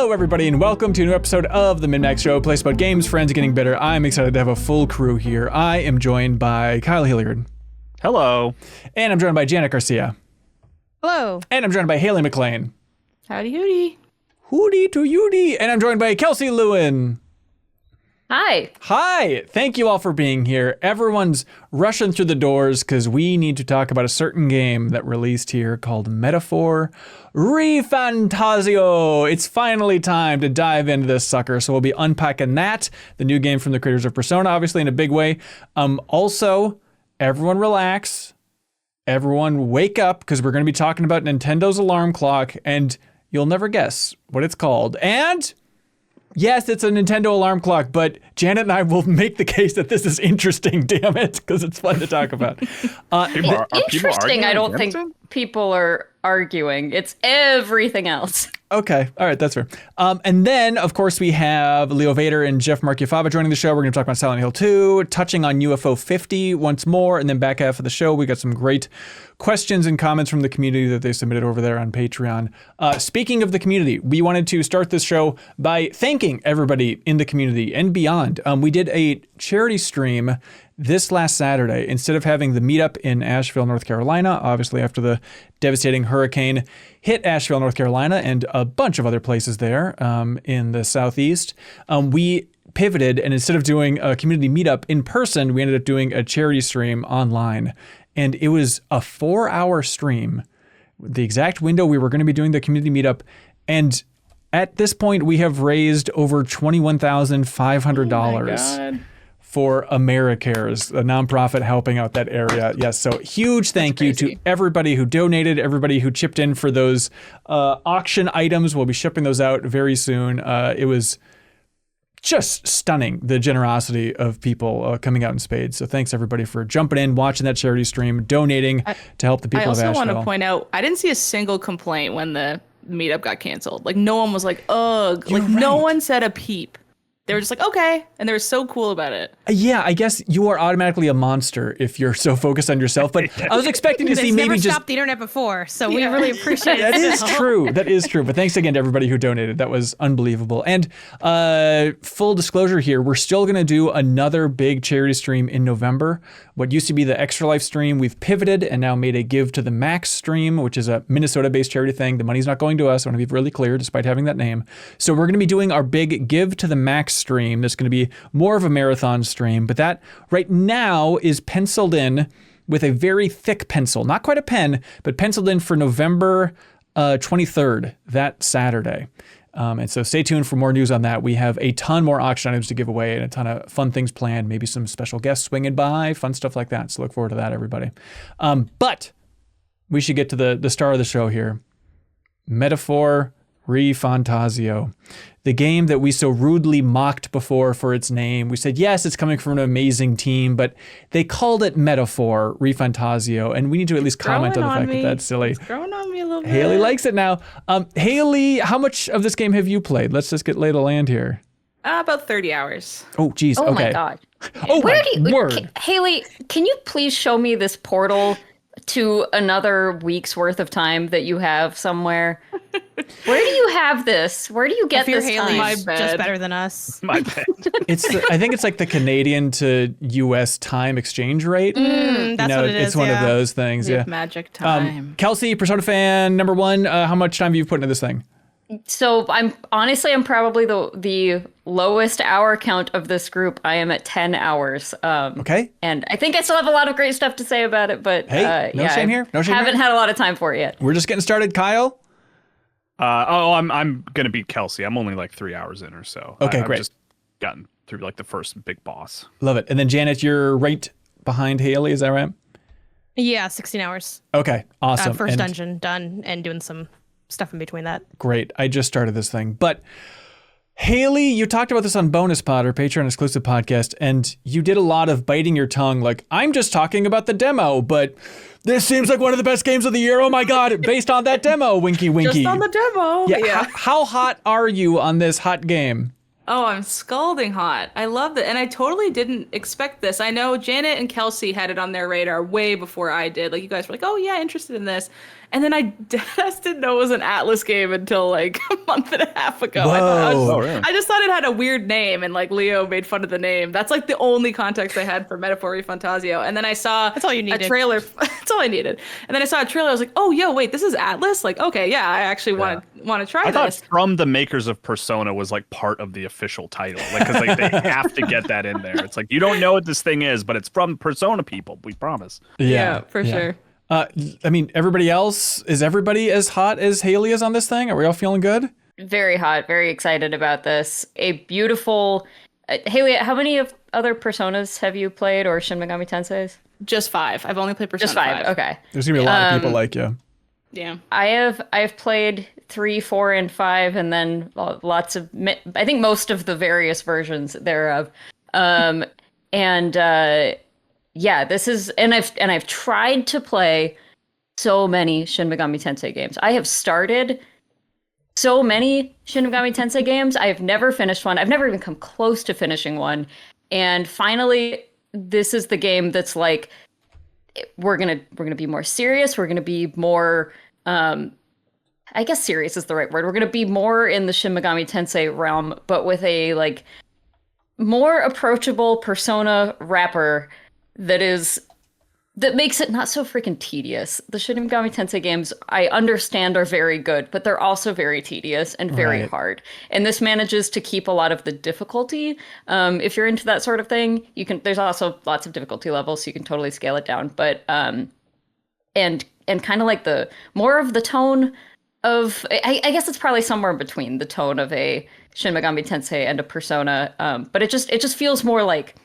Hello, everybody, and welcome to a new episode of the MinnMax Show, a place about games, friends, getting better. I'm excited to have a full crew here. I am joined by Kyle Hilliard. Hello. And I'm joined by Janet Garcia. Hello. And I'm joined by Haley McLean. Howdy hooty. Hooty to Yooty. And I'm joined by Kelsey Lewin. Hi. Hi. Thank you all for being here. Everyone's rushing through the doors because we need to talk about a certain game that released here called Metaphor ReFantazio. It's finally time to dive into this sucker. So we'll be unpacking that, the new game from the creators of Persona, obviously in a big way. Also, everyone relax. Everyone wake up because we're going to be talking about Nintendo's alarm clock and you'll never guess what it's called. And yes, it's a Nintendo alarm clock, but Janet and I will make the case that this is interesting, damn it, because it's fun to talk about. Interesting, I don't think people are arguing. It's everything else. Okay, all right, that's fair. And then, of course, we have Leo Vader and Jeff Markiafava joining the show. We're going to talk about Silent Hill 2, touching on UFO 50 once more, and then back half of the show, we got some great questions and comments from the community that they submitted over there on Patreon. Speaking of the community, we wanted to start this show by thanking everybody in the community and beyond. We did a charity stream this last Saturday. Instead of having the meetup in Asheville, North Carolina, obviously after the devastating hurricane hit Asheville, North Carolina, and a bunch of other places there in the southeast, we pivoted, and instead of doing a community meetup in person, we ended up doing a charity stream online. And it was a 4-hour stream, the exact window we were going to be doing the community meetup. And at this point, we have raised over $21,500 for AmeriCares, a nonprofit helping out that area. Yes, so huge thank you to everybody who donated, everybody who chipped in for those auction items. We'll be shipping those out very soon. It was just stunning, the generosity of people coming out in spades. So thanks everybody for jumping in, watching that charity stream, donating to help the people of Asheville. I also want to point out, I didn't see a single complaint when the meetup got canceled. Like no one was like, ugh. Like no one said a peep. They were just like, okay. And they were so cool about it. Yeah, I guess you are automatically a monster if you're so focused on yourself. But I was expecting to see maybe never just... stopped the internet before, so we really appreciate it. That is true. That is true. But thanks again to everybody who donated. That was unbelievable. And full disclosure here, we're still going to do another big charity stream in November. What used to be the Extra Life stream, we've pivoted and now made a Give to the Max stream, which is a Minnesota-based charity thing. The money's not going to us. I want to be really clear, despite having that name. So we're going to be doing our big Give to the Max stream. That's going to be more of a marathon stream, but that right now is penciled in with a very thick pencil, not quite a pen, but penciled in for November 23rd, that Saturday. And so stay tuned for more news on that. We have a ton more auction items to give away and a ton of fun things planned, maybe some special guests swinging by, fun stuff like that. So look forward to that, everybody. But we should get to the star of the show here. Metaphor ReFantazio, the game that we so rudely mocked before for its name. We said, yes, it's coming from an amazing team, but they called it Metaphor ReFantazio, and we need to at least comment on the fact that that's silly. It's growing on me a little bit. Haley likes it now. Haley, how much of this game have you played? Let's just get lay the land here. About 30 hours. Oh, geez. Oh okay. my God. Oh, Where my do you, word. Haley, can you please show me this portal to another week's worth of time that you have somewhere? Where do you have this? Where do you get this Haley, time? just better than us. My bad. I think it's like the Canadian to U.S. time exchange rate. That's what it is. It's one of those things. We Yeah. have magic time. Kelsey, Persona fan number one. How much time have you put into this thing? So I'm probably the lowest hour count of this group. I am at 10 hours. Okay. And I think I still have a lot of great stuff to say about it, but Hey, no shame here. No shame haven't here. had a lot of time for it yet. We're just getting started. Kyle? I'm gonna beat Kelsey. I'm only like 3 hours in or so. Okay, I've great. just gotten through like the first big boss. Love it. And then Janet, you're right behind Haley. Is that right? Yeah, 16 hours. Okay. Awesome. First And dungeon done and doing some stuff in between that. great. I just started this thing. But Haley, you talked about this on Bonus Pod, our Patreon exclusive podcast, and you did a lot of biting your tongue like, I'm just talking about the demo, but this seems like one of the best games of the year. Oh my God, based on that demo, winky winky. Just on the demo. Yeah. How hot are you on this hot game? Oh, I'm scalding hot. I love that. And I totally didn't expect this. I know Janet and Kelsey had it on their radar way before I did. Like, you guys were like, oh, yeah, interested in this. And then I just didn't know it was an Atlas game until like a month and a half ago. Whoa. Oh, really? I just thought it had a weird name, and like Leo made fun of the name. That's like the only context I had for Metaphor ReFantazio. And then I saw That's all you a needed. trailer. That's all I needed. And then I saw a trailer. I was like, oh, yo, wait, this is Atlas? Like, okay, yeah, I actually want to try I thought this. From the makers of Persona was like part of the official title, like because like, they have to get that in there. It's like you don't know what this thing is, but it's from Persona people. We promise. Yeah, for sure. I mean, is everybody as hot as Haley is on this thing? Are we all feeling good? Very hot, very excited about this. A beautiful. Haley, how many of other Personas have you played, or Shin Megami Tensei's? Just 5. I've only played Persona Just 5. Okay. There's gonna be a lot of people like you. Yeah. I've played 3, 4, and 5, and then lots of. I think most of the various versions thereof. Yeah, this is, and I've tried to play so many Shin Megami Tensei games. I have started so many Shin Megami Tensei games. I have never finished one. I've never even come close to finishing one. And finally, this is the game that's like, we're gonna be more serious. We're gonna be more, I guess serious is the right word. We're gonna be more in the Shin Megami Tensei realm, but with a like more approachable Persona wrapper that makes it not so freaking tedious. The Shin Megami Tensei games, I understand, are very good, but they're also very tedious and very hard. And this manages to keep a lot of the difficulty. If you're into that sort of thing, you can. There's also lots of difficulty levels, so you can totally scale it down. But and kind of like the more of the tone of, I guess it's probably somewhere in between the tone of a Shin Megami Tensei and a Persona. But it just feels more like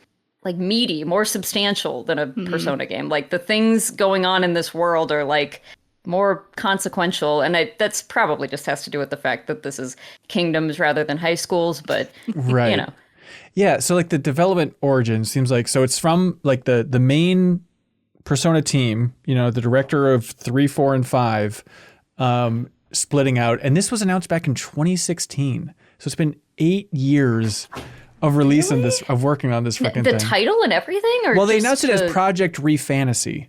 meaty, more substantial than a Persona game. Like the things going on in this world are like more consequential, and that's probably just has to do with the fact that this is kingdoms rather than high schools. But Right. you know, Yeah, so like the development origin seems like, so it's from like the main Persona team, the director of 3, 4, and 5, splitting out. And this was announced back in 2016. So it's been 8 years of releasing this, of working on this freaking the thing. title and everything. Or Well, they just announced it as Project ReFantasy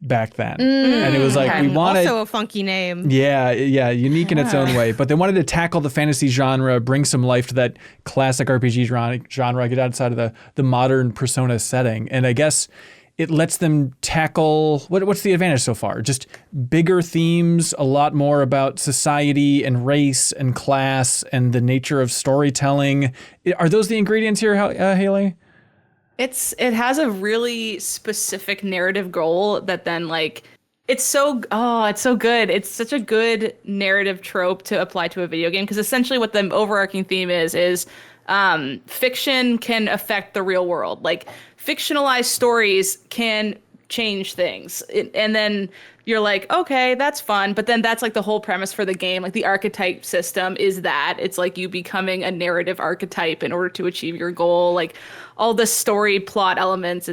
back then. And it was like, okay. we wanted... Also a funky name. Yeah, unique in its own way. But they wanted to tackle the fantasy genre, bring some life to that classic RPG genre, get outside of the modern Persona setting. And I guess it lets them tackle, what's the advantage so far? Just bigger themes, a lot more about society and race and class and the nature of storytelling. Are those the ingredients here, Haley? It has a really specific narrative goal that then like it's so good. It's such a good narrative trope to apply to a video game, because essentially what the overarching theme is fiction can affect the real world. Like fictionalized stories can change things. And then you're like, okay, that's fun. But then that's like the whole premise for the game. Like the archetype system is that it's like you becoming a narrative archetype in order to achieve your goal. Like all the story plot elements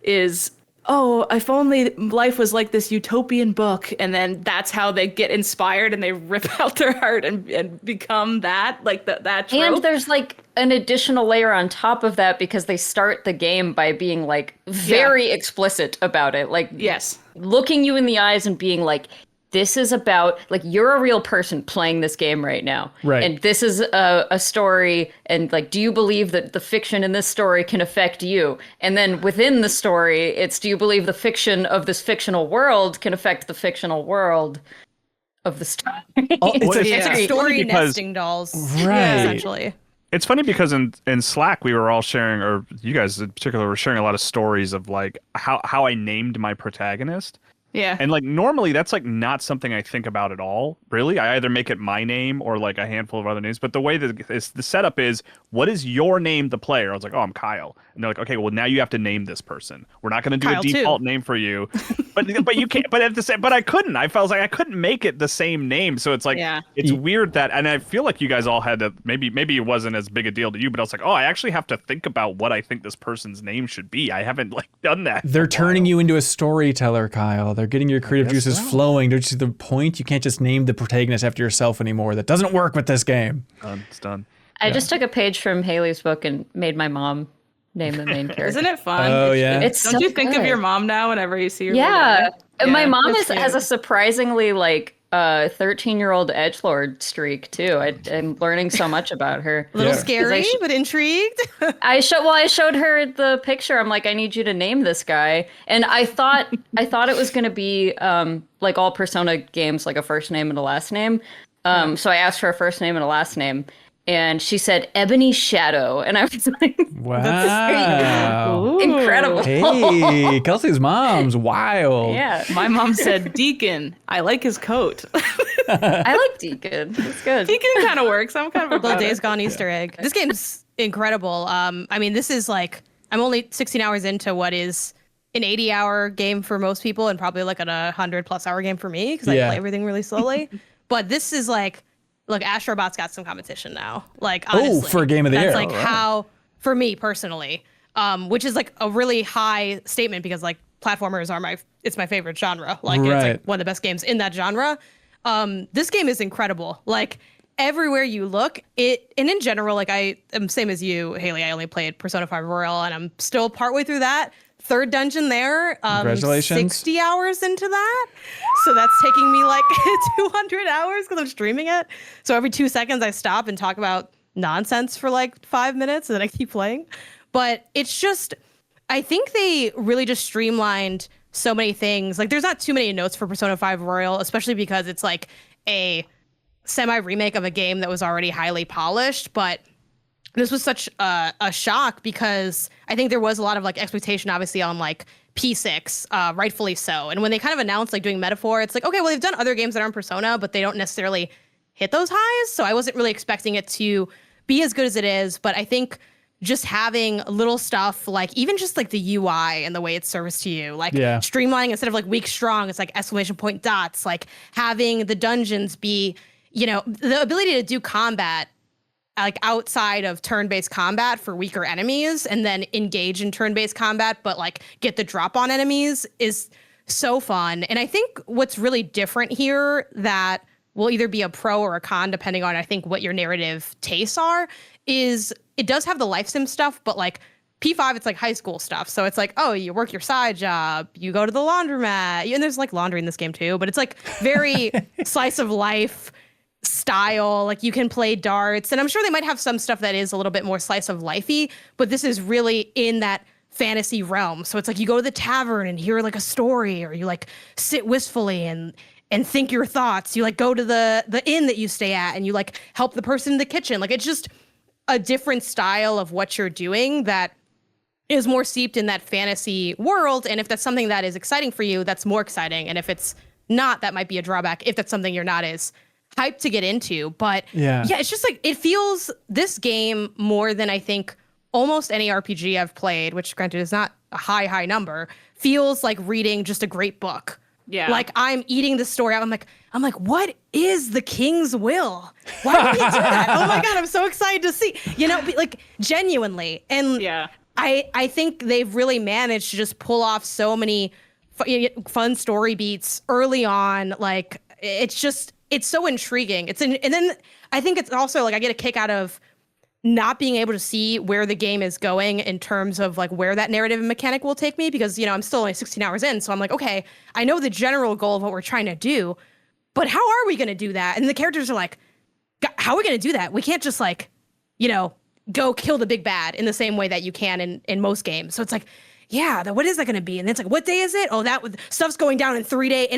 is oh, if only life was like this utopian book. And then that's how they get inspired and they rip out their heart and become that, like that trope. And there's like an additional layer on top of that, because they start the game by being like very explicit about it. Like, yes, looking you in the eyes and being like, this is about, like, you're a real person playing this game right now. Right. And this is a story, and like, do you believe that the fiction in this story can affect you? And then within the story, it's, do you believe the fiction of this fictional world can affect the fictional world of the story? It's like funny story because- nesting dolls, Right. essentially. It's funny because in Slack we were all sharing, or you guys in particular were sharing a lot of stories of like how I named my protagonist. yeah. And like normally that's like not something I think about at all, really. I either make it my name or like a handful of other names. But the way that the setup is, what is your name, the player? I was like, oh, I'm Kyle. And they're like, okay, well now you have to name this person. We're not going to do Kyle a too. default name for you. but you can't. But at the same, but I couldn't. I felt like I couldn't make it the same name. So it's like it's weird that, and I feel like you guys all had to. Maybe it wasn't as big a deal to you, but I was like, oh, I actually have to think about what I think this person's name should be. I haven't like done that. They're turning you into a storyteller, Kyle. They're getting your creative juices flowing. They're just the point. You can't just name the protagonist after yourself anymore. That doesn't work with this game. It's done. I just took a page from Haley's book and made my mom name the main character. Isn't it fun? Oh, yeah. It's Don't so you think of good. your mom now whenever you see her? Yeah. And my mom that's has a cute. surprisingly 13-year-old edgelord streak too. I'm learning so much about her. A little Yeah. scary, but intrigued. I showed her the picture. I'm like, I need you to name this guy. And I thought it was gonna be like all Persona games, like a first name and a last name. So I asked for a first name and a last name. And she said Ebony Shadow. And I was like, Wow. incredible. Hey, Kelsey's mom's wild. Yeah. My mom said Deacon. I like his coat. I like Deacon. It's good. Deacon kind of works. I'm kind of Little about Days it. Gone Easter egg. This game's incredible. I mean, this is like, I'm only 16 hours into what is an 80-hour game for most people and probably like a 100+ hour game for me because I play everything really slowly. But this is like, look, Astrobot's got some competition now. Like, honestly, for Game of the Year. That's like All right. how, for me personally, which is like a really high statement because like platformers are it's my favorite genre. Like, it's Right. like one of the best games in that genre. This game is incredible. Like, everywhere you look, and in general, like I am same as you, Haley. I only played Persona 5 Royal, and I'm still partway through that. Third dungeon there. Congratulations. 60 hours into that. So that's taking me like 200 hours because I'm streaming it. So every 2 seconds I stop and talk about nonsense for like 5 minutes and then I keep playing. But it's just, I think they really just streamlined so many things. Like there's not too many notes for Persona 5 Royal, especially because it's like a semi-remake of a game that was already highly polished. But this was such a shock because I think there was a lot of like expectation, obviously, on like P6, rightfully so. And when they kind of announced like doing Metaphor, it's like, okay, well, they've done other games that aren't Persona, but they don't necessarily hit those highs. So I wasn't really expecting it to be as good as it is. But I think just having little stuff like even just like the UI and the way it's serviced to you, like streamlining instead of like weak strong, it's like exclamation point dots, like having the dungeons be, you know, the ability to do combat like outside of turn-based combat for weaker enemies and then engage in turn-based combat, but like get the drop on enemies is so fun. And I think what's really different here that will either be a pro or a con, depending on, I think, what your narrative tastes are, is it does have the life sim stuff, but like P5, it's like high school stuff. So it's like, oh, you work your side job, you go to the laundromat, and there's like laundry in this game too, but it's like very slice of life style. Like you can play darts, and I'm sure they might have some stuff that is a little bit more slice of lifey, but this is really in that fantasy realm. So it's like you go to the tavern and hear like a story, or you like sit wistfully and think your thoughts. You like go to the inn that you stay at and you like help the person in the kitchen. Like it's just a different style of what you're doing that is more seeped in that fantasy world. And if that's something that is exciting for you, that's more exciting. And if it's not, that might be a drawback if that's something you're not as hyped to get into. But yeah, it's just like, it feels, this game more than I think almost any RPG I've played, which granted is not a high number, feels like reading just a great book. Yeah. Like I'm eating the story out. I'm like, what is the king's will? Why would he do that? Oh my God, I'm so excited to see, you know, like genuinely. And I think they've really managed to just pull off so many fun story beats early on. Like it's so intriguing. And then I think it's also like I get a kick out of not being able to see where the game is going in terms of like where that narrative and mechanic will take me, because, you know, I'm still only 16 hours in. So I'm like, okay, I know the general goal of what we're trying to do, but how are we going to do that? And the characters are like, how are we going to do that? We can't just like, you know, go kill the big bad in the same way that you can in most games. So it's like, yeah, what is that going to be? And it's like, what day is it? Oh, stuff's going down in 3 days.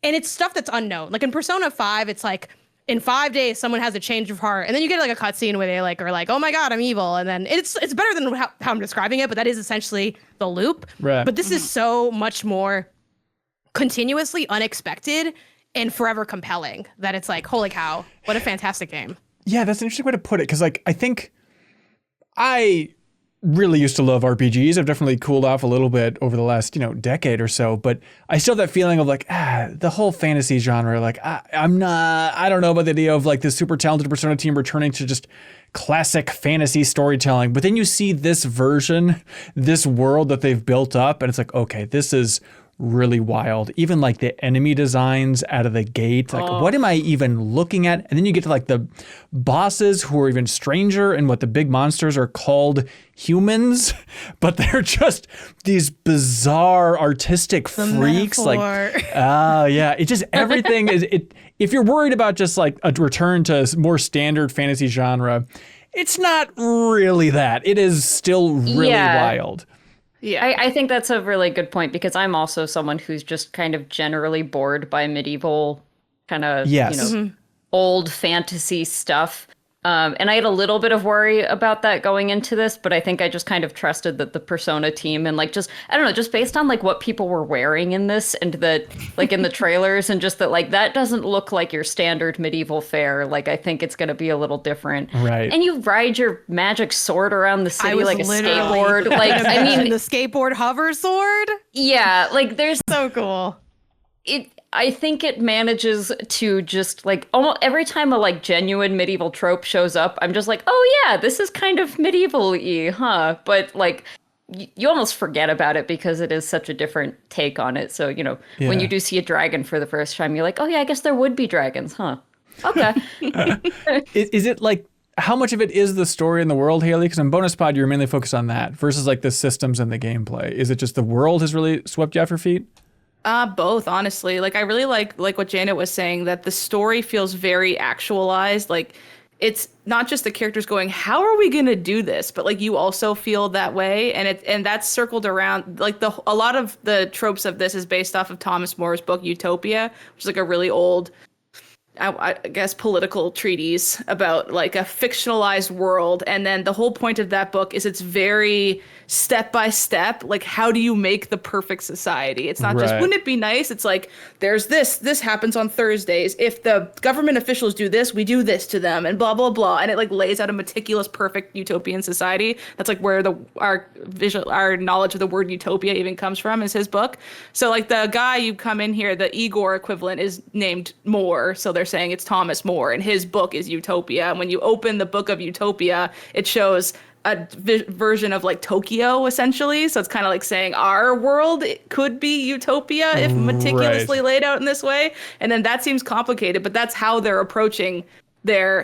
And it's stuff that's unknown. Like in Persona 5, it's like, in 5 days, someone has a change of heart, and then you get like a cutscene where they like are like, "Oh my God, I'm evil," and then it's better than how I'm describing it, but that is essentially the loop. Right. But this is so much more continuously unexpected and forever compelling that it's like, holy cow, what a fantastic game. Yeah, that's an interesting way to put it, because like I think I really used to love RPGs. I've definitely cooled off a little bit over the last, you know, decade or so, but I still have that feeling of like, the whole fantasy genre, like I don't know about the idea of like this super talented Persona team returning to just classic fantasy storytelling. But then you see this version, this world that they've built up, and it's like, okay, this is really wild. Even like the enemy designs out of the gate. Like, what am I even looking at? And then you get to like the bosses who are even stranger, and what the big monsters are called humans, but they're just these bizarre artistic freaks. Metaphor. Like, yeah, it just, everything is it. If you're worried about just like a return to more standard fantasy genre, it's not really that. It is still really wild. Yeah, I think that's a really good point, because I'm also someone who's just kind of generally bored by medieval kind of, old fantasy stuff. And I had a little bit of worry about that going into this, but I think I just kind of trusted that the Persona team, and like just, I don't know, just based on like what people were wearing in this, and that like in the trailers, and just that like that doesn't look like your standard medieval fare. Like I think it's going to be a little different. Right. And you ride your magic sword around the city like a skateboard. Like I mean, the skateboard hover sword. Yeah, like there's So cool. I think it manages to just like almost every time a like genuine medieval trope shows up, I'm just like, oh yeah, this is kind of medieval-y, huh? But like you almost forget about it because it is such a different take on it. So, when you do see a dragon for the first time, you're like, oh yeah, I guess there would be dragons, huh? Okay. Is it like, how much of it is the story in the world, Haley? Because in Bonus Pod, you're mainly focused on that versus like the systems and the gameplay. Is it just the world has really swept you off your feet? Both, honestly. Like I really like what Janet was saying, that the story feels very actualized. Like it's not just the characters going, how are we gonna do this? But like you also feel that way, and that's circled around like a lot of the tropes of this is based off of Thomas More's book Utopia, which is like a really old, I guess, political treatise about like a fictionalized world. And then the whole point of that book is it's very step by step. Like, how do you make the perfect society? It's not just, wouldn't it be nice? It's like, there's this happens on Thursdays. If the government officials do this, we do this to them, and blah, blah, blah. And it like lays out a meticulous, perfect utopian society. That's like where our knowledge of the word utopia even comes from, is his book. So like the guy you come in here, the Igor equivalent is named More. So they're saying it's Thomas More, and his book is Utopia. And when you open the book of Utopia, it shows a version of like Tokyo, essentially. So it's kind of like saying our world could be utopia if meticulously laid out in this way. And then that seems complicated, but that's how they're approaching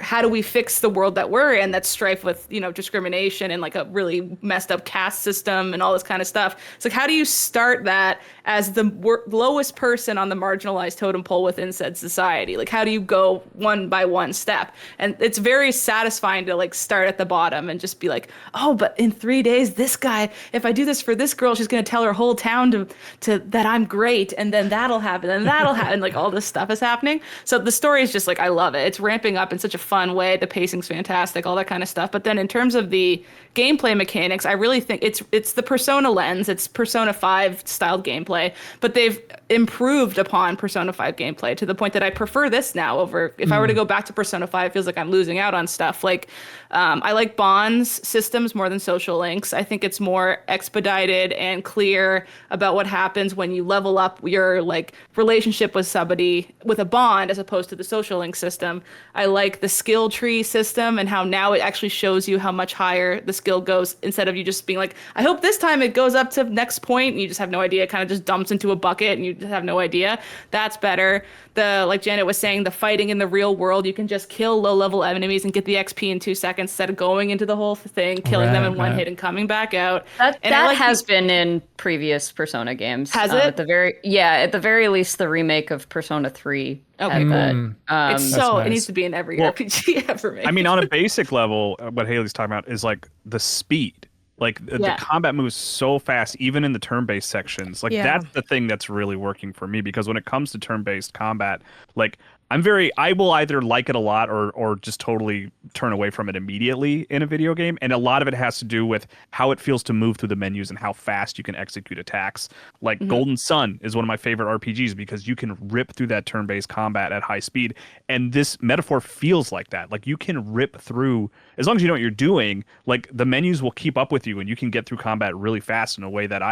how do we fix the world that we're in that's strife with, discrimination and like a really messed up caste system and all this kind of stuff. It's like, how do you start that as the lowest person on the marginalized totem pole within said society? Like, how do you go one by one step? And it's very satisfying to like start at the bottom and just be like, oh, but in 3 days, this guy, if I do this for this girl, she's going to tell her whole town to that I'm great. And then that'll happen and that'll happen. Like all this stuff is happening. So the story is just like, I love it. It's ramping up in such a fun way. The pacing's fantastic, all that kind of stuff. But then in terms of the gameplay mechanics, I really think it's the Persona lens. It's Persona 5 styled gameplay, but they've improved upon Persona 5 gameplay to the point that I prefer this now over, if I were to go back to Persona 5, it feels like I'm losing out on stuff. Like I like bonds systems more than social links. I think it's more expedited and clear about what happens when you level up your like relationship with somebody with a bond as opposed to the social link system. I like the skill tree system and how now it actually shows you how much higher the skill goes, instead of you just being like, I hope this time it goes up to next point, and you just have no idea. It kind of just dumps into a bucket and you just have no idea. That's better. Like Janet was saying, the fighting in the real world, you can just kill low level enemies and get the XP in 2 seconds instead of going into the whole thing, killing them in one hit and coming back out. That has been in previous Persona games. Has it? At the very least, the remake of Persona 3. Okay, cool. It's so nice. It needs to be in every RPG ever made. I mean, on a basic level, what Haley's talking about is like the speed. Like the combat moves so fast, even in the turn-based sections. Like that's the thing that's really working for me, because when it comes to turn-based combat, like I will either like it a lot or just totally turn away from it immediately in a video game. And a lot of it has to do with how it feels to move through the menus and how fast you can execute attacks. Like Golden Sun is one of my favorite RPGs because you can rip through that turn-based combat at high speed. And this metaphor feels like that. Like you can rip through, as long as you know what you're doing, like the menus will keep up with you and you can get through combat really fast in a way that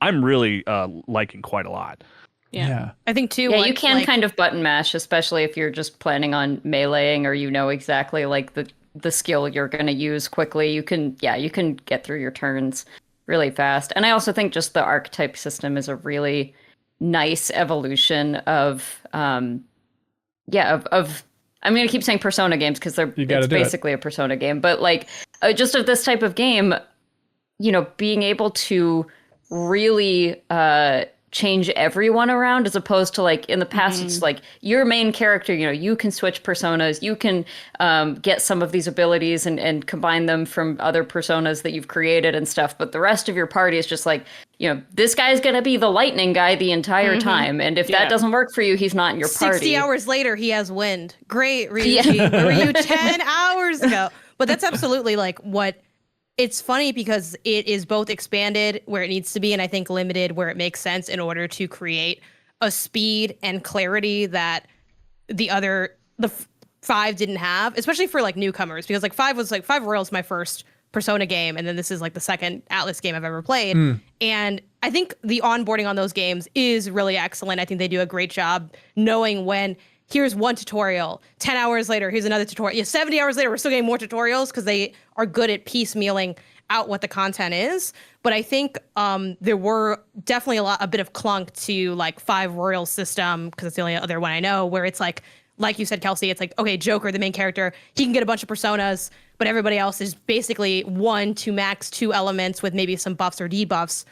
I'm really liking quite a lot. Yeah. I think too. Yeah, you can kind of button mash, especially if you're just planning on meleeing or exactly like the skill you're going to use quickly. You can get through your turns really fast. And I also think just the archetype system is a really nice evolution of I'm going to keep saying Persona games because it's basically a Persona game, but like just of this type of game, you know, being able to really change everyone around, as opposed to like in the past, it's like your main character, you know, you can switch personas, you can get some of these abilities and combine them from other personas that you've created and stuff. But the rest of your party is just like, you know, this guy's going to be the lightning guy the entire time. And if that doesn't work for you, he's not in your party. 60 hours later, he has wind. Great, Ryuji. Where were you 10 hours ago? But that's absolutely like what. It's funny because it is both expanded where it needs to be and I think limited where it makes sense in order to create a speed and clarity that the 5 didn't have, especially for like newcomers, because like 5 Royals my first Persona game, and then this is like the second Atlas game I've ever played. And I think the onboarding on those games is really excellent. I think they do a great job knowing when here's one tutorial, 10 hours later, here's another tutorial. 70 hours later, we're still getting more tutorials because they are good at piecemealing out what the content is. But I think there were definitely a bit of clunk to like 5 Royal system, because it's the only other one I know, where it's like you said, Kelsey, it's like, okay, Joker, the main character, he can get a bunch of personas, but everybody else is basically 1 to max 2 elements with maybe some buffs or debuffs.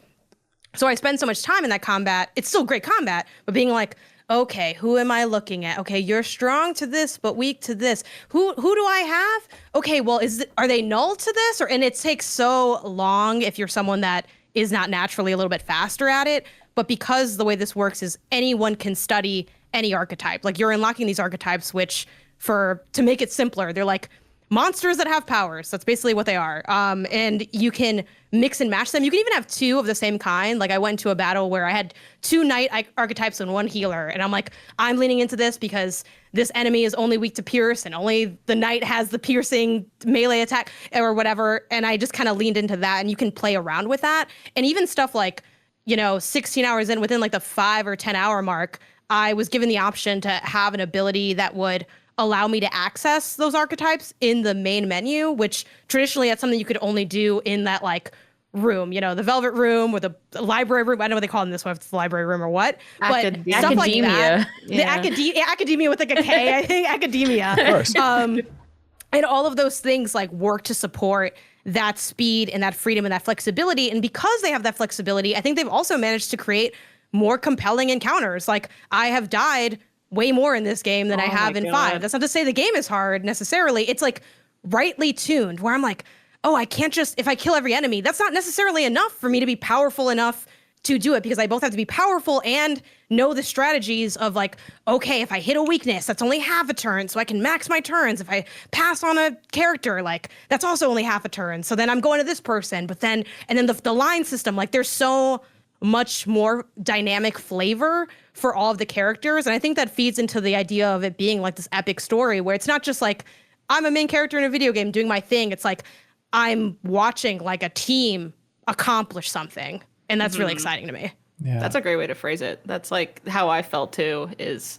So I spend so much time in that combat. It's still great combat, but being like, okay, who am I looking at? Okay, you're strong to this, but weak to this. Who do I have? Okay, well, are they null to this? And it takes so long if you're someone that is not naturally a little bit faster at it. But because the way this works is anyone can study any archetype. Like you're unlocking these archetypes, which to make it simpler, they're like monsters that have powers. That's basically what they are. And you can mix and match them. You can even have 2 of the same kind. Like I went into a battle where I had 2 knight archetypes and 1 healer. And I'm like, I'm leaning into this because this enemy is only weak to pierce and only the knight has the piercing melee attack or whatever. And I just kind of leaned into that, and you can play around with that. And even stuff like, you know, 16 hours in, within like the 5 or 10 hour mark, I was given the option to have an ability that would allow me to access those archetypes in the main menu, which traditionally that's something you could only do in that like room, you know, the velvet room or the library room. I don't know what they call them this way, if it's the library room or what. But stuff like that. Yeah. The academia with like a K, I think, academia. Of course. And all of those things like work to support that speed and that freedom and that flexibility. And because they have that flexibility, I think they've also managed to create more compelling encounters. Like I have died way more in this game than I have in 5. That's not to say the game is hard necessarily. It's like rightly tuned where I'm like, oh, I can't just, if I kill every enemy, that's not necessarily enough for me to be powerful enough to do it, because I both have to be powerful and know the strategies of like, okay, if I hit a weakness, that's only half a turn, so I can max my turns. If I pass on a character, like that's also only half a turn. So then I'm going to this person, but then, and then the line system, like there's so much more dynamic flavor for all of the characters. And I think that feeds into the idea of it being like this epic story where it's not just like, I'm a main character in a video game doing my thing. It's like, I'm watching like a team accomplish something. And that's really exciting to me. Yeah. That's a great way to phrase it. That's like how I felt too, is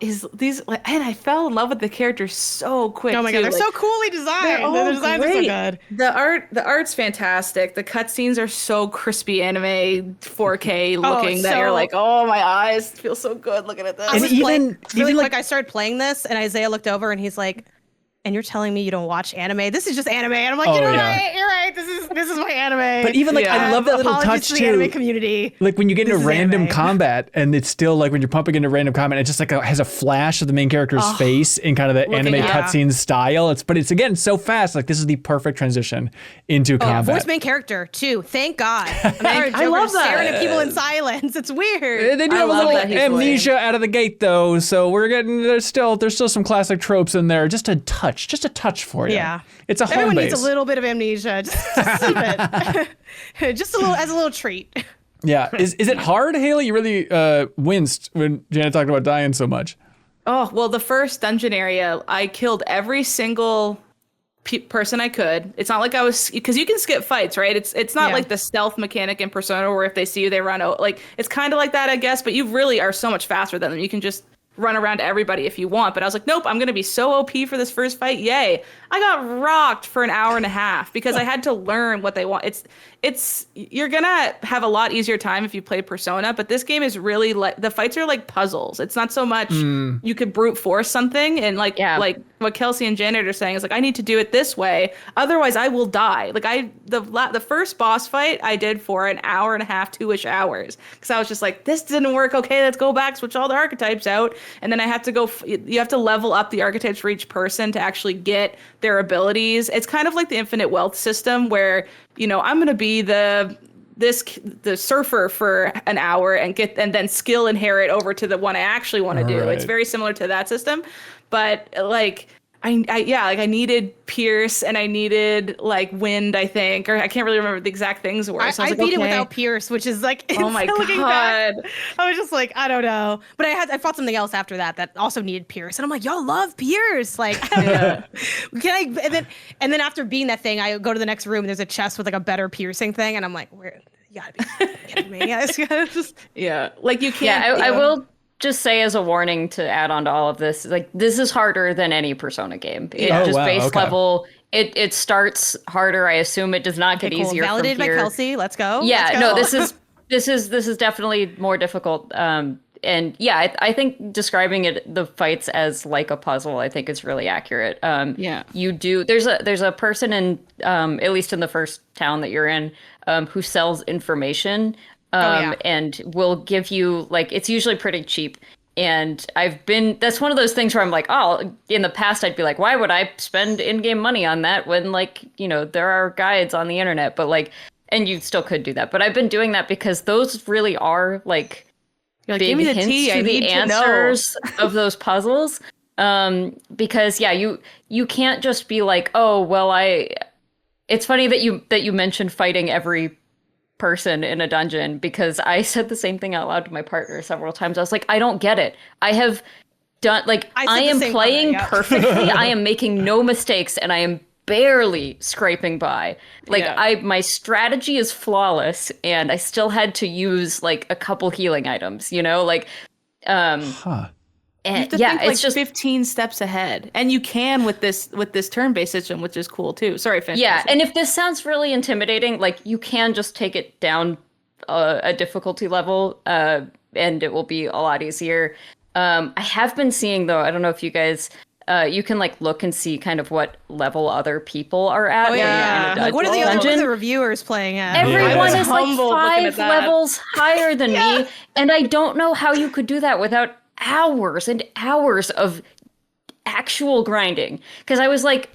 these, and I fell in love with the characters so quick. Oh my God, they're like, so coolly designed. The designs are so good. The art's fantastic. The cutscenes are so crispy anime 4K looking that you're like, oh, my eyes feel so good looking at this. And even like I started playing this and Isaiah looked over and he's like, and you're telling me you don't watch anime? This is just anime. And I'm like, you're right. This is my anime. But even like, I love that little touch to too. The anime community. Like when you get into random combat, and it's still like when you're pumping into random combat, it just like has a flash of the main character's face in kind of the anime cutscene style. But it's again so fast. Like this is the perfect transition into combat. Voice main character too. Thank God. I love that. Staring at people in silence. It's weird. They do have a little amnesia out of the gate though, so we're getting there's still some classic tropes in there. Just a touch for you. Yeah, it's a home everyone base. Needs a little bit of amnesia. Just some bit. Just as a little treat. Yeah, is it hard, Haley? You really winced when Janet talked about dying so much. Oh well, the first dungeon area, I killed every single person I could. It's not like I was, because you can skip fights, right? It's not like the stealth mechanic in Persona where if they see you they run out. Like it's kind of like that, I guess. But you really are so much faster than them. You can just run around everybody if you want. But I was like, nope, I'm going to be so OP for this first fight. Yay. I got rocked for an hour and a half because I had to learn what they want. you're gonna have a lot easier time if you play Persona, but this game is really like the fights are like puzzles. It's not so much you could brute force something and like what Kelsey and Janet are saying is like I need to do it this way, otherwise I will die. Like the first boss fight I did for an hour and a half, 2-ish hours, because I was just like, this didn't work. Okay, let's go back, switch all the archetypes out, and then I have to go. You have to level up the archetypes for each person to actually get their abilities. It's kind of like the infinite wealth system where, you know, I'm gonna be the surfer for an hour and then skill inherit over to the one I actually want to do. Right. It's very similar to that system, but like I needed Pierce and I needed like Wind, I think, or I can't really remember the exact things were. So I beat it without Pierce, which is like, oh my God. Back, I was just like, I don't know. But I fought something else after that also needed Pierce. And I'm like, y'all love Pierce. Like, can I, and then after beating that thing, I go to the next room and there's a chest with like a better piercing thing. And I'm like, where, you gotta be kidding me. Like you can't. I will just say as a warning to add on to all of this, like this is harder than any Persona game. Base level. It starts harder. I assume it does not get easier. Validated from here. By Kelsey. Let's go. Yeah, Let's go. no, this is definitely more difficult. And yeah, I think describing the fights as like a puzzle, I think is really accurate. You do. There's a person in at least in the first town that you're in who sells information. And will give you, like, it's usually pretty cheap. And that's one of those things where I'm like, oh, in the past, I'd be like, why would I spend in-game money on that when, like, you know, there are guides on the internet, but like, and you still could do that. But I've been doing that because those really are like big give me the hints tea. to the answers of those puzzles. Because you can't just be like, oh, well, it's funny that you mentioned fighting every person in a dungeon, because I said the same thing out loud to my partner several times. I was like, I don't get it. I have done, like, I am playing perfectly. I am making no mistakes and I am barely scraping by. Like my strategy is flawless and I still had to use like a couple healing items, you know, like And you have to think it's just 15 steps ahead, and you can with this turn-based system, which is cool too. Sorry, Fantasy. Yeah, and if this sounds really intimidating, like you can just take it down a difficulty level, and it will be a lot easier. I have been seeing though, I don't know if you guys, you can like look and see kind of what level other people are at. Oh yeah, like what are the reviewers playing at? Everyone is like 5 levels higher than me, and I don't know how you could do that without hours and hours of actual grinding, because I was like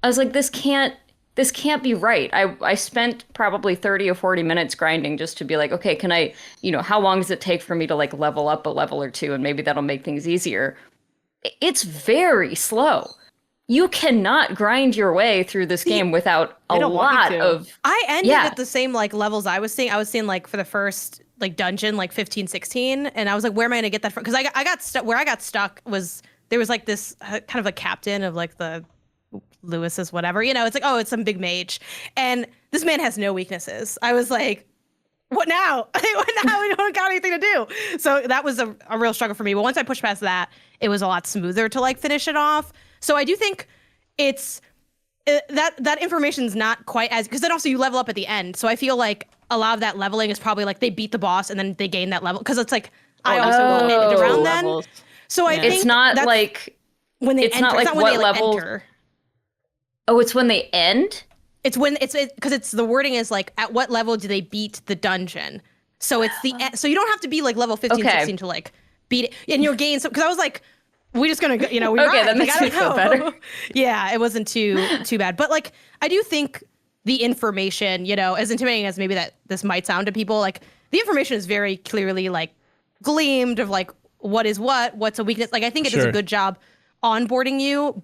this can't be right. I spent probably 30 or 40 minutes grinding just to be like, okay, can I, you know, how long does it take for me to like level up a level or two, and maybe that'll make things easier. It's very slow. You cannot grind your way through this game without a lot of. I ended at the same like levels I was seeing like for the first like dungeon, like 15, 16. And I was like, where am I going to get that from? Because I got stuck. Where I got stuck was there was like this kind of a captain of like the Lewis's whatever. You know, it's like, oh, it's some big mage. And this man has no weaknesses. I was like, what now? What now? We don't got anything to do. So that was a real struggle for me. But once I pushed past that, it was a lot smoother to like finish it off. So I do think it's that information's not quite as, because then also you level up at the end. So I feel like a lot of that leveling is probably like they beat the boss and then they gain that level, because it's like I also ended around then. So I think it's not like when they it's enter. not like it's not when what they, like, level. Enter. Oh, it's when they end. It's when it's because it's the wording is like at what level do they beat the dungeon? So it's the so you don't have to be like level 15, 16 to like beat it in your gain. So because I was like, we're just gonna go, you know, we okay, that makes me feel better. Yeah, it wasn't too bad, but like I do think the information, you know, as intimidating as maybe that this might sound to people, like the information is very clearly like gleamed of like what is what's a weakness. Like I think it does a good job onboarding you,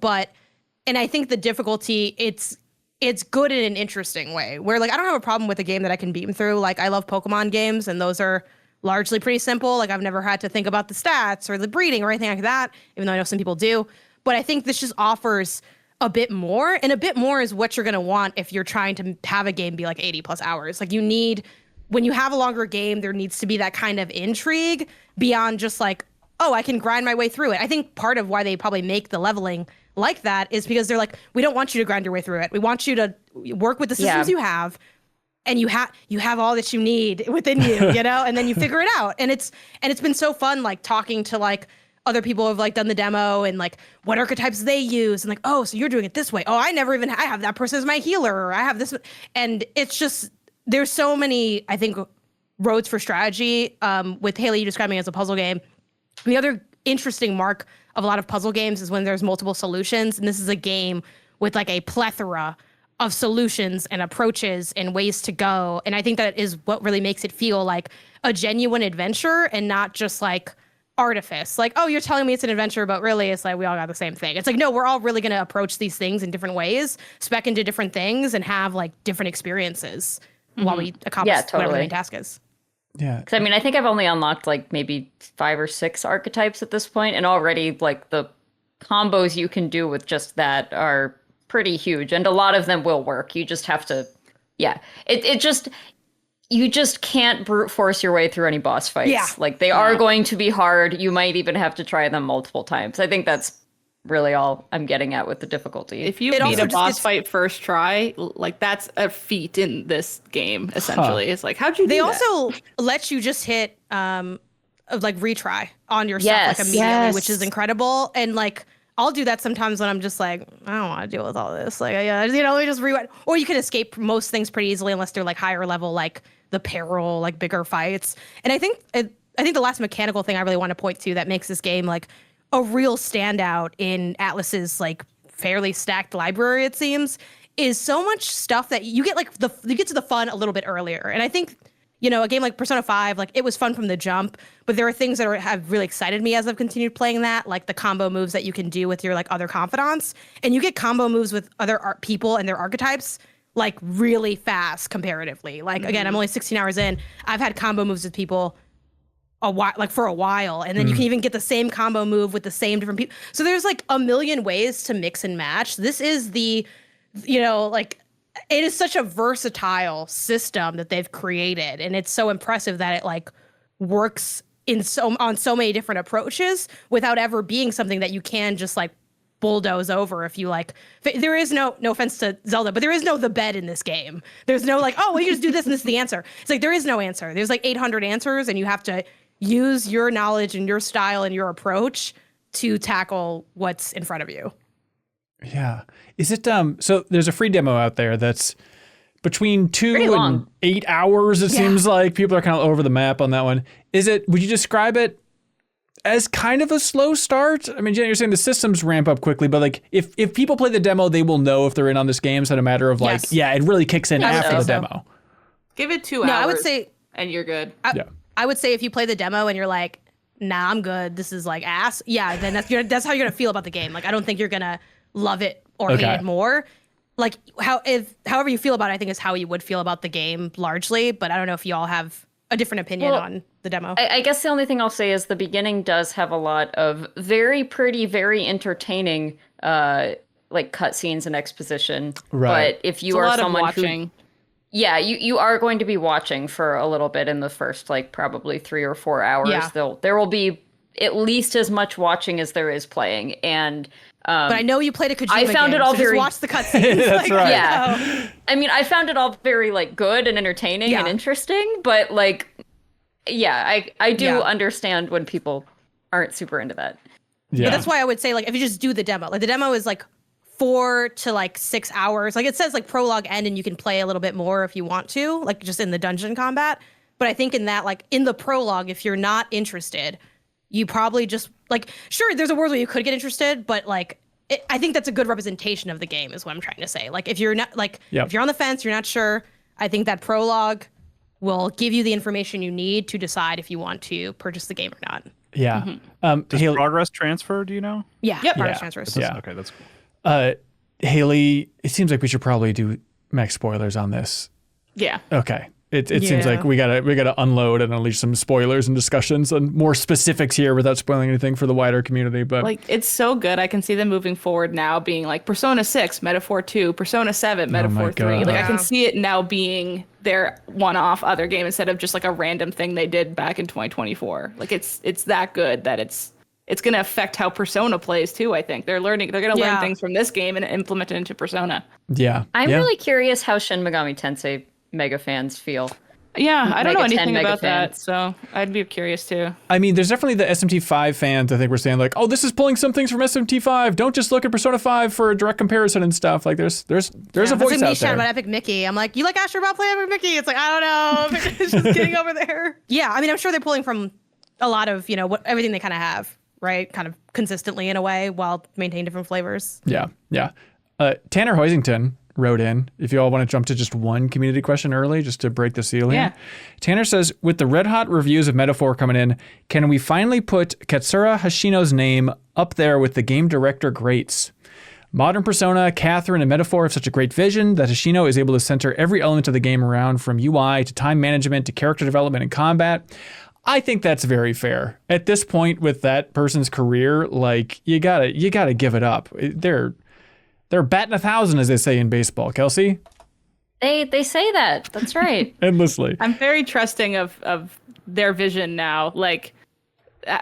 and I think the difficulty it's good in an interesting way where like I don't have a problem with a game that I can beam through. Like I love Pokemon games and those are largely pretty simple. Like I've never had to think about the stats or the breeding or anything like that, even though I know some people do. But I think this just offers a bit more, and a bit more is what you're going to want if you're trying to have a game be like 80 plus hours. Like you need, when you have a longer game, there needs to be that kind of intrigue beyond just like, oh, I can grind my way through it. I think part of why they probably make the leveling like that is because they're like, we don't want you to grind your way through it. We want you to work with the systems you have, and you have all that you need within you, you know, and then you figure it out. And it's been so fun, like talking to like other people who have like done the demo and like what archetypes they use and like, oh, so you're doing it this way. Oh, I have that person as my healer, or I have this. And it's just, there's so many, I think, roads for strategy. With Haley, you describing it as a puzzle game. The other interesting mark of a lot of puzzle games is when there's multiple solutions. And this is a game with like a plethora of solutions and approaches and ways to go. And I think that is what really makes it feel like a genuine adventure and not just like artifice. Like, oh, you're telling me it's an adventure, but really it's like we all got the same thing. It's like, no, we're all really going to approach these things in different ways, spec into different things, and have like different experiences while we accomplish whatever the main task is. Yeah. Because I mean, I think I've only unlocked like maybe 5 or 6 archetypes at this point, and already like the combos you can do with just that are pretty huge, and a lot of them will work. You just have to, you just can't brute force your way through any boss fights. Yeah. Like they are going to be hard. You might even have to try them multiple times. I think that's really all I'm getting at with the difficulty. If you beat a boss fight first try, like that's a feat in this game, essentially. It's like, how'd you do that? Also let you just hit like retry on your stuff like immediately, which is incredible. And like I'll do that sometimes when I'm just like, I don't want to deal with all this. Like, you know, just rewind. Or you can escape most things pretty easily unless they're like higher level, like the peril, like bigger fights. And I think the last mechanical thing I really want to point to that makes this game like a real standout in Atlas's like fairly stacked library, it seems, is so much stuff that you get like you get to the fun a little bit earlier. And I think, you know, a game like Persona 5, like it was fun from the jump, but there are things that have really excited me as I've continued playing that, like the combo moves that you can do with your like other confidants. And you get combo moves with other people and their archetypes like really fast comparatively. Like again, I'm only 16 hours in. I've had combo moves with people for a while, and then you can even get the same combo move with the same different people. So there's like a million ways to mix and match. This is it is such a versatile system that they've created, and it's so impressive that it like works on so many different approaches without ever being something that you can just like bulldoze over if you like. There is no offense to Zelda, but there is no the bed in this game. There's no like, oh, well, you just do this and this is the answer. It's like there is no answer. There's like 800 answers, and you have to use your knowledge and your style and your approach to tackle what's in front of you. Yeah. Is it so there's a free demo out there that's between 2 and 8 hours, it seems like. People are kind of over the map on that one. Would you describe it as kind of a slow start? I mean, Jen, you're saying the systems ramp up quickly, but like if people play the demo, they will know if they're in on this game. So it's a matter of like, it really kicks in after the demo. Give it 2 hours. I would say, and you're good. I would say if you play the demo and you're like, nah, I'm good, this is like ass. Yeah, then that's how you're gonna feel about the game. Like I don't think you're gonna love it or hate it more. Like however you feel about it, I think is how you would feel about the game largely. But I don't know if you all have a different opinion on the demo. I guess the only thing I'll say is the beginning does have a lot of very pretty, very entertaining like cutscenes and exposition. Right. But if you are someone who you are going to be watching for a little bit in the first like probably 3 or 4 hours. Yeah. There will be at least as much watching as there is playing. And but I know you played a Kojima I found game, it all so very just watch the cutscenes. That's right. Yeah. I mean, I found it all very like good and entertaining and interesting, but like I do understand when people aren't super into that. Yeah. But that's why I would say like if you just do the demo. Like the demo is like 4 to like 6 hours. Like it says like prologue end, and you can play a little bit more if you want to, like just in the dungeon combat. But I think in that, like in the prologue, if you're not interested, you probably just like, sure, there's a world where you could get interested, but like, I think that's a good representation of the game is what I'm trying to say. Like if you're not like, if you're on the fence, you're not sure, I think that prologue will give you the information you need to decide if you want to purchase the game or not. Yeah. Does progress transfer, do you know? Yeah. Yep. Progress transfers. Okay, that's cool. Haley, it seems like we should probably do max spoilers on this. Yeah. Okay. It seems like we gotta unload and unleash some spoilers and discussions and more specifics here without spoiling anything for the wider community. But like it's so good. I can see them moving forward now being like Persona 6, Metaphor 2, Persona 7, Metaphor 3. Like I can see it now being their one-off other game instead of just like a random thing they did back in 2024. Like it's that good that it's going to affect how Persona plays too, I think. They're going to learn things from this game and implement it into Persona. Yeah. I'm really curious how Shin Megami Tensei mega fans feel. Yeah, I don't know Mega 10 anything mega about that, fans. so I'd be curious too. I mean, there's definitely the SMT5 fans. I think we're saying like, oh, this is pulling some things from SMT5. Don't just look at Persona 5 for a direct comparison and stuff. Like, there's a voice It's like me out shouting there. about Epic Mickey. I'm like, you like Astronaut play Epic Mickey? It's like, I don't know. It's just getting over there. Yeah, I mean, I'm sure they're pulling from a lot of, everything they kind of have, right? Kind of consistently in a way while maintaining different flavors. Yeah. Tanner Hoisington wrote in, if you all want to jump to just one community question early, just to break the seal here. Yeah. Tanner says, with the red hot reviews of Metaphor coming in, can we finally put Katsura Hashino's name up there with the game director greats? Modern Persona, Catherine, and Metaphor have such a great vision that Hashino is able to center every element of the game around, from UI to time management to character development and combat. I think that's very fair. At this point with that person's career, like, you gotta give it up. They're batting 1,000, as they say in baseball. Kelsey? They say that. That's right. Endlessly. I'm very trusting of their vision now, like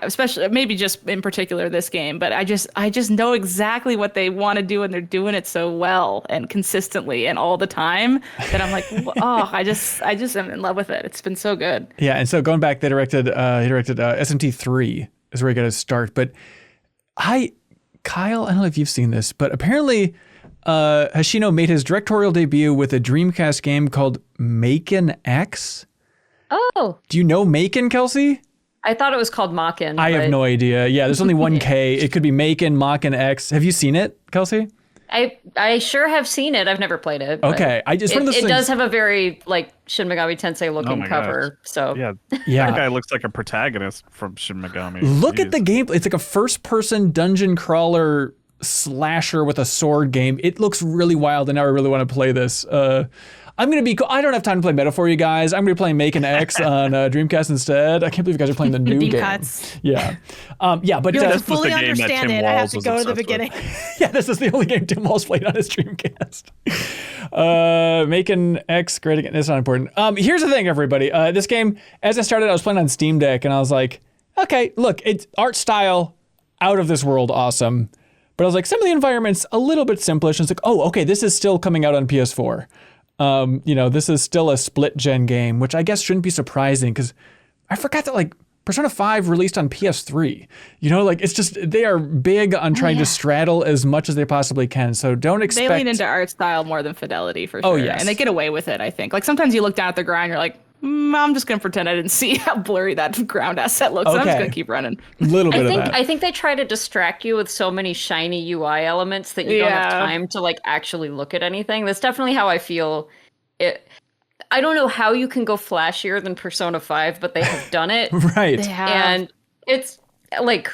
especially maybe just in particular this game, but I just know exactly what they want to do, and they're doing it so well and consistently and all the time that I'm like, oh, I just am in love with it. It's been so good. Yeah, and so going back, he directed SMT3 is where he got his start. But Kyle, I don't know if you've seen this, but apparently Hashino made his directorial debut with a Dreamcast game called Maken X. Oh. Do you know Maken, Kelsey? I thought it was called Makin. I have no idea. Yeah, there's only one K. It could be Maken X. Have you seen it, Kelsey? I sure have seen it. I've never played it. Okay, It does have a very like Shin Megami Tensei looking cover. Gosh. So Yeah. That guy looks like a protagonist from Shin Megami. Look at the game. It's like a first-person dungeon crawler slasher with a sword game. It looks really wild, and now I really want to play this. I'm going to be... I don't have time to play Metaphor, you guys. I'm going to be playing Maken X on Dreamcast instead. I can't believe you guys are playing the new Deep game. cuts. Yeah. But... To the fully game that understand Tim it, I have Walls to was go to the obsessed with. beginning. yeah, this is the only game Tim Walls played on his Dreamcast. Maken X, great again. It's not important. Here's the thing, everybody. This game, as I started, I was playing on Steam Deck, and I was like, okay, look, it's art style, out of this world, awesome. But I was like, some of the environments a little bit simplish. And it's like, oh, okay, this is still coming out on PS4. This is still a split-gen game, which I guess shouldn't be surprising, because I forgot that, like, Persona 5 released on PS3. It's just, they are big on trying to straddle as much as they possibly can. So don't expect... They lean into art style more than fidelity, for sure. Oh, yes. And they get away with it, I think. Like, sometimes you look down at the ground, you're like, I'm just going to pretend I didn't see how blurry that ground asset looks. Okay. I'm just going to keep running. A little bit of that. I think they try to distract you with so many shiny UI elements that you don't have time to like actually look at anything. That's definitely how I feel. I don't know how you can go flashier than Persona 5, but they have done it. Right. And it's like,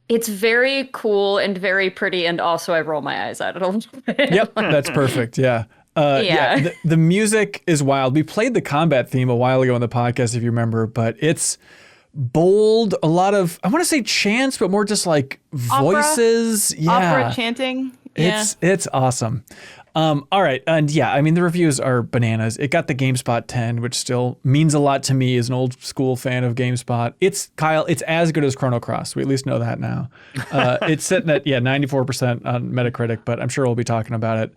it's very cool and very pretty, and also I roll my eyes at it a little bit. Yep, that's perfect. Yeah. The music is wild. We played the combat theme a while ago on the podcast, if you remember, but it's bold. A lot of, I want to say chants, but more just like voices. Opera chanting. Yeah. It's awesome. All right. And yeah, I mean, the reviews are bananas. It got the GameSpot 10, which still means a lot to me as an old school fan of GameSpot. It's as good as Chrono Cross. We at least know that now. It's sitting at 94% on Metacritic, but I'm sure we'll be talking about it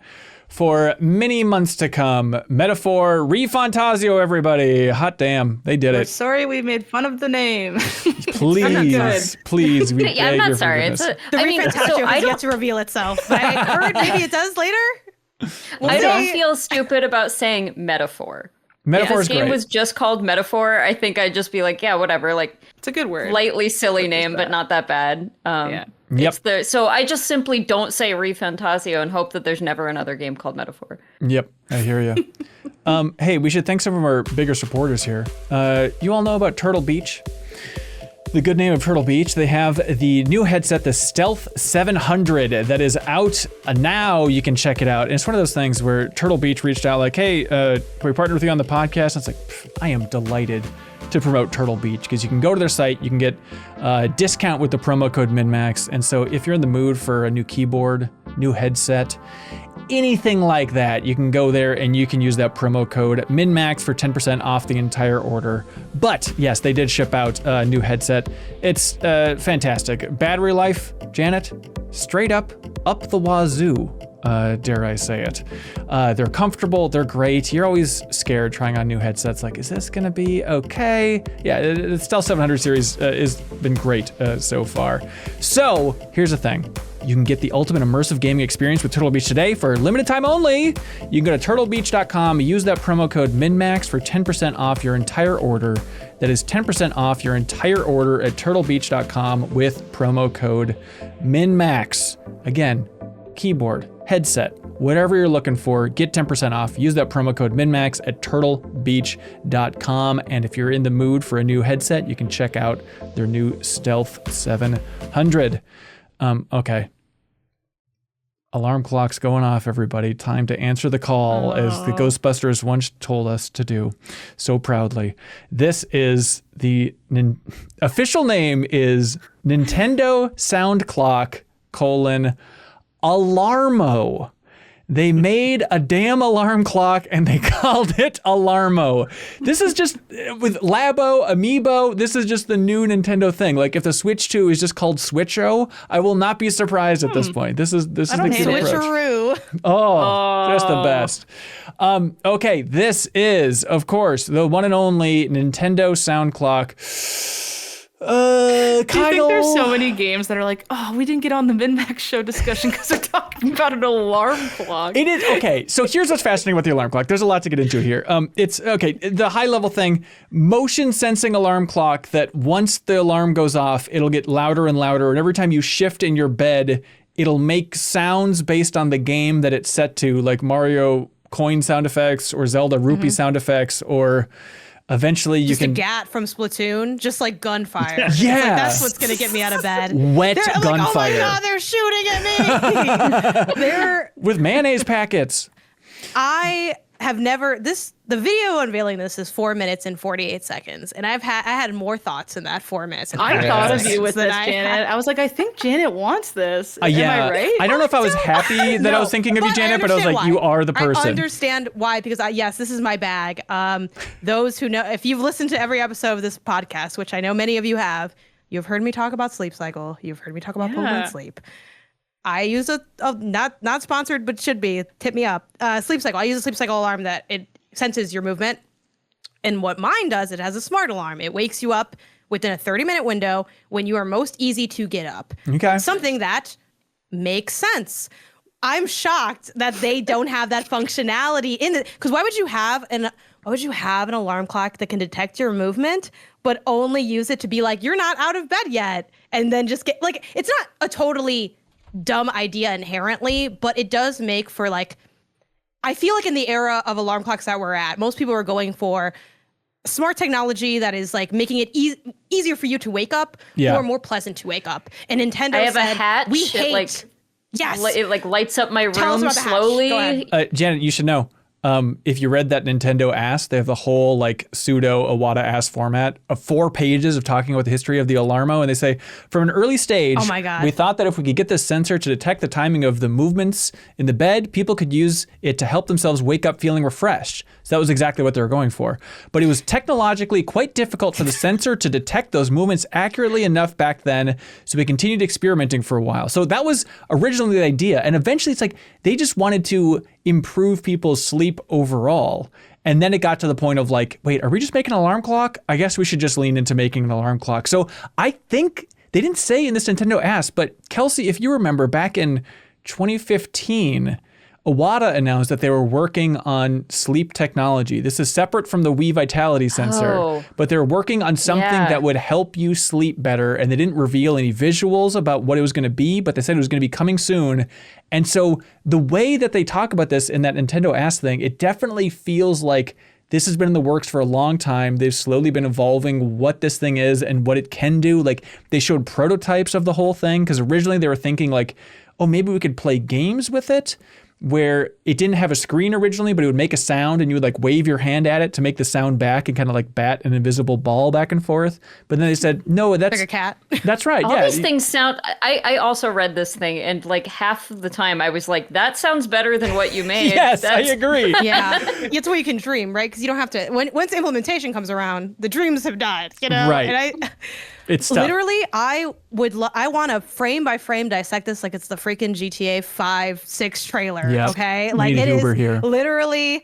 for many months to come. Metaphor, ReFantazio, everybody. Hot damn, they did We're it. sorry we made fun of the name. Please. We Yeah, I'm beg not your sorry. forgiveness. The ReFantazio I has don't yet to reveal itself. But I heard maybe it does later. I don't feel stupid about saying Metaphor. Metaphor If is this game great. was just called Metaphor, I think I'd just be like, yeah, whatever. Like, It's a good word. lightly silly name, but not that bad. Yeah. Yep. So I just simply don't say ReFantazio and hope that there's never another game called Metaphor. Yep, I hear you. Hey, we should thank some of our bigger supporters here. You all know about Turtle Beach? The good name of Turtle Beach. They have the new headset, the Stealth 700, that is out now. You can check it out. And it's one of those things where Turtle Beach reached out like, hey, can we partner with you on the podcast? And it's like, I am delighted to promote Turtle Beach, because you can go to their site, you can get a discount with the promo code MinnMax. And so if you're in the mood for a new keyboard, new headset, anything like that, you can go there and you can use that promo code MinnMax for 10% off the entire order. But yes, they did ship out a new headset. It's fantastic. Battery life, Janet, straight up the wazoo. dare I say it. They're comfortable, they're great. You're always scared trying on new headsets, like, is this gonna be okay? Yeah, the Stealth 700 series has been great so far. So here's the thing. You can get the ultimate immersive gaming experience with Turtle Beach today for limited time only. You can go to turtlebeach.com, use that promo code MinnMax for 10% off your entire order. That is 10% off your entire order at turtlebeach.com with promo code MinnMax. Again, keyboard, headset, whatever you're looking for, get 10% off. Use that promo code MinnMax at turtlebeach.com. And if you're in the mood for a new headset, you can check out their new Stealth 700. Okay. Alarm clock's going off, everybody. Time to answer the call, as the Ghostbusters once told us to do so proudly. This is the official name is Nintendo Sound Clock : Alarmo. They made a damn alarm clock and they called it Alarmo. This is just, with Labo, Amiibo, this is just the new Nintendo thing. Like if the Switch 2 is just called Switcho, I will not be surprised at this point. This is the cute approach. Switcheroo. Oh, just the best. Okay, this is, of course, the one and only Nintendo Sound Clock. Do you think there's so many games that are like, oh, we didn't get on the MinnMax show discussion because they're talking about an alarm clock? It is, okay, so here's what's fascinating about the alarm clock. There's a lot to get into here. It's, okay, the high level thing, motion sensing alarm clock that once the alarm goes off, it'll get louder and louder, and every time you shift in your bed, it'll make sounds based on the game that it's set to, like Mario coin sound effects or Zelda rupee sound effects, or eventually you can... Just a gat from Splatoon, just like gunfire. Yeah. It's like, that's what's going to get me out of bed. Wet they're gunfire. Like, oh my God, they're shooting at me. They're... With mayonnaise packets. I have never... The video unveiling this is 4 minutes and 48 seconds. And I had more thoughts in that 4 minutes. And I thought of you with this, than Janet. I was like, I think Janet wants this. Yeah. Am I right? I don't know if I was happy that I was thinking of you, Janet, but I was like, why. you are the person. I understand why, because yes, this is my bag. Those who know, if you've listened to every episode of this podcast, which I know many of you have, you've heard me talk about Sleep Cycle. You've heard me talk about Pokemon Sleep. I use a not sponsored, but should be. Tip me up. Sleep Cycle. I use a Sleep Cycle alarm that it senses your movement. And what mine does, it has a smart alarm. It wakes you up within a 30-minute window when you are most easy to get up. Okay. Something that makes sense. I'm shocked that they don't have that functionality in it. Because why would you have an alarm clock that can detect your movement, but only use it to be like, you're not out of bed yet, and then just get like, it's not a totally dumb idea inherently, but it does make for like, I feel like in the era of alarm clocks that we're at, most people are going for smart technology that is like making it easier for you to wake up or more pleasant to wake up. And Nintendo I have said, a hat. we hate... Yes. It like lights up my room slowly. Janet, you should know. If you read that Nintendo Ask, they have the whole like pseudo Iwata Ask format of 4 pages of talking about the history of the Alarmo. And they say, from an early stage, oh my God, we thought that if we could get this sensor to detect the timing of the movements in the bed, people could use it to help themselves wake up feeling refreshed. So that was exactly what they were going for. But it was technologically quite difficult for the sensor to detect those movements accurately enough back then. So we continued experimenting for a while. So that was originally the idea. And eventually it's like they just wanted to improve people's sleep overall. And then it got to the point of like, wait, are we just making an alarm clock? I guess we should just lean into making an alarm clock. So I think they didn't say in this Nintendo Ask, but Kelsey, if you remember back in 2015, Iwata announced that they were working on sleep technology. This is separate from the Wii Vitality sensor, but they're working on something that would help you sleep better. And they didn't reveal any visuals about what it was going to be, but they said it was going to be coming soon. And so the way that they talk about this in that Nintendo Ask thing, it definitely feels like this has been in the works for a long time. They've slowly been evolving what this thing is and what it can do. Like they showed prototypes of the whole thing because originally they were thinking like, oh, maybe we could play games with it, where it didn't have a screen originally, but it would make a sound and you would like wave your hand at it to make the sound back and kind of like bat an invisible ball back and forth. But then they said, no, that's like a cat. That's right. All these things sound, I also read this thing and like half of the time I was like, that sounds better than what you made. Yes, I agree. Yeah. It's where you can dream, right? Because you don't have to, once implementation comes around, the dreams have died, you know? Right. And It's tough. Literally, I want to frame by frame dissect this like it's the freaking GTA 5-6 trailer. Yep. Okay, We like need it is Uber here. literally.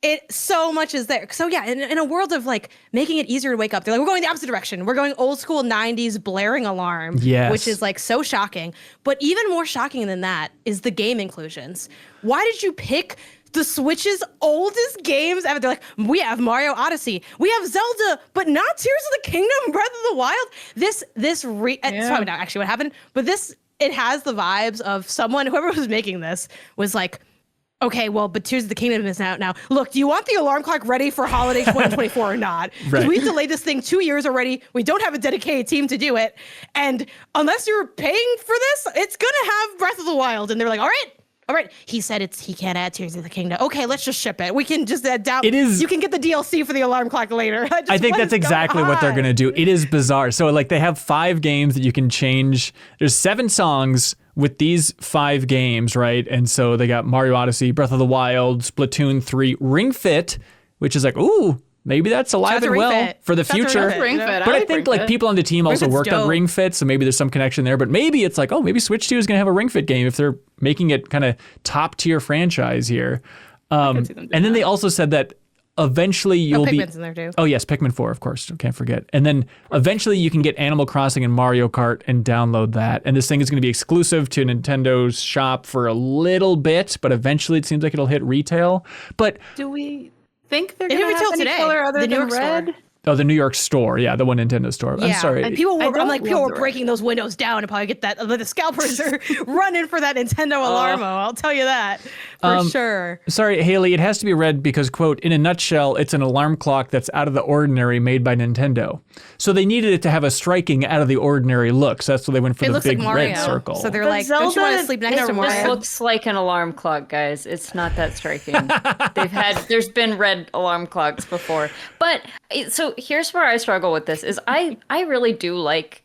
It so much is there. So yeah, in a world of like making it easier to wake up, they're like, we're going the opposite direction. We're going old school 90s blaring alarm, Yes. which is like so shocking. But even more shocking than that is the game inclusions. Why did you pick the Switch's oldest games ever? They're like, we have Mario Odyssey, we have Zelda, but not Tears of the Kingdom, Breath of the Wild. It's probably not actually what happened, but it has the vibes of whoever was making this was like, okay, well, but Tears of the Kingdom is out now. Look, do you want the alarm clock ready for holiday 2024 or not? Because Right. we've delayed this thing 2 years already. We don't have a dedicated team to do it. And unless you're paying for this, it's going to have Breath of the Wild. And they were like, all right. He said he can't add Tears of the Kingdom. Okay, let's just ship it. We can just down. You can get the DLC for the alarm clock later. I think that's exactly what they're going to do. It is bizarre. So like they have 5 games that you can change. There's 7 songs with these 5 games, right? And so they got Mario Odyssey, Breath of the Wild, Splatoon 3, Ring Fit, which is like, ooh, maybe that's alive and well for the future. Ring Fit. But I think like people on the team also Fit's worked on dope. Ring Fit, so maybe there's some connection there. But maybe it's like, oh, maybe Switch 2 is going to have a Ring Fit game if they're making it kind of top tier franchise here. And then they also said that eventually you'll be. Pikmin's in there too. Oh yes, Pikmin 4, of course. Can't forget. And then eventually you can get Animal Crossing and Mario Kart and download that. And this thing is going to be exclusive to Nintendo's shop for a little bit, but eventually it seems like it'll hit retail. But Do we think they're It going hit to have retail any today. color other The New than York red? store. oh, the New York store, yeah, the one Nintendo store. I'm sorry. And people I were, don't people love were the breaking those windows down to probably get that. The scalpers are running for that Nintendo Alarmo. I'll tell you that for sure. Sorry, Haley, it has to be read because, quote, in a nutshell, it's an alarm clock that's out of the ordinary made by Nintendo. So they needed it to have a striking out of the ordinary look. So that's why they went for It the looks big like Mario. red circle. So they're But like, don't you want to sleep next to It just Mario? looks like an alarm clock, guys. It's not that striking. There's been red alarm clocks before. But so here's where I struggle with this is I really do like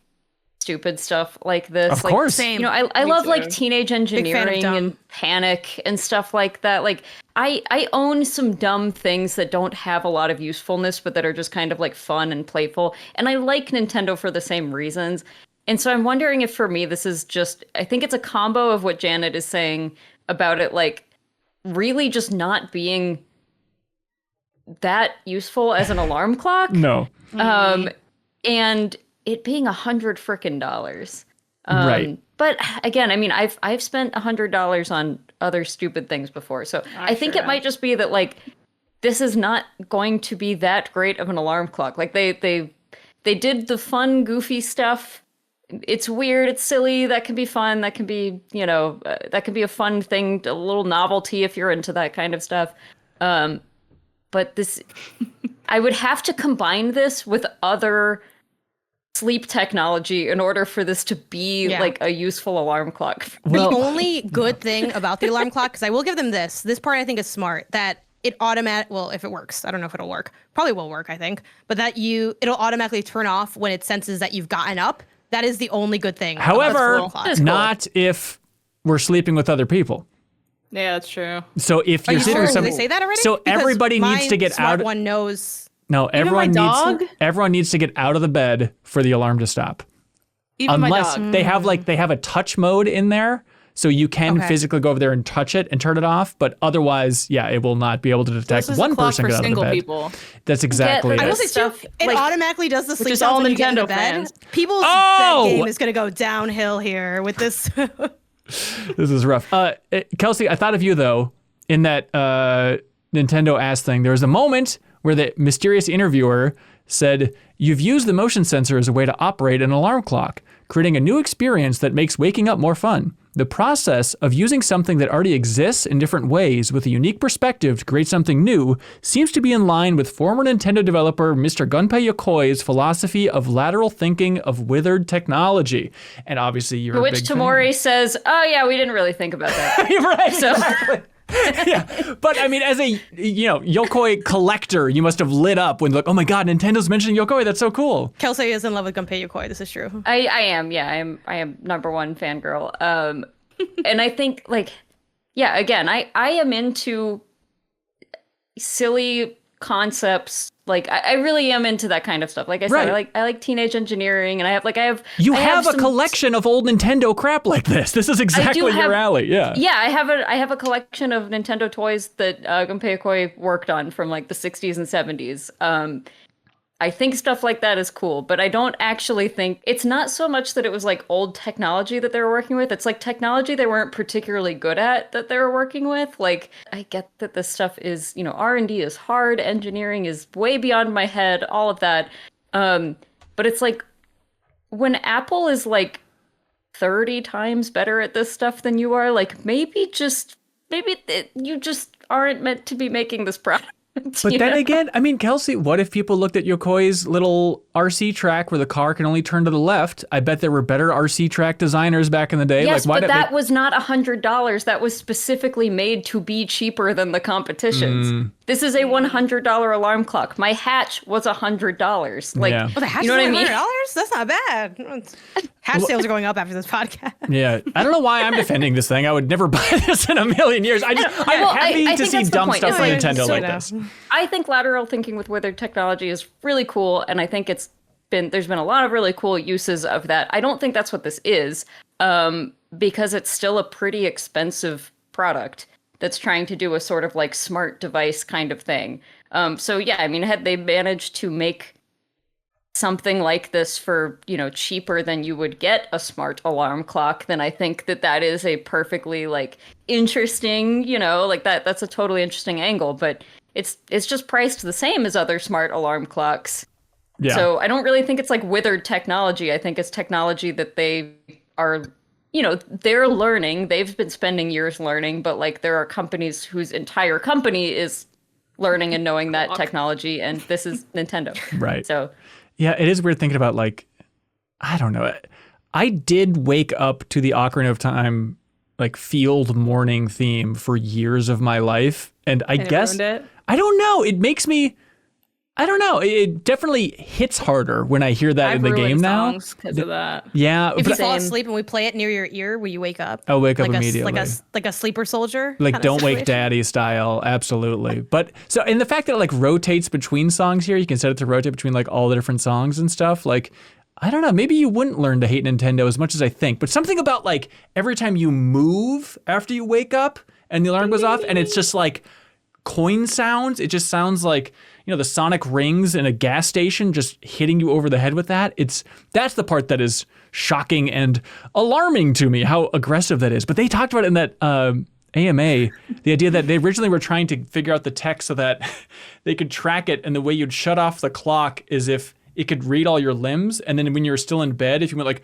stupid stuff like this. Of like, course. Same. You know, I love too. like teenage engineering dumb. and Panic and stuff like that. Like I own some dumb things that don't have a lot of usefulness, but that are just kind of like fun and playful. And I like Nintendo for the same reasons. And so I'm wondering if for me, this is just, I think it's a combo of what Janet is saying about it, like really just not being that useful as an alarm clock. No. And it being $100 frickin' dollars. Right. But again, I mean, I've spent $100 on other stupid things before. So I think it might just be that like, this is not going to be that great of an alarm clock. Like they did the fun, goofy stuff. It's weird. It's silly. That can be fun. That can be, you know, that can be a fun thing, a little novelty if you're into that kind of stuff. But this, I would have to combine this with other sleep technology in order for this to be like a useful alarm clock. The only good thing about the alarm clock, because I will give them this part I think is smart, that it well, if it works, I don't know if it'll work. Probably will work, I think. But that it'll automatically turn off when it senses that you've gotten up. That is the only good thing. However, about the not if we're sleeping with other people. Yeah, that's true. So if Are you're you sitting sure? with Did somebody, they say that already? so Because everybody my needs to get smart out. one knows. No, everyone my needs dog? everyone needs to get out of the bed for the alarm to stop. Even Unless my dog. they have a touch mode in there, so you can physically go over there and touch it and turn it off. But otherwise, yeah, it will not be able to detect This is one a clock person for get out of the single bed. people. That's exactly Yeah, I will it. say too, Stuff it like- automatically does the sleep is all sounds when you get into Nintendo bed. fans. People's Oh! bed game is going to go downhill here with this. This is rough. Kelsey, I thought of you though in that Nintendo ass thing. There was a moment where the mysterious interviewer said, "You've used the motion sensor as a way to operate an alarm clock, creating a new experience that makes waking up more fun. The process of using something that already exists in different ways with a unique perspective to create something new seems to be in line with former Nintendo developer Mr. Gunpei Yokoi's philosophy of lateral thinking of withered technology." And obviously you're To a which big fan. Tamori says, "Oh yeah, we didn't really think about that." You're right. So Yeah, but I mean, as a Yokoi collector, you must have lit up when like, oh my god, Nintendo's mentioning Yokoi. That's so cool. Kelsey is in love with Gunpei Yokoi. This is true. I am, yeah, I am number one fangirl. And I think like, yeah, again, I am into silly concepts. Like I really am into that kind of stuff. Like I said, I like teenage engineering, and I have a collection of old Nintendo crap like this. This is exactly your alley. Yeah. Yeah, I have a collection of Nintendo toys that Gunpei Yokoi worked on from like the 60s and 70s. I think stuff like that is cool, but I don't actually think it's not so much that it was like old technology that they were working with. It's like technology they weren't particularly good at that they were working with. Like, I get that this stuff is, R&D is hard, engineering is way beyond my head, all of that. But it's like when Apple is like 30 times better at this stuff than you are, like maybe you just aren't meant to be making this product. But then again, I mean, Kelsey, what if people looked at Yokoi's little RC track where the car can only turn to the left? I bet there were better RC track designers back in the day. Yes, but that was not $100. That was specifically made to be cheaper than the competitions. This is a $100 alarm clock. My Hatch was $100. Like, well, the Hatch is $100? That's not bad. Hatch sales are going up after this podcast. Yeah, I don't know why I'm defending this thing. I would never buy this in a million years. I'm happy to see dumb stuff from Nintendo like this. I think lateral thinking with withered technology is really cool, and I think there's been a lot of really cool uses of that. I don't think that's what this is, because it's still a pretty expensive product that's trying to do a sort of like smart device kind of thing. So yeah, I mean, had they managed to make something like this for, cheaper than you would get a smart alarm clock, then I think that is a perfectly like interesting, like that's a totally interesting angle, but it's just priced the same as other smart alarm clocks. Yeah. So I don't really think it's like withered technology. I think it's technology that they are, they're learning. They've been spending years learning, but like there are companies whose entire company is learning and knowing that technology, and this is Nintendo. Right. So yeah, it is weird thinking about like, I don't know. I did wake up to the Ocarina of Time like field morning theme for years of my life. And I guess, I don't know. It makes me, I don't know. It definitely hits harder when I hear that in the game now. Because of that. Yeah. If you fall asleep and we play it near your ear, will you wake up? I'll wake up immediately. Like a sleeper soldier? Like Don't Wake Daddy style. Absolutely. But so, and the fact that it like rotates between songs here, you can set it to rotate between like all the different songs and stuff. Like, I don't know, maybe you wouldn't learn to hate Nintendo as much as I think, but something about like every time you move after you wake up and the alarm goes off and it's just like coin sounds, it just sounds like, the sonic rings in a gas station just hitting you over the head with that. That's the part that is shocking and alarming to me, how aggressive that is. But they talked about it in that AMA, the idea that they originally were trying to figure out the tech so that they could track it, and the way you'd shut off the clock is if it could read all your limbs, and then when you're still in bed, if you went like,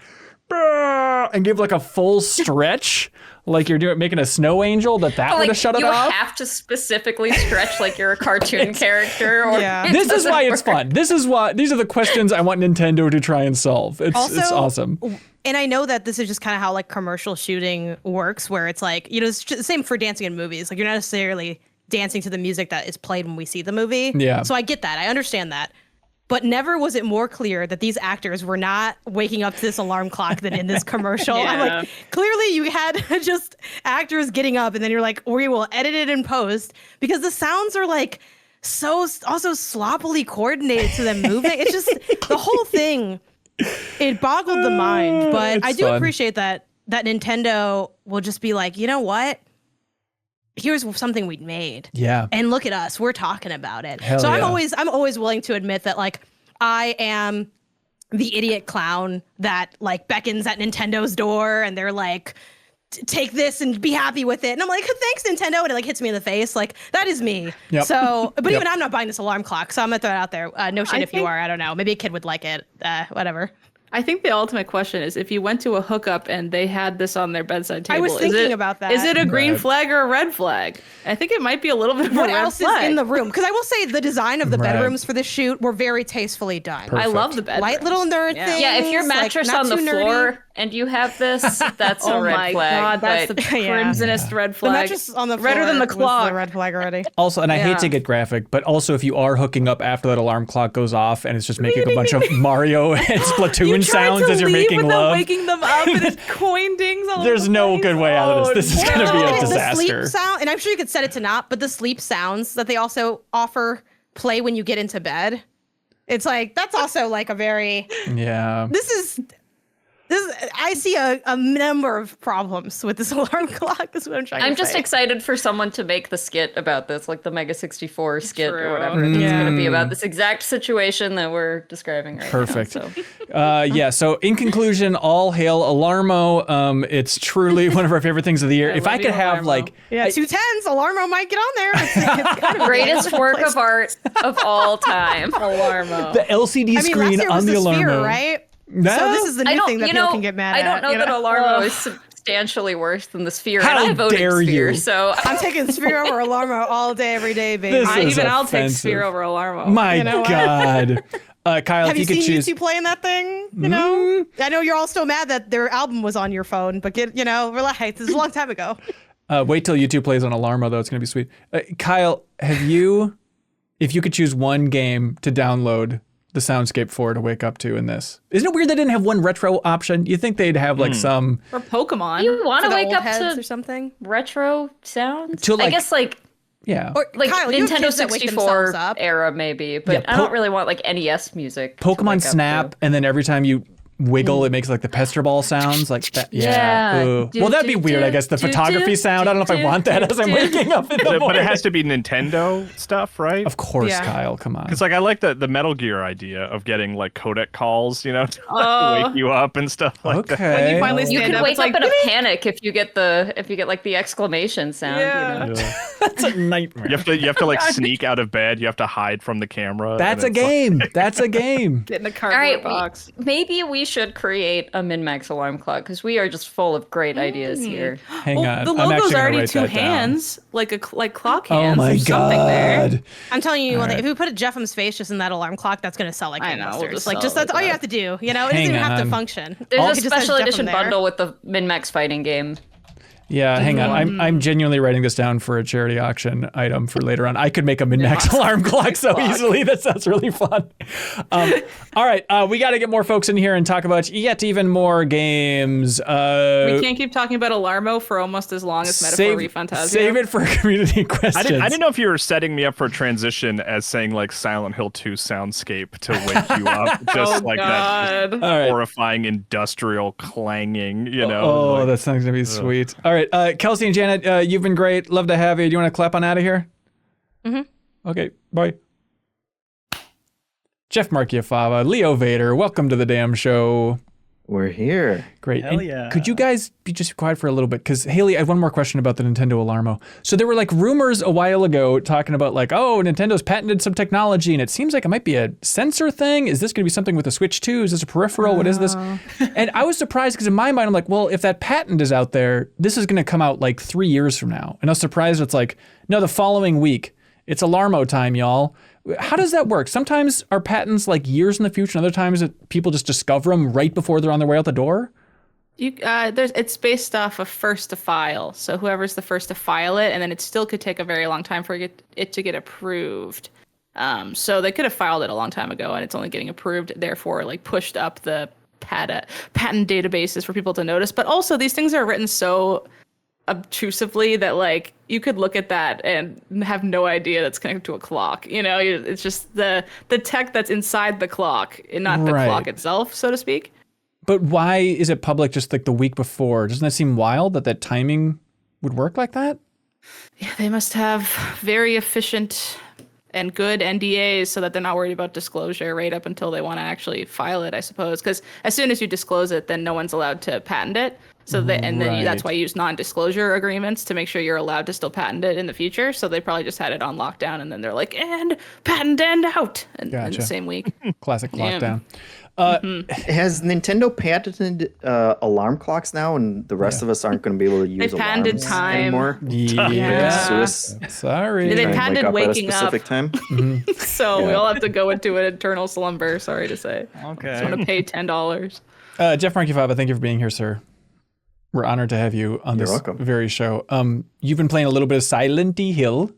and give like a full stretch, like you're making a snow angel, that would have shut it off. You have to specifically stretch like you're a cartoon character. Or this is why it's fun. These are the questions I want Nintendo to try and solve. It's awesome. And I know that this is just kind of how like commercial shooting works, where it's like, it's the same for dancing in movies. Like you're not necessarily dancing to the music that is played when we see the movie. Yeah. So I get that. I understand that. But never was it more clear that these actors were not waking up to this alarm clock than in this commercial. I'm like, clearly you had just actors getting up, and then you're like, we will edit it in post, because the sounds are like so also sloppily coordinated to them moving. It's just the whole thing. It boggled the mind. But I do appreciate that Nintendo will just be like, you know what? Here's something we'd made. Yeah. And look at us. We're talking about it. So I'm always willing to admit that like I am the idiot clown that like beckons at Nintendo's door and they're like, take this and be happy with it. And I'm like, thanks, Nintendo. And it like hits me in the face. Like that is me. Yep. So, but even I'm not buying this alarm clock. So I'm gonna throw it out there. No shit if you are. I don't know. Maybe a kid would like it. Whatever. I think the ultimate question is if you went to a hookup and they had this on their bedside table. I was thinking about that. Is it a green flag or a red flag? I think it might be a little bit of a red flag. What else is in the room? Because I will say the design of the bedrooms for this shoot were very tastefully done. Perfect. I love the bedroom. Light little nerd things. Yeah, if your mattress on the floor and you have this, that's a red flag. Oh my God, that's the crimsonest red flag. The mattress on the floor redder than the clock. Was the red flag already. Also, and I hate to get graphic, but also if you are hooking up after that alarm clock goes off and it's just making a bunch of Mario and Splatoon sounds as you're making love. Waking them up and it's coin dings all over There's no good way out of this. This is going to be a disaster. The sleep sound, and I'm sure you could set it to not, but the sleep sounds that they also offer play when you get into bed. It's like, that's also like a very, this is, I see a number of problems with this alarm clock is what I'm trying to say. I'm just excited for someone to make the skit about this, like the Mega 64 skit or whatever. It's going to be about this exact situation that we're describing right Perfect. now. So. So in conclusion, all hail Alarmo. It's truly one of our favorite things of the year. If I could have Alarmo. like... Yeah, 210s, Alarmo might get on there. It's kind of Greatest work of art of all time. Alarmo. The LCD last screen year on was the the Alarmo. Sphere, right? No. So this is the new thing that people can get mad at. I don't know that Alarmo is substantially worse than the Sphere. How and I voted dare Sphere, you. so I'm taking Sphere over Alarmo all day, every day, baby. This is I'll take offensive. Sphere over Alarmo. My You know what? God. Kyle, Have if you you could seen choose... YouTube playing that thing? You know, I know you're all still mad that their album was on your phone, but relax. It's a long time ago. Wait till YouTube plays on Alarmo, though. It's going to be sweet. Kyle, if you could choose one game to download the soundscape for to wake up to in this, isn't it weird they didn't have one retro option? You think they'd have like some... Or Pokemon. you want For to the wake old up heads to or something. retro sounds? To, like- I guess like Yeah. Or Kyle, you have Nintendo kids that wake 64 themselves up. era maybe, but Yeah, I don't really want like NES music. to Pokemon wake up Snap, to. and then every time you wiggle, it makes like the pester ball sounds like that. Yeah. Ooh. Well, that'd be weird, I guess. The photography sound. I don't know if I want that as I'm waking up in the morning. But it has to be Nintendo stuff, right? Of course, Yeah. Kyle. Come on. Because like I like the Metal Gear idea of getting like codec calls, to wake you up and stuff like that. Okay. When you finally You stand could up, wake it's up like, in a panic if you get like the exclamation sound. Yeah. You know? That's a nightmare. You have to like sneak out of bed. You have to hide from the camera. That's a and it's like- game. That's a game. get in a All cardboard right, box. maybe we should create a MinnMax alarm clock because we are just full of great ideas here. Hang on. The I'm logo's actually gonna already write two that down. hands, like clock Oh hands. my There's something there. God. I'm telling you, All right. if we put a Jeffem's face just in that alarm clock, that's going to sell like I know, we'll gangbusters. just Like, sell just it that's like all you that. have to do. It doesn't Hang even have on. to function. There's It a just says special Jeffem edition there. bundle with the MinnMax fighting game. Yeah, hang on. I'm genuinely writing this down for a charity auction item for later on. I could make a MinnMax alarm clock so easily. That sounds really fun. All right, we got to get more folks in here and talk about yet even more games. We can't keep talking about Alarmo for almost as long as Metaphor ReFantazio. Save it for community questions. I didn't know if you were setting me up for a transition as saying like Silent Hill 2 soundscape to wake you up, just like that God. All right. horrifying industrial clanging, Oh, like- that sounds gonna be sweet. All right, Kelsey and Janet, you've been great. Love to have you. Do you want to clap on out of here? Mm-hmm. Okay, bye. Jeff Marchiafava, Leo Vader, welcome to the damn show. We're here. Great. Hell And yeah. could you guys be just quiet for a little bit? Because Haley, I have one more question about the Nintendo Alarmo. So there were like rumors a while ago talking about like, oh, Nintendo's patented some technology and it seems like it might be a sensor thing. Is this going to be something with the Switch 2? Is this a peripheral? What is this? And I was surprised because in my mind, I'm like, well, if that patent is out there, this is going to come out like 3 years from now. And I was surprised it's like, no, the following week. It's Alarmo time, y'all. How does that work? Sometimes are patents like years in the future, and other times people just discover them right before they're on their way out the door? It's based off of first to file. So whoever's the first to file it, and then it still could take a very long time for it to get approved. So they could have filed it a long time ago, and it's only getting approved, therefore like pushed up the patent databases for people to notice. But also these things are written so obtrusively that like you could look at that and have no idea that's connected to a clock. It's just the tech that's inside the clock and not the Right. clock itself, so to speak. But why is it public just like the week before? Doesn't that seem wild that timing would work like that? Yeah, they must have very efficient and good NDAs so that they're not worried about disclosure right up until they want to actually file it, I suppose. Because as soon as you disclose it, then no one's allowed to patent it. So then that's why you use non-disclosure agreements to make sure you're allowed to still patent it in the future. So they probably just had it on lockdown, and then they're like, and patent and out in Gotcha. the same week. Classic Yeah. lockdown. Has Nintendo patented alarm clocks now, and the rest of us aren't going to be able to use patented alarms time. anymore? Yeah. Sue us, Sorry. They try and patented wake up waking at a up. specific time. So we all have to go into an eternal slumber. Sorry to say. Okay. Just want to pay $10. Jeff Marchiafava, thank you for being here, sir. We're honored to have you on You're this welcome. very show. You've been playing a little bit of Silent Hill,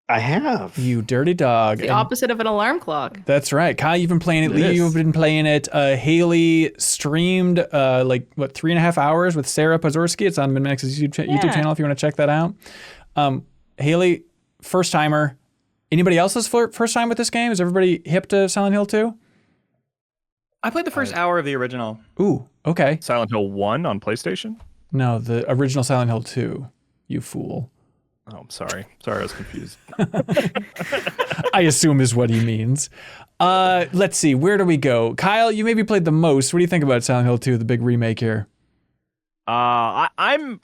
I have. you dirty dog. The And opposite of an alarm clock. that's right. Kyle, you've been playing it. It Lee, is. you've been playing it. Haley streamed 3.5 hours with Sarah Pazorski. It's on MinnMax's YouTube channel if you want to check that out. Haley, first timer, Anybody else's first time with this game? Is everybody hip to Silent Hill 2? I played the first hour of the original. Ooh, okay. Silent Hill 1 on PlayStation? No, the original Silent Hill 2. You fool. Oh, I'm sorry. Sorry, I was confused. I assume is what he means. Let's see. Where do we go? Kyle, you maybe played the most. What do you think about Silent Hill 2, the big remake here? I'm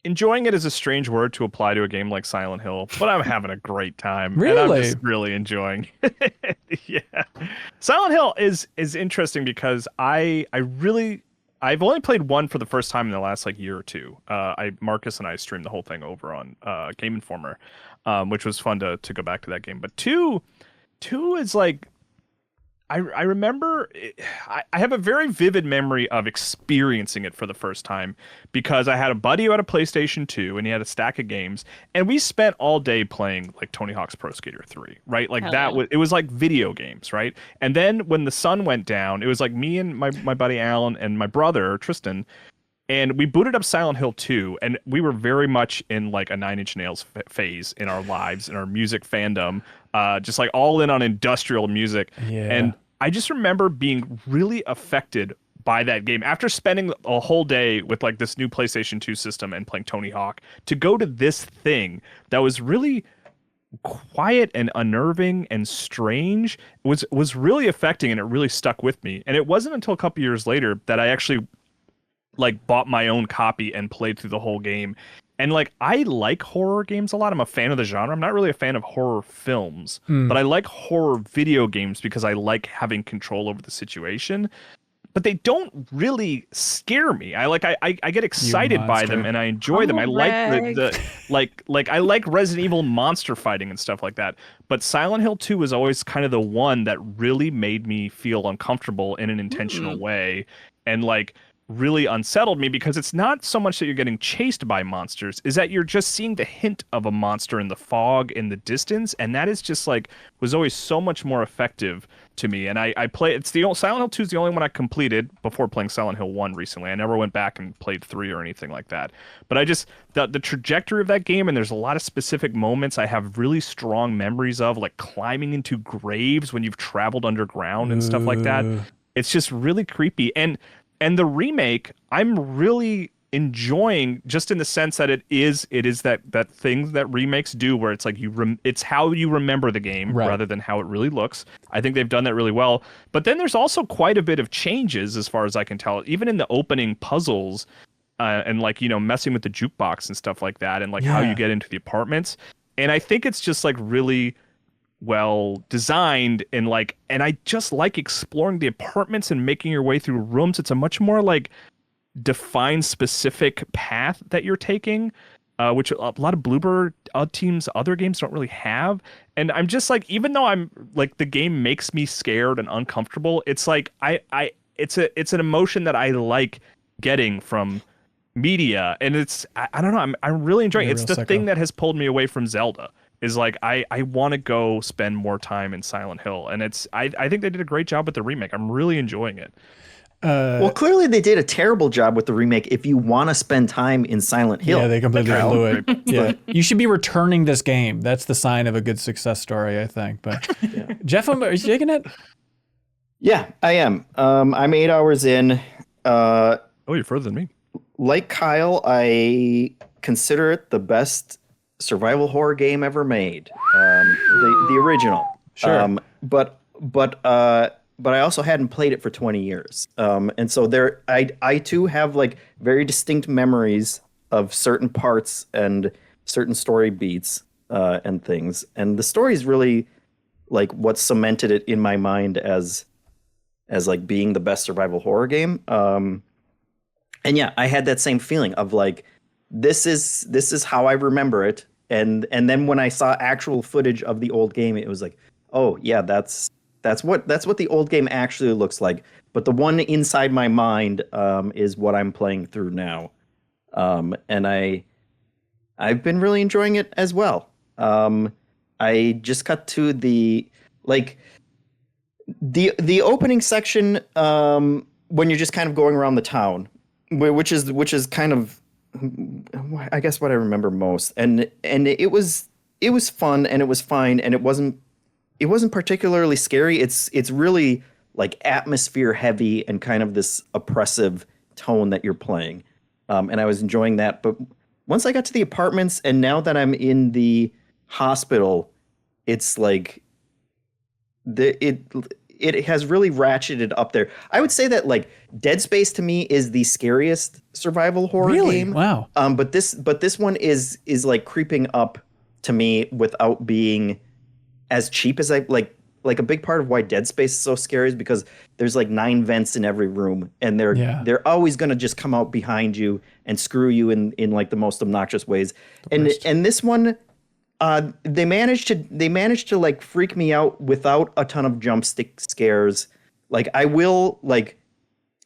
enjoying it as a strange word to apply to a game like Silent Hill, but I'm having a great time. Really? And I'm just really enjoying it. Yeah. Silent Hill is interesting because I've only played one for the first time in the last like year or two. Marcus and I streamed the whole thing over on Game Informer, which was fun to go back to that game. But two is like, I remember I have a very vivid memory of experiencing it for the first time because I had a buddy who had a PlayStation 2 and he had a stack of games and we spent all day playing like Tony Hawk's Pro Skater 3, right? Like it was like video games, right? And then when the sun went down, it was like me and my buddy Alan and my brother Tristan, and we booted up Silent Hill 2, and we were very much in like a Nine Inch Nails phase in our lives, in our music fandom, just like all in on industrial music. Yeah. And I just remember being really affected by that game after spending a whole day with like this new PlayStation 2 system and playing Tony Hawk, to go to this thing that was really quiet and unnerving and strange was really affecting, and it really stuck with me. And it wasn't until a couple years later that I actually like bought my own copy and played through the whole game. And like, I like horror games a lot. I'm a fan of the genre. I'm not really a fan of horror films, but I like horror video games because I like having control over the situation. But they don't really scare me. I get excited by them and I enjoy them. I like I like Resident Evil monster fighting and stuff like that. But Silent Hill 2 was always kind of the one that really made me feel uncomfortable in an intentional way, and like really unsettled me, because it's not so much that you're getting chased by monsters, is that you're just seeing the hint of a monster in the fog in the distance, and that is just like was always so much more effective to me. And I play, it's the old Silent Hill 2 is the only one I completed before playing Silent Hill 1 recently. I never went back and played 3 or anything like that. But I just the trajectory of that game, and there's a lot of specific moments I have really strong memories of, like climbing into graves when you've traveled underground and stuff like that. It's just really creepy. And the remake, I'm really enjoying, just in the sense that it is that thing that remakes do, where it's like it's how you remember the game rather than how it really looks. I think they've done that really well. But then there's also quite a bit of changes, as far as I can tell, even in the opening puzzles, and like, you know, messing with the jukebox and stuff like that, and like how you get into the apartments. And I think it's just like really well designed, and I just like exploring the apartments and making your way through rooms. It's a much more like defined specific path that you're taking, which a lot of Bluebird teams, other games don't really have. And I'm just like, even though I'm like, the game makes me scared and uncomfortable, it's like it's an emotion that I like getting from media, and it's I don't know, I'm really enjoying it. It's the thing that has pulled me away from Zelda. Is like, I want to go spend more time in Silent Hill, and I think they did a great job with the remake. I'm really enjoying it. Well, clearly they did a terrible job with the remake if you want to spend time in Silent Hill. Yeah, they completely blew it. Yeah, you should be returning this game. That's the sign of a good success story, I think. But Jeff, are you taking it? Yeah, I am. I'm 8 hours in. Oh, you're further than me. Like Kyle, I consider it the best survival horror game ever made, the original. Sure. But I also hadn't played it for 20 years, and so I too have like very distinct memories of certain parts and certain story beats and things, and the story is really like what cemented it in my mind as like being the best survival horror game. And yeah, I had that same feeling of like, this is how I remember it, and then when I saw actual footage of the old game, it was like, oh yeah, that's what the old game actually looks like. But the one inside my mind is what I'm playing through now, and I've been really enjoying it as well. I just cut to the opening section when you're just kind of going around the town, which is kind of, I guess, what I remember most, and it was fun and it was fine and it wasn't particularly scary. It's really like atmosphere heavy and kind of this oppressive tone that you're playing. And I was enjoying that. But once I got to the apartments and now that I'm in the hospital, it's like it has really ratcheted up there. I would say that like Dead Space to me is the scariest survival horror game. Wow. But this one is like creeping up to me without being as cheap as I like a big part of why Dead Space is so scary is because there's like 9 vents in every room and they're always going to just come out behind you and screw you in like the most obnoxious ways. And this one they managed to like freak me out without a ton of jump scares. Like I will like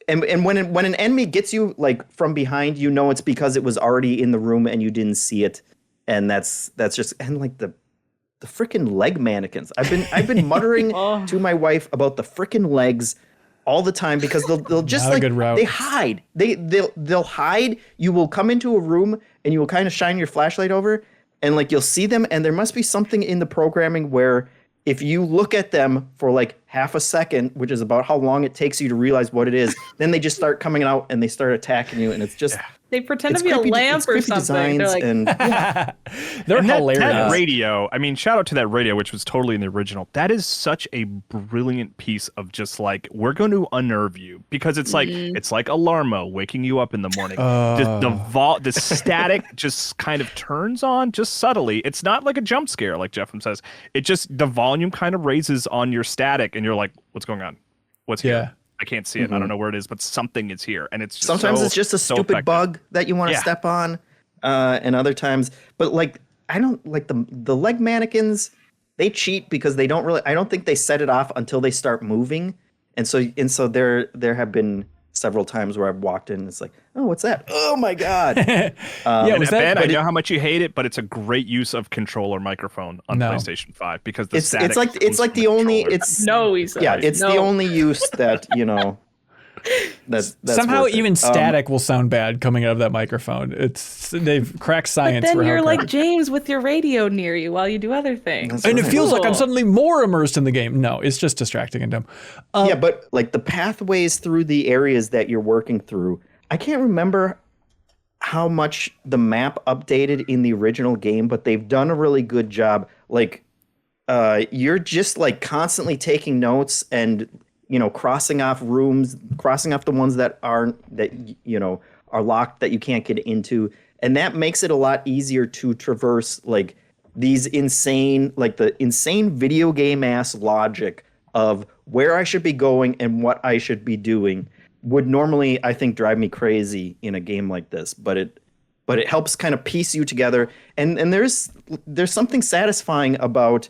and when an enemy gets you like from behind, you know it's because it was already in the room and you didn't see it. And that's just and like the freaking leg mannequins. I've been muttering to my wife about the freaking legs all the time because they'll just Not like a good route. they hide. They'll hide. You will come into a room and you will kind of shine your flashlight over and like you'll see them and there must be something in the programming where if you look at them for like half a second, which is about how long it takes you to realize what it is, then they just start coming out and they start attacking you and it's just They pretend to be a lamp or something. They're like, They're hilarious. That radio, I mean, shout out to that radio, which was totally in the original. That is such a brilliant piece of just like, we're going to unnerve you because it's like Alarmo waking you up in the morning. The static just kind of turns on just subtly. It's not like a jump scare, like Jeffem says. It just, the volume kind of raises on your static and you're like, what's going on? What's here? I can't see it. I don't know where it is, but something is here, and it's just sometimes it's just a stupid effective. bug that you want to step on, and other times. But like, I don't like the leg mannequins. They cheat because they don't really. I don't think they set it off until they start moving, and so there have been several times where I've walked in and it's like, oh, what's that? Oh my god! Was that? Ben, I know how much you hate it, but it's a great use of controller microphone on PlayStation 5 because the it's like the only the only use that you know. That's somehow even static will sound bad coming out of that microphone. They've cracked science. But then for you're how like James with your radio near you while you do other things, and it feels like I'm suddenly more immersed in the game. No, it's just distracting and dumb. But like the pathways through the areas that you're working through, I can't remember how much the map updated in the original game, but they've done a really good job. Like, you're just like constantly taking notes and. You know, crossing off rooms, crossing off the ones that are locked that you can't get into. And that makes it a lot easier to traverse like these insane video game ass logic of where I should be going and what I should be doing would normally, I think, drive me crazy in a game like this. But it helps kind of piece you together. And there's something satisfying about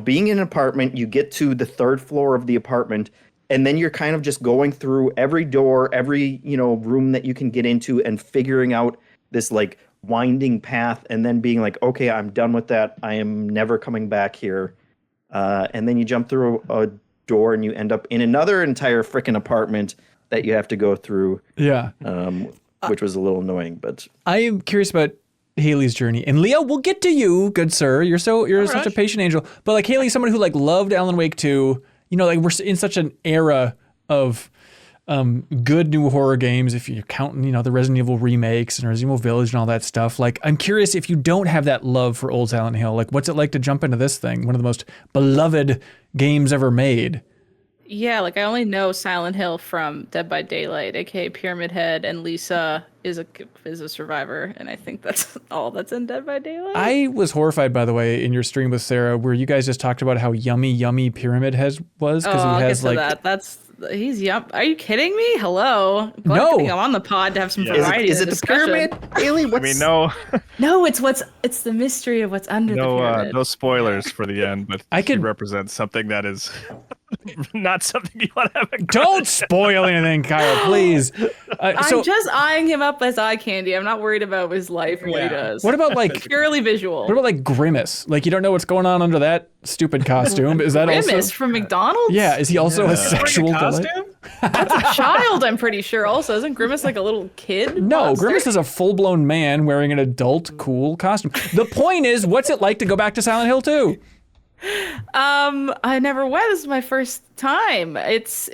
being in an apartment, you get to the 3rd floor of the apartment, and then you're kind of just going through every door, every, room that you can get into and figuring out this like winding path and then being like, okay, I'm done with that. I am never coming back here. And then you jump through a door and you end up in another entire freaking apartment that you have to go through. Yeah. Which was a little annoying, but I am curious about Haley's journey. And Leo, we'll get to you, good sir. You're such a patient angel. But like Haley's someone who like loved Alan Wake 2. Like we're in such an era of good new horror games. If you're counting, the Resident Evil remakes and Resident Evil Village and all that stuff. Like I'm curious if you don't have that love for old Silent Hill. Like what's it like to jump into this thing? One of the most beloved games ever made. Yeah, like I only know Silent Hill from Dead by Daylight, aka Pyramid Head, and Lisa is a survivor, and I think that's all that's in Dead by Daylight. I was horrified, by the way, in your stream with Sarah, where you guys just talked about how yummy Pyramid Head was because he has like he's yum. Are you kidding me? Hello. No, I'm on the pod to have some variety. Is it the pyramid? Haley, no. No, it's the mystery of what's under the pyramid. No spoilers for the end, but she represents something that is. not something you want to have. Don't spoil anything, Kyle, please. I'm just eyeing him up as eye candy. I'm not worried about his life and what he does. What about like purely visual? What about like Grimace? Like you don't know what's going on under that stupid costume. Is that Grimace also from McDonald's? Yeah, is he also a sexual costume? delight? That's a child, I'm pretty sure. Also, isn't Grimace like a little kid? No, monster? Grimace is a full-blown man wearing an adult cool costume. The point is, what's it like to go back to Silent Hill 2? I never went. This is my first time. It's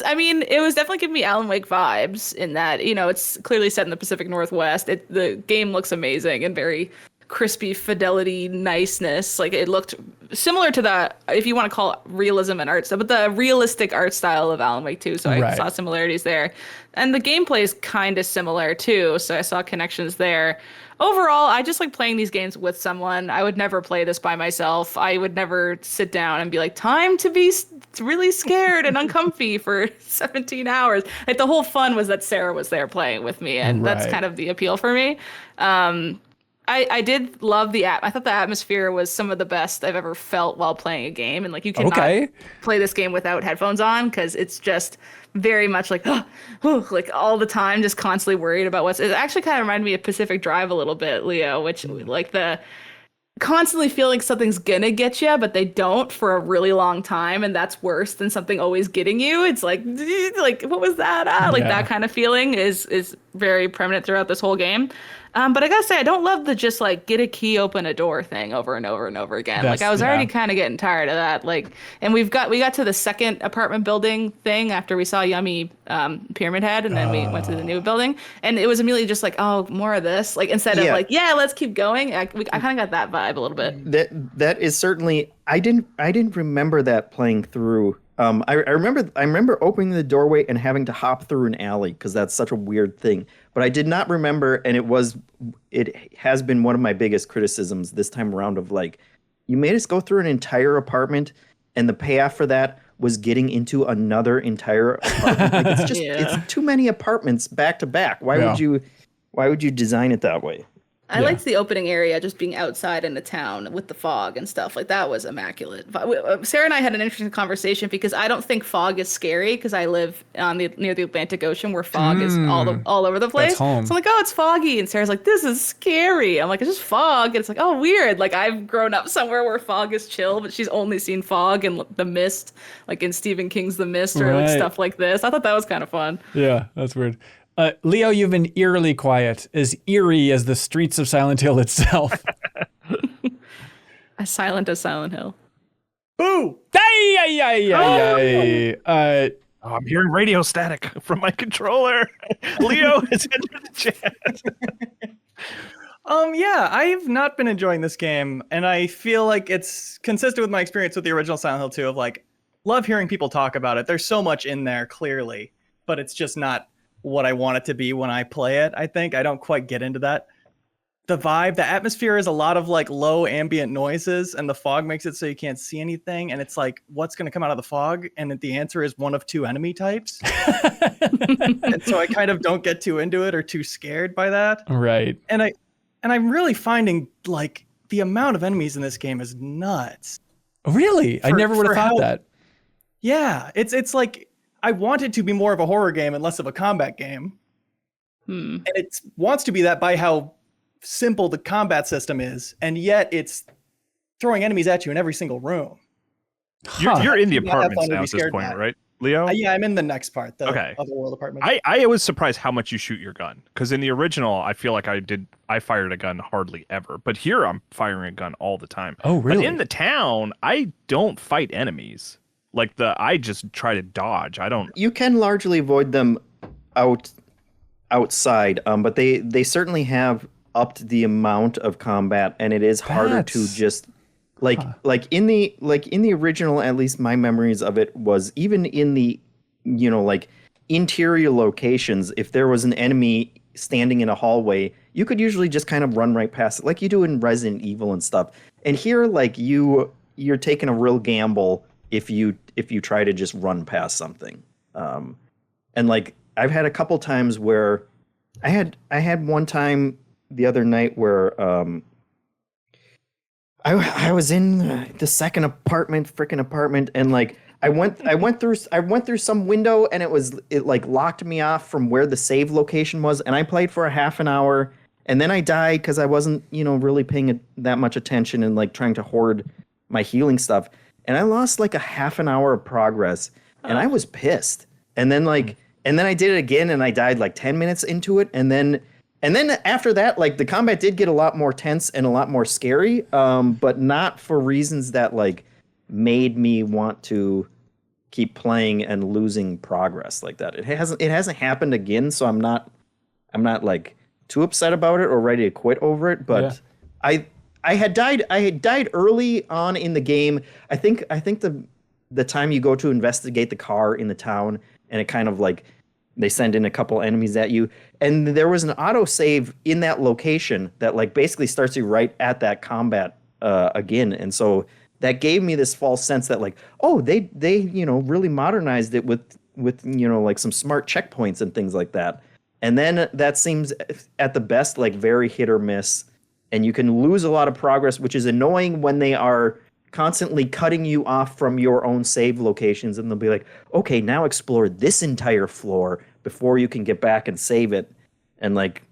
I mean, it was definitely giving me Alan Wake vibes in that, you know, it's clearly set in the Pacific Northwest. The game looks amazing and very crispy fidelity, niceness. Like it looked similar to the, if you want to call it realism and art style, but the realistic art style of Alan Wake 2. So I saw similarities there. And the gameplay is kind of similar too. So I saw connections there. Overall, I just like playing these games with someone. I would never play this by myself. I would never sit down and be like, time to be really scared and uncomfy for 17 hours. Like the whole fun was that Sarah was there playing with me, and that's kind of the appeal for me. I did love I thought the atmosphere was some of the best I've ever felt while playing a game. And like you cannot play this game without headphones on because it's just very much like, like all the time, just constantly worried about it actually kind of reminded me of Pacific Drive a little bit, Leo, which like the constantly feeling something's gonna get you, but they don't for a really long time. And that's worse than something always getting you. It's like what was that? That kind of feeling is very prominent throughout this whole game. But I gotta say, I don't love the just like get a key, open a door thing over and over and over again. Like I was already kind of getting tired of that. Like, and we got to the second apartment building thing after we saw Yummy Pyramid Head, and then we went to the new building, and it was immediately just like, oh, more of this. Like instead of like, yeah, let's keep going. I kind of got that vibe a little bit. That is certainly. I didn't remember that playing through. I remember opening the doorway and having to hop through an alley because that's such a weird thing. But I did not remember, and it has been one of my biggest criticisms this time around of like, you made us go through an entire apartment, and the payoff for that was getting into another entire apartment. Like it's just it's too many apartments back to back. Why would you design it that way? I liked the opening area just being outside in the town with the fog and stuff. Like that was immaculate. Sarah and I had an interesting conversation because I don't think fog is scary because I live near the Atlantic Ocean where fog is all over the place. That's home. So I'm like, oh, it's foggy. And Sarah's like, this is scary. I'm like, it's just fog. And it's like, oh, weird. Like I've grown up somewhere where fog is chill, but she's only seen fog and The Mist, like in Stephen King's The Mist or like stuff like this. I thought that was kind of fun. Yeah, that's weird. Leo, you've been eerily quiet, as eerie as the streets of Silent Hill itself. As silent as Silent Hill. Boo! I'm hearing radio static from my controller. Leo has entered the chat. Yeah, I've not been enjoying this game, and I feel like it's consistent with my experience with the original Silent Hill 2 of like, love hearing people talk about it. There's so much in there, clearly, but it's just not what I want it to be when I play it. I think I don't quite get into that. The vibe, the atmosphere is a lot of like low ambient noises, and the fog makes it so you can't see anything. And it's like, what's going to come out of the fog? And the answer is one of two enemy types. And so I kind of don't get too into it or too scared by that. Right. And I'm really finding like the amount of enemies in this game is nuts. Really? I never would have thought that. Yeah, it's like I want it to be more of a horror game and less of a combat game. And it wants to be that by how simple the combat system is, and yet it's throwing enemies at you in every single room. You're in the apartments now at this point, right, Leo? Yeah, I'm in the next part, the otherworld apartment. I was surprised how much you shoot your gun, because in the original, I feel like I fired a gun hardly ever, but here I'm firing a gun all the time. Oh, really? But in the town, I don't fight enemies. Like I just try to dodge. I don't. You can largely avoid them outside, but they certainly have upped the amount of combat, and it is harder to just like in the original. At least my memories of it was even in the like interior locations. If there was an enemy standing in a hallway, you could usually just kind of run right past it, like you do in Resident Evil and stuff. And here, like you're taking a real gamble if you try to just run past something. And like I've had a couple times where I had one time the other night where I was in the second freaking apartment, and like I went through some window, and it like locked me off from where the save location was, and I played for a half an hour, and then I died because I wasn't really paying that much attention and like trying to hoard my healing stuff, and I lost like a half an hour of progress, and I was pissed, and then I did it again, and I died like 10 minutes into it, and then after that, like the combat did get a lot more tense and a lot more scary, but not for reasons that like made me want to keep playing and losing progress like that. It hasn't happened again, so I'm not like too upset about it or ready to quit over it. But yeah. I had died early on in the game. I think the time you go to investigate the car in the town, and it kind of like they send in a couple enemies at you, and there was an autosave in that location that like basically starts you right at that combat again, and so that gave me this false sense that like, oh, they really modernized it with like some smart checkpoints and things like that, and then that seems at the best like very hit or miss, and you can lose a lot of progress, which is annoying when they are constantly cutting you off from your own save locations, and they'll be like, okay, now explore this entire floor before you can get back and save it. And like,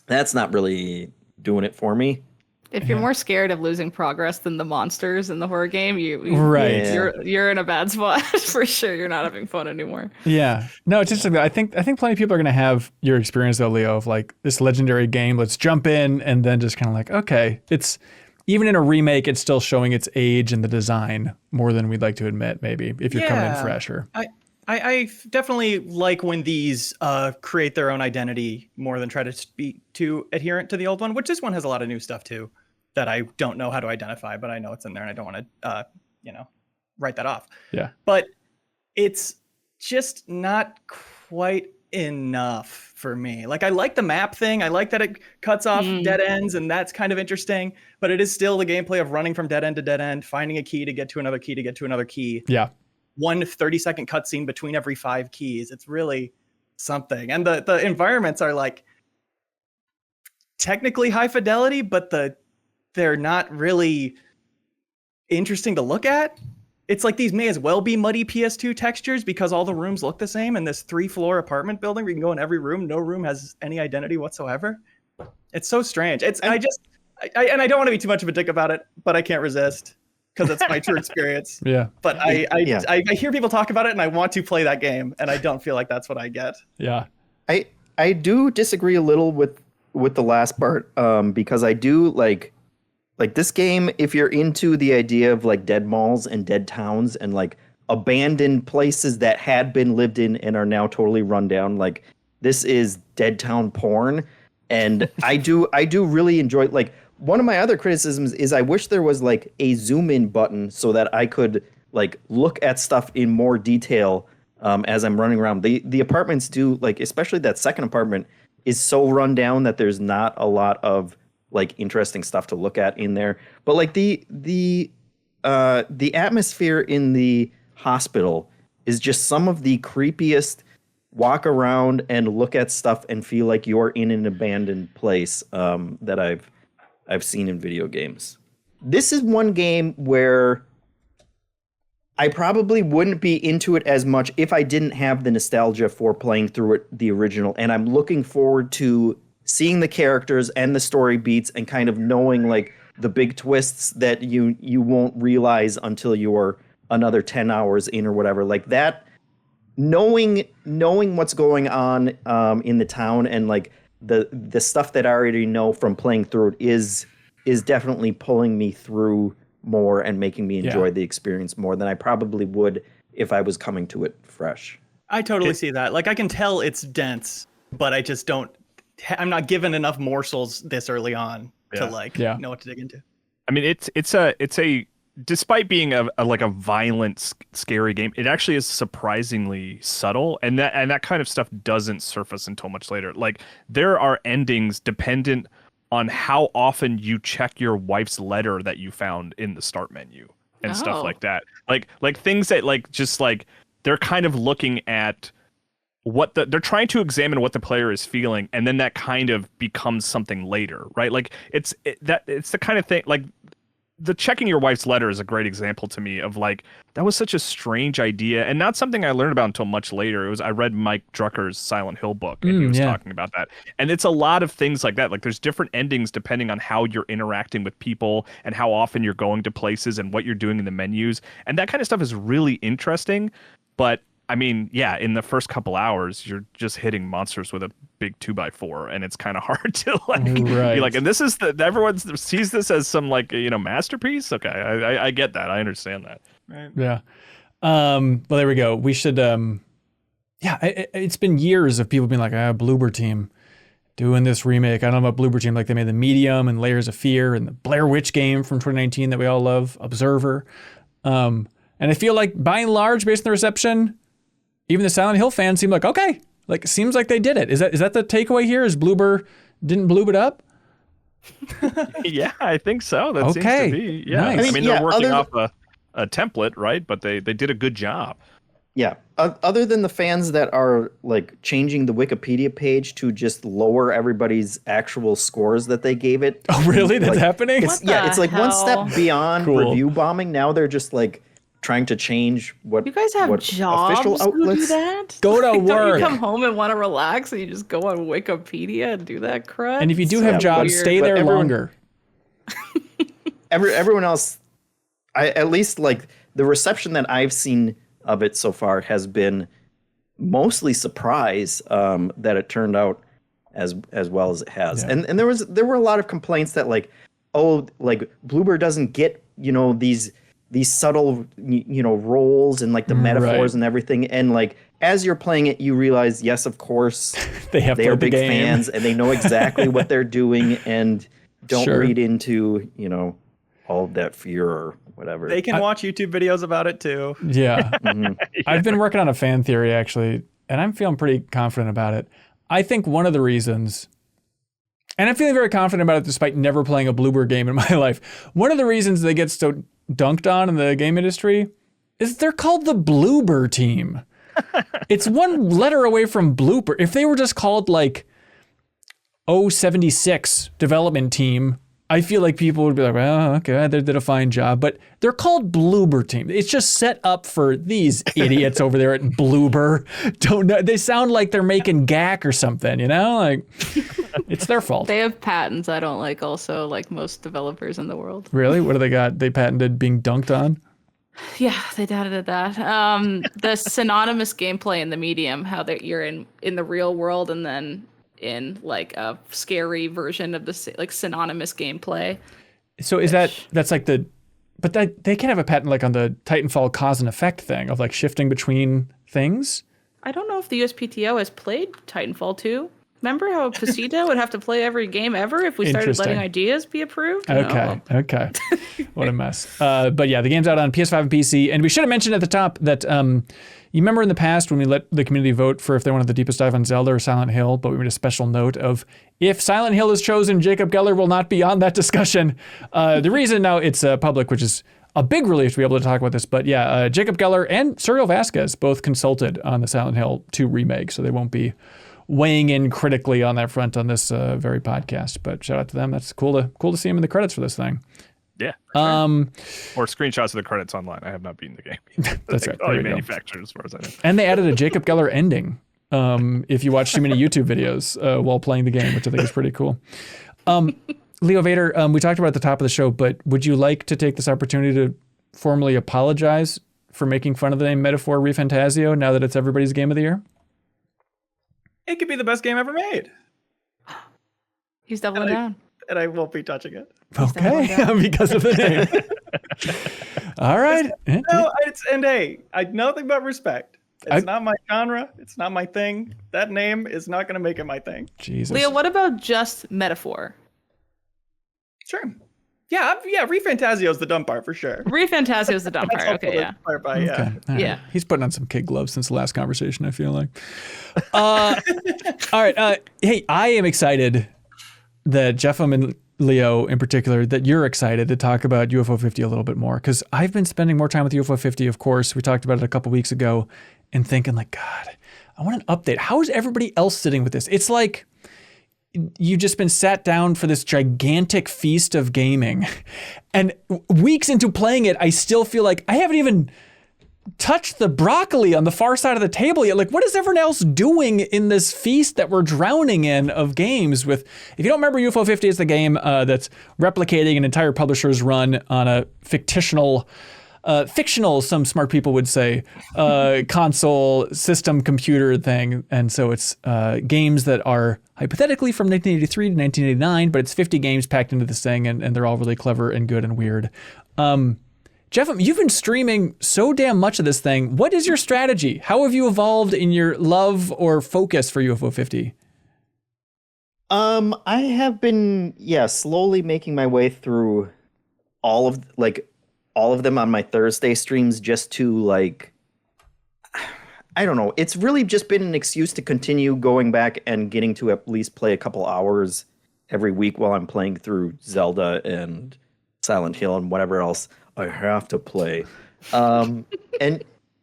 that's not really doing it for me. If you're more scared of losing progress than the monsters in the horror game, you're in a bad spot for sure. You're not having fun anymore. Yeah, no, it's interesting. I think plenty of people are going to have your experience though, Leo, of like this legendary game. Let's jump in, and then just kind of like, okay, it's. Even in a remake, it's still showing its age and the design more than we'd like to admit, maybe, if you're coming in fresher. I definitely like when these create their own identity more than try to be too adherent to the old one, which this one has a lot of new stuff too that I don't know how to identify, but I know it's in there and I don't want to, write that off. Yeah. But it's just not quite enough for me. Like, I like the map thing. I like that it cuts off dead ends, and that's kind of interesting, but it is still the gameplay of running from dead end to dead end, finding a key to get to another key to get to another key. Yeah. One 30-second cutscene between every 5 keys. It's really something. And the environments are like technically high fidelity, but they're not really interesting to look at. It's like these may as well be muddy PS2 textures because all the rooms look the same in this 3-floor apartment building where you can go in every room. No room has any identity whatsoever. It's so strange. I don't want to be too much of a dick about it, but I can't resist because it's my true experience. Yeah. But I hear people talk about it and I want to play that game, and I don't feel like that's what I get. Yeah. I do disagree a little with the last part because I do like this game, if you're into the idea of like dead malls and dead towns and like abandoned places that had been lived in and are now totally run down, like this is dead town porn. And I do really enjoy, like, one of my other criticisms is I wish there was like a zoom in button so that I could like look at stuff in more detail as I'm running around. The apartments do, like, especially that second apartment is so run down that there's not a lot of like interesting stuff to look at in there. But like the atmosphere in the hospital is just some of the creepiest walk around and look at stuff and feel like you're in an abandoned place that I've seen in video games. This is one game where I probably wouldn't be into it as much if I didn't have the nostalgia for playing through it, the original, and I'm looking forward to seeing the characters and the story beats and kind of knowing like the big twists that you won't realize until you're another 10 hours in or whatever. Like that, knowing what's going on in the town and like the stuff that I already know from playing through it is definitely pulling me through more and making me enjoy the experience more than I probably would if I was coming to it fresh. I totally see that. Like, I can tell it's dense, but I just I'm not given enough morsels this early on to know what to dig into. I mean, it's a despite being a violent, scary game, it actually is surprisingly subtle, and that kind of stuff doesn't surface until much later. Like, there are endings dependent on how often you check your wife's letter that you found in the start menu and stuff like that. Like things that like just like they're kind of looking at they're trying to examine what the player is feeling, and then that kind of becomes something later, right? Like it's the kind of thing, like the checking your wife's letter is a great example to me of like, that was such a strange idea and not something I learned about until much later. I read Mike Drucker's Silent Hill book and he was talking about that. And it's a lot of things like that. Like there's different endings depending on how you're interacting with people and how often you're going to places and what you're doing in the menus. And that kind of stuff is really interesting. But I mean, yeah, in the first couple hours, you're just hitting monsters with a big 2x4, and it's kind of hard to like be like. And this is everyone sees this as some like masterpiece. Okay, I get that. I understand that. Right. Yeah. Well, there we go. We should. It's been years of people being like, Bloober Team doing this remake. I don't know about Bloober Team. Like they made The Medium and Layers of Fear and the Blair Witch game from 2019 that we all love, Observer. And I feel like by and large, based on the reception, even the Silent Hill fans seem like, okay, like it seems like they did it. Is that the takeaway here? Is Bloober didn't bloob it up? Yeah, I think so. That seems to be. Yeah, nice. I mean they're working off a template, right? But they did a good job. Yeah. Other than the fans that are like changing the Wikipedia page to just lower everybody's actual scores that they gave it. Oh, really? That's happening? It's like one step beyond review bombing. Now they're just like trying to change what you guys have jobs official outlets who do that? Go to Don't work. you come home and want to relax and you just go on Wikipedia and do that crap? And if you do have jobs, stay there longer. Everyone else, at least like the reception that I've seen of it so far has been mostly surprise that it turned out as well as it has. Yeah. And there were a lot of complaints that like, oh, like Bloober doesn't get, these subtle, roles and like the metaphors and everything. And like, as you're playing it, you realize, yes, of course, they are big fans and they know exactly what they're doing and don't read into, all of that fear or whatever. They can watch YouTube videos about it too. Yeah. I've been working on a fan theory actually, and I'm feeling pretty confident about it. I think one of the reasons, and I'm feeling very confident about it despite never playing a Bloober game in my life. One of the reasons they get so dunked on in the game industry is they're called the Bloober Team. It's one letter away from blooper. If they were just called like 076 development team, I feel like people would be like, well, okay, they did a fine job, but they're called Bloober Team. It's just set up for these idiots over there at Bloober. Don't know. They sound like they're making gack or something, like it's their fault. They have patents I don't like also, like most developers in the world. Really? What do they got? They patented being dunked on? Yeah, they did that. The synonymous gameplay in the Medium, how that you're in the real world and then in like a scary version of the like synonymous gameplay. So that's like but they can have a patent like on the Titanfall cause and effect thing of like shifting between things. I don't know if the USPTO has played Titanfall 2. Remember how Pasita would have to play every game ever if we started letting ideas be approved? Okay. What a mess. But yeah, the game's out on PS5 and PC. And we should have mentioned at the top that you remember in the past when we let the community vote for if they wanted the deepest dive on Zelda or Silent Hill, but we made a special note of if Silent Hill is chosen, Jacob Geller will not be on that discussion. The reason now it's public, which is a big relief to be able to talk about this. But yeah, Jacob Geller and Suriel Vasquez both consulted on the Silent Hill 2 remake, so they won't be weighing in critically on that front on this very podcast. But shout out to them. That's cool to see them in the credits for this thing. Yeah. Or screenshots of the credits online. I have not beaten the game. That's right. Probably manufactured as far as I know. And they added a Jacob Geller ending if you watch too many YouTube videos while playing the game, which I think is pretty cool. Leo Vader, we talked about at the top of the show, but would you like to take this opportunity to formally apologize for making fun of the name Metaphor ReFantazio now that it's everybody's game of the year? It could be the best game ever made. He's doubling down. And I won't be touching it. Okay, because of the name. All right. No, nothing but respect. It's not my genre. It's not my thing. That name is not going to make it my thing. Jesus. Leo, what about just Metaphor? Sure. Yeah, ReFantazio is the dumb part for sure. ReFantazio is the dumb part. Okay, yeah. Okay. Yeah. He's putting on some kid gloves since the last conversation, I feel like. All right. Hey, I am excited that Jeff and Leo in particular, that you're excited to talk about UFO 50 a little bit more, because I've been spending more time with UFO 50, of course. We talked about it a couple weeks ago and thinking like, God, I want an update. How is everybody else sitting with this? It's like, you've just been sat down for this gigantic feast of gaming. And weeks into playing it, I still feel like I haven't even touched the broccoli on the far side of the table yet. Like, what is everyone else doing in this feast that we're drowning in of games with? If you don't remember, UFO 50 is the game that's replicating an entire publisher's run on a fictional, some smart people would say, console system computer thing. And so it's games that are hypothetically from 1983 to 1989, but it's 50 games packed into this thing, and they're all really clever and good and weird. Jeff, you've been streaming so damn much of this thing. What is your strategy? How have you evolved in your love or focus for UFO 50? I have been, slowly making my way through all of them on my Thursday streams just to I don't know. It's really just been an excuse to continue going back and getting to at least play a couple hours every week while I'm playing through Zelda and Silent Hill and whatever else I have to play. And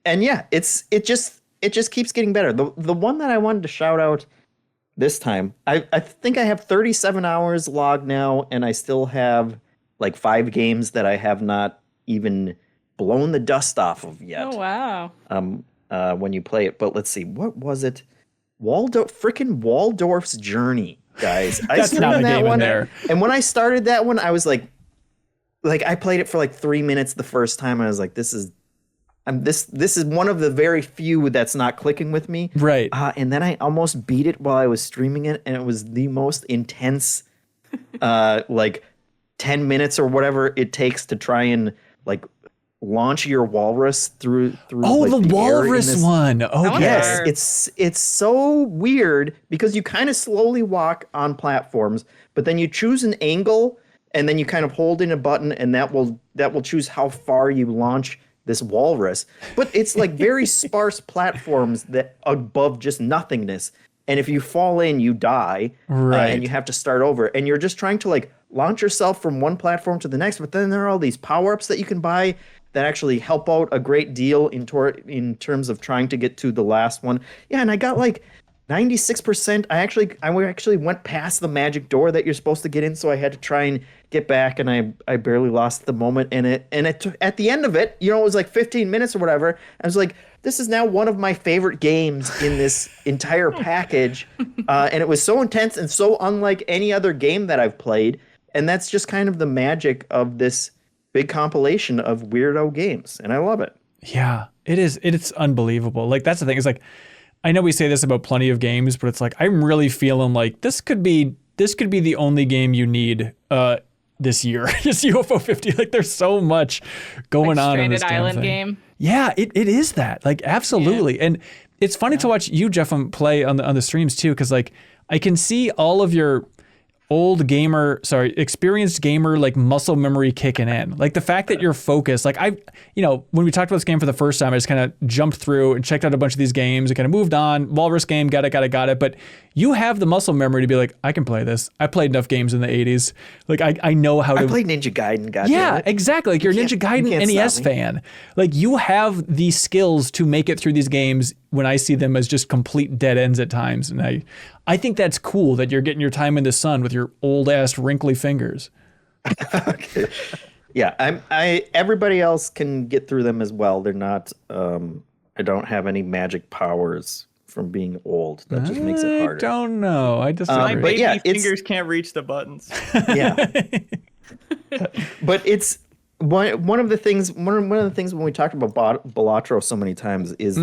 yeah, it just keeps getting better. The one that I wanted to shout out this time, I think I have 37 hours logged now, and I still have 5 games that I have not even blown the dust off of yet. Oh wow. When you play it. But let's see, what was it? Waldorf's Journey, guys. That's not a game in there. And when I started that one, I was like I played it for 3 minutes the first time. And I was like, this is one of the very few that's not clicking with me. Right. And then I almost beat it while I was streaming it, and it was the most intense 10 minutes or whatever it takes to try and launch your walrus through the walrus one. Okay. Yes, it's so weird because you kind of slowly walk on platforms, but then you choose an angle and then you kind of hold in a button, and that will choose how far you launch this walrus. But it's very sparse platforms that above just nothingness. And if you fall in, you die, and you have to start over. And you're just trying to launch yourself from one platform to the next. But then there are all these power-ups that you can buy that actually help out a great deal in terms of trying to get to the last one. Yeah, and I got 96%. I actually went past the magic door that you're supposed to get in, so I had to try and get back, and I barely lost the moment. And at the end of it, it was 15 minutes or whatever. I was like, this is now one of my favorite games in this entire package, and it was so intense and so unlike any other game that I've played. And that's just kind of the magic of this big compilation of weirdo games, and I love it. Yeah, it is. It's unbelievable. That's the thing. It's I know we say this about plenty of games, but it's I'm really feeling this could be the only game you need this year. Just UFO 50. There's so much going on in this Island game. Yeah, it is that. Absolutely. Yeah. And it's funny to watch you, Jeff, play on the streams too, because I can see all of your experienced gamer muscle memory kicking in. The fact that you're focused. When we talked about this game for the first time, I just kind of jumped through and checked out a bunch of these games and kind of moved on. Walrus game, got it. But you have the muscle memory to be I can play this. I played enough games in the 80s. I know how to. I played Ninja Gaiden. Yeah, exactly. You're a Ninja Gaiden NES fan. You have the skills to make it through these games when I see them as just complete dead ends at times. And I think that's cool that you're getting your time in the sun with your old ass wrinkly fingers. Okay. Yeah, everybody else can get through them as well. They're not I don't have any magic powers from being old. That just makes it harder. I don't know. I just my baby fingers can't reach the buttons. Yeah. But it's one of the things when we talked about Balatro so many times is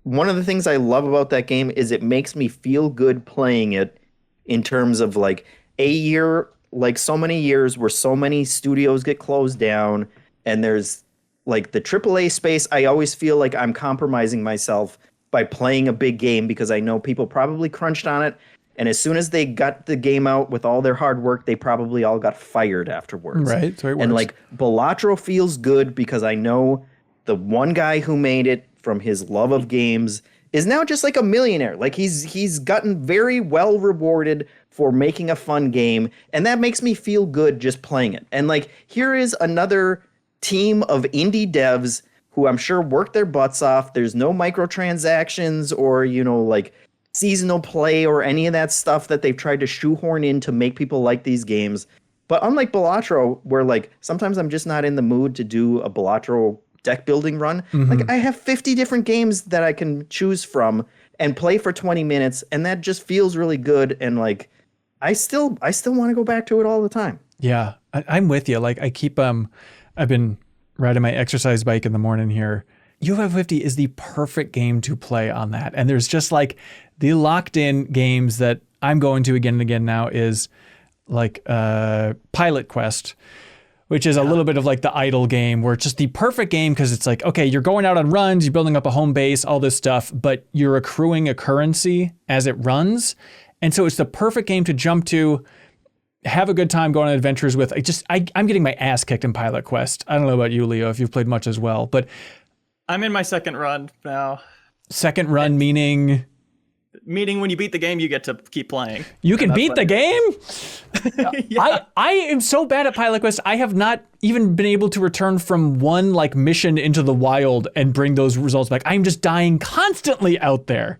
one of the things I love about that game is it makes me feel good playing it in terms of a year, so many years where so many studios get closed down, and there's the AAA space. I always feel I'm compromising myself by playing a big game because I know people probably crunched on it. And as soon as they got the game out with all their hard work, they probably all got fired afterwards. Right. So it works. And Balatro feels good because I know the one guy who made it from his love of games is now just a millionaire. He's gotten very well rewarded for making a fun game, and that makes me feel good just playing it. And here is another team of indie devs who I'm sure worked their butts off. There's no microtransactions or seasonal play or any of that stuff that they've tried to shoehorn in to make people like these games. But unlike Balatro, where like sometimes I'm just not in the mood to do a Balatro deck building run, like I have 50 different games that I can choose from and play for 20 minutes, and that just feels really good. And like I still want to go back to it all the time. Yeah, I'm with you. Like I've been riding my exercise bike in the morning here. UFO 50 is the perfect game to play on that. And there's just like the locked in games that I'm going to again and again now is like Pilot Quest, which is a little bit of like the idle game where it's just the perfect game because it's like, okay, you're going out on runs, you're building up a home base, all this stuff, but you're accruing a currency as it runs. And so it's the perfect game to jump to, have a good time going on adventures with. I'm getting my ass kicked in Pilot Quest. I don't know about you, Leo, if you've played much as well, but I'm in my second run now. Second run meaning when you beat the game, you get to keep playing. You can beat the game? Yeah. I am so bad at Pilot Quest. I have not even been able to return from one like mission into the wild and bring those results back. I'm just dying constantly out there.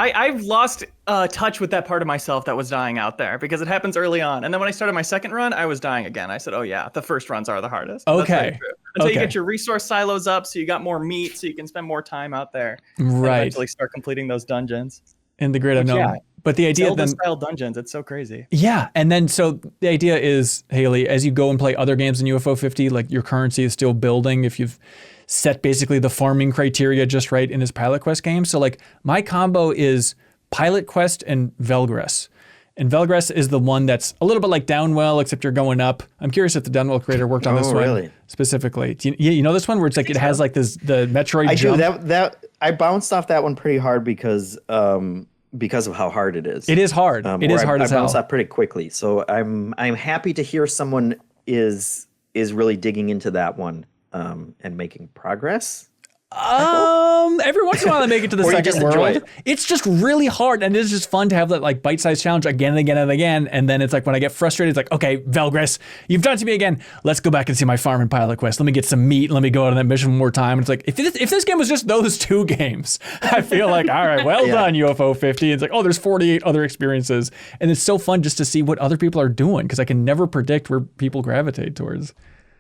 I've lost touch with that part of myself that was dying out there because it happens early on. And then when I started my second run, I was dying again. I said, oh yeah, the first runs are the hardest. Okay. Until you get your resource silos up so you got more meat so you can spend more time out there. Right. And eventually start completing those dungeons. In the Great Unknown. Yeah. But the idea then style dungeons, it's so crazy. Yeah, and then so the idea is, Haley, as you go and play other games in UFO 50, like your currency is still building if you've set basically the farming criteria just right in his Pilot Quest game. So like my combo is Pilot Quest and Velgress. And Velgress is the one that's a little bit like Downwell, except you're going up. I'm curious if the Downwell creator worked on this one specifically. Do you know this one where it's like it has like this the Metroid jump? I do. That I bounced off that one pretty hard because of how hard it is. It is hard. It is hard as hell. I bounced off pretty quickly. So I'm happy to hear someone is really digging into that one and making progress. Every once in a while I make it to the Or you second just enjoy world. it. It's just really hard, and it's just fun to have that like bite-sized challenge again and again and again. And then it's like when I get frustrated, it's like, okay, Velgress, you've done it to me again. Let's go back and see my farm in Pilot Quest. Let me get some meat. Let me go out on that mission one more time. And it's like if this game was just those two games, I feel like all right, well done, UFO 50. It's like, oh, there's 48 other experiences, and it's so fun just to see what other people are doing because I can never predict where people gravitate towards.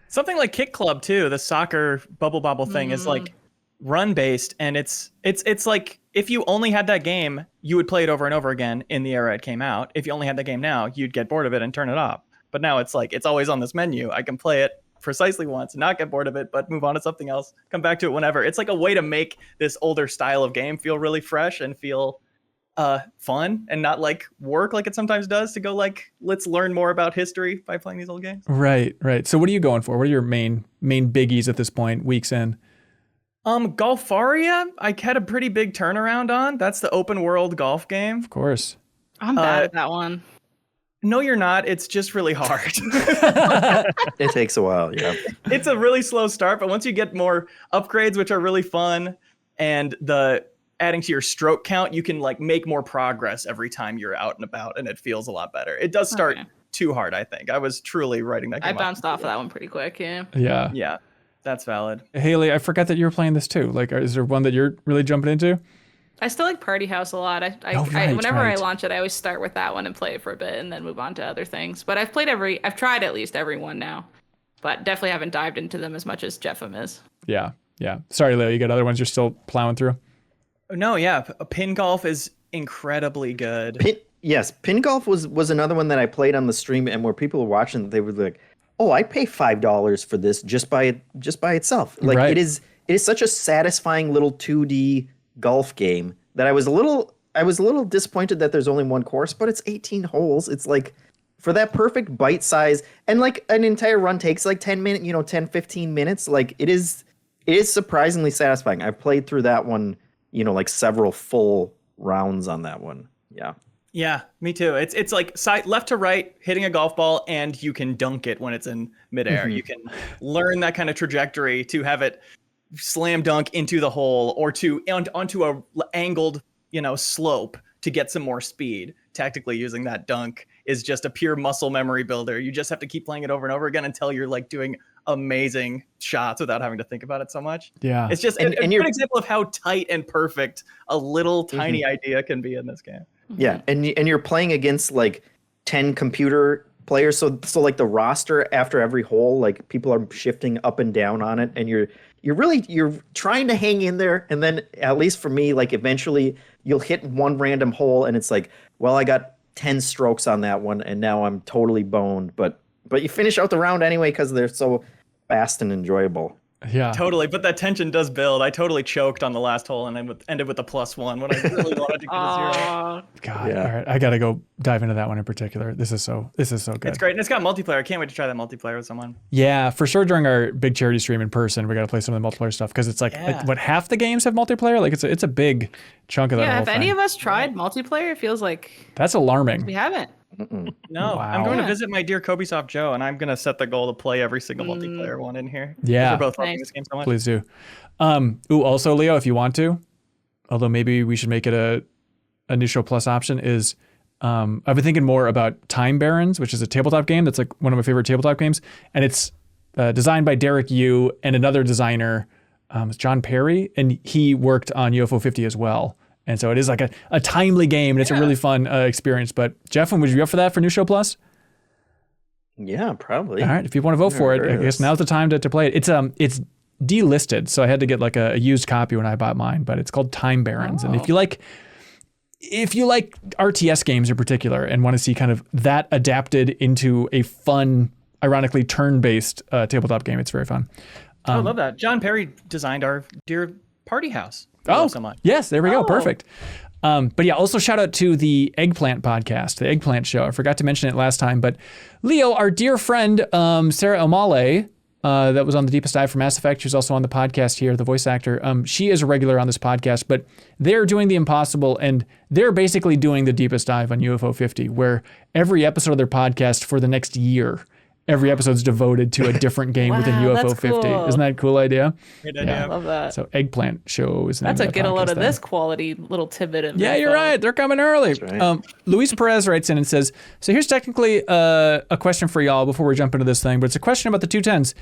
Something like Kick Club too, the soccer bubble bobble thing is like run based, and it's like if you only had that game, you would play it over and over again in the era it came out. If you only had the game now, you'd get bored of it and turn it off. But now it's like it's always on this menu. I can play it precisely once, not get bored of it, but move on to something else, come back to it whenever. It's like a way to make this older style of game feel really fresh and feel fun and not like work like it sometimes does to go like, let's learn more about history by playing these old games. Right. So what are you going for? What are your main biggies at this point, weeks in? Golfaria, I had a pretty big turnaround on. That's the open world golf game. Of course. I'm bad at that one. No, you're not. It's just really hard. It takes a while, yeah. It's a really slow start, but once you get more upgrades, which are really fun, and the adding to your stroke count, you can like make more progress every time you're out and about, and it feels a lot better. It does start too hard, I think. I was truly writing that game. I bounced off of that one pretty quick, yeah. Yeah. That's valid. Haley, I forgot that you were playing this too. Like, is there one that you're really jumping into? I still like Party House a lot. Whenever I launch it, I always start with that one and play it for a bit and then move on to other things. But I've tried at least every one now, but definitely haven't dived into them as much as Jeffem is. Yeah. Sorry, Leo, you got other ones you're still plowing through? No, yeah. Pin golf is incredibly good. Pin golf was another one that I played on the stream, and where people were watching, they were like, oh, I'd pay $5 for this just by itself. Like it is such a satisfying little 2D golf game that I was a little disappointed that there's only one course, but it's 18 holes. It's like for that perfect bite size, and like an entire run takes like 10 minutes, 10, 15 minutes. Like it is surprisingly satisfying. I've played through that one, like several full rounds on that one. Yeah. Yeah, me too. It's like left to right, hitting a golf ball, and you can dunk it when it's in midair. You can learn that kind of trajectory to have it slam dunk into the hole or onto a angled, slope to get some more speed. tactically using that dunk is just a pure muscle memory builder. You just have to keep playing it over and over again until you're like doing amazing shots without having to think about it so much. Yeah. It's just a good example of how tight and perfect a little tiny idea can be in this game. Yeah, and you're playing against like 10 computer players, so like the roster after every hole, like people are shifting up and down on it, and you're trying to hang in there, and then at least for me, like eventually you'll hit one random hole and it's like, well, I got 10 strokes on that one and now I'm totally boned, but you finish out the round anyway because they're so fast and enjoyable. Yeah, totally. But that tension does build. I totally choked on the last hole and then ended with a +1 when I really wanted to get a 0. God, yeah. All right, I gotta go dive into that one in particular. This is so good. It's great, and it's got multiplayer. I can't wait to try that multiplayer with someone. Yeah, for sure. During our big charity stream in person, we gotta play some of the multiplayer stuff because it's like what, half the games have multiplayer. Like it's a big chunk of that. Yeah, whole have any thing. of us tried multiplayer? It feels like That's alarming. we haven't. No, Wow. I'm going to visit my dear Kobesoft Joe, and I'm going to set the goal to play every single multiplayer one in here. Yeah. We're both loving Nice. this game so much. Please do. Also, Leo, if you want to, although maybe we should make it a new show plus option, is I've been thinking more about Time Barons, which is a tabletop game that's like one of my favorite tabletop games, and it's designed by Derek Yu and another designer, it's John Perry, and he worked on UFO 50 as well. And so it is like a timely game, and it's a really fun experience. But Jeff, would you be up for that for New Show Plus? Yeah, probably. All right, if you want to vote for it, I guess now's the time to play it. It's delisted, so I had to get like a used copy when I bought mine. But it's called Time Barons, and if you like RTS games in particular and want to see kind of that adapted into a fun, ironically turn-based tabletop game, it's very fun. I love that. John Perry designed our dear party house. So much. Yes, there we go. Perfect. But yeah, also shout out to the Eggplant podcast, the Eggplant Show. I forgot to mention it last time, but Leo, our dear friend, Sarah Omale, that was on the Deepest Dive for Mass Effect. She's also on the podcast here, the voice actor. She is a regular on this podcast, but they're doing the impossible, and they're basically doing the Deepest Dive on UFO 50, where every episode of their podcast for the next year, every episode's devoted to a different game within UFO 50. Cool. Isn't that a cool idea? Great idea. I love that. So Eggplant Show is the name That's of a that get a load podcast of then. this quality little tidbit of Yeah, info. you're right. They're coming early. right. Luis Perez writes in and says, so here's technically a question for y'all before we jump into this thing, but it's a question about the 210s.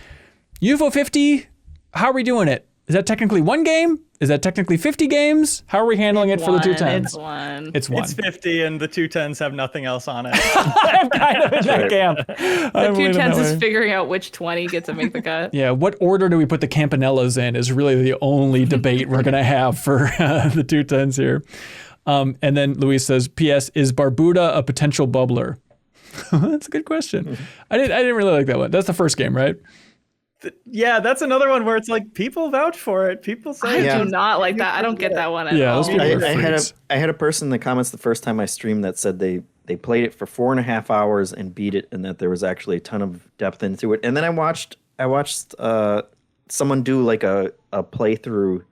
UFO 50, how are we doing it? Is that technically one game? Is that technically 50 games? How are we handling it for the 210s? It's one. It's one. It's 50, and the 210s have nothing else on it. I'm kind of in that camp. The I'm leaning that 210s is way. figuring out which 20 get to make the cut. Yeah, what order do we put the Campanellas in is really the only debate we're going to have for the 210s here. And then Luis says, P.S. Is Barbuda a potential bubbler? That's a good question. I didn't really like that one. That's the first game, right? Yeah, that's another one where it's like people vouch for it. People say I do not like that. I don't get that one at Yeah, all. those people are freaks. I had a person in the comments the first time I streamed that said they played it for 4.5 hours and beat it, and that there was actually a ton of depth into it. And then I watched someone do like a playthrough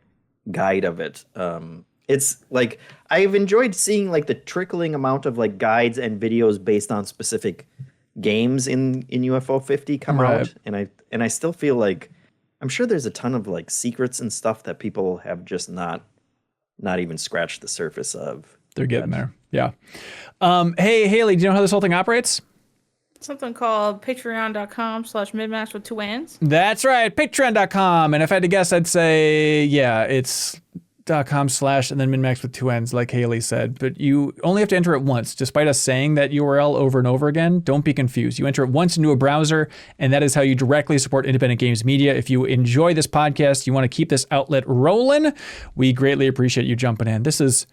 guide of it. It's like I've enjoyed seeing like the trickling amount of like guides and videos based on specific games in UFO 50 come out, and I still feel like I'm sure there's a ton of like secrets and stuff that people have just not even scratched the surface of. They're getting there. Yeah. Hey, Haley, do you know how this whole thing operates? Something called patreon.com/MinnMax with 2 N's. That's right, patreon.com. And if I had to guess, I'd say, yeah, it's .com/ and then MinnMax with 2 N's, like Haley said. But you only have to enter it once. Despite us saying that URL over and over again, don't be confused. You enter it once into a browser, and that is how you directly support independent games media. If you enjoy this podcast, you want to keep this outlet rolling, we greatly appreciate you jumping in. This is,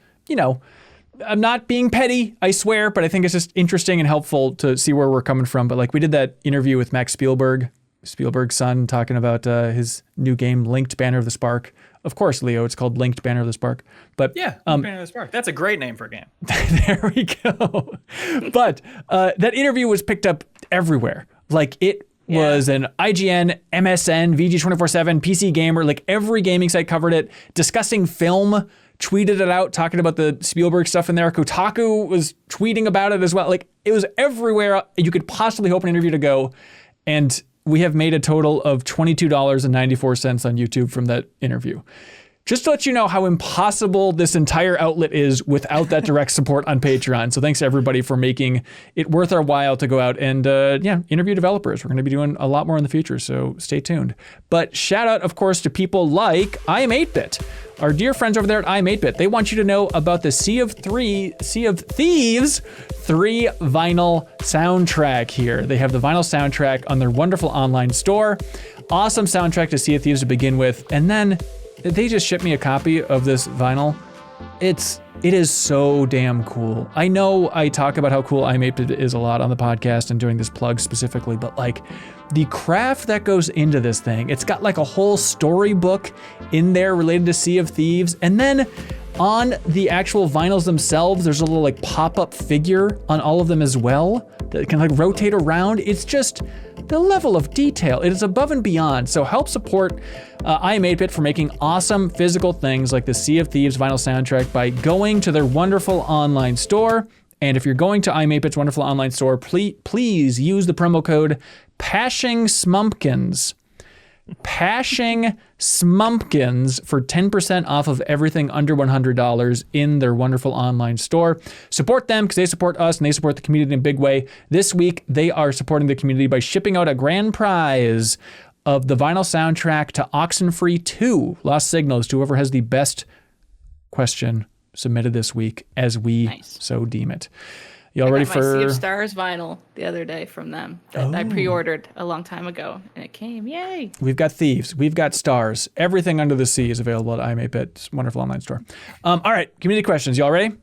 I'm not being petty, I swear, but I think it's just interesting and helpful to see where we're coming from. But like we did that interview with Max Spielberg's son, talking about his new game, Linked Banner of the Spark. Of course, Leo, it's called Linked Banner of the Spark. But yeah, Banner of the Spark. That's a great name for a game. There we go. But that interview was picked up everywhere. Like it was an IGN, MSN, VG247, PC Gamer, like every gaming site covered it. Discussing Film tweeted it out, talking about the Spielberg stuff in there. Kotaku was tweeting about it as well. Like it was everywhere you could possibly hope an interview to go. And we have made a total of $22.94 on YouTube from that interview. just to let you know how impossible this entire outlet is without that direct support on Patreon. So thanks to everybody for making it worth our while to go out and interview developers. We're going to be doing a lot more in the future, so stay tuned. But shout out, of course, to people like I Am 8-Bit, our dear friends over there at I Am 8-Bit. They want you to know about the Sea of Thieves 3 vinyl soundtrack here. They have the vinyl soundtrack on their wonderful online store. Awesome soundtrack to Sea of Thieves to begin with, and then they just shipped me a copy of this vinyl. It is so damn cool. I know I talk about how cool I Am 8-Bit is a lot on the podcast and doing this plug specifically, but like the craft that goes into this thing, it's got like a whole storybook in there related to Sea of Thieves. And then on the actual vinyls themselves, there's a little like pop-up figure on all of them as well that can like rotate around. It's just the level of detail. It is above and beyond. So help support I Am 8-Bit for making awesome physical things like the Sea of Thieves vinyl soundtrack by going to their wonderful online store. And if you're going to I Am 8-Bit's wonderful online store, please use the promo code PashingSmumpkins. Pashing Smumpkins for 10% off of everything under $100 in their wonderful online store. Support them because they support us and they support the community in a big way. This week, they are supporting the community by shipping out a grand prize of the vinyl soundtrack to Oxenfree 2, Lost Signals, to whoever has the best question submitted this week as we so deem it. Y'all ready for Sea of Stars vinyl the other day from them that I pre-ordered a long time ago, and it came. Yay! We've got Thieves. We've got Stars. Everything under the sea is available at I Am 8-Bit's wonderful online store. All right, community questions. Y'all ready?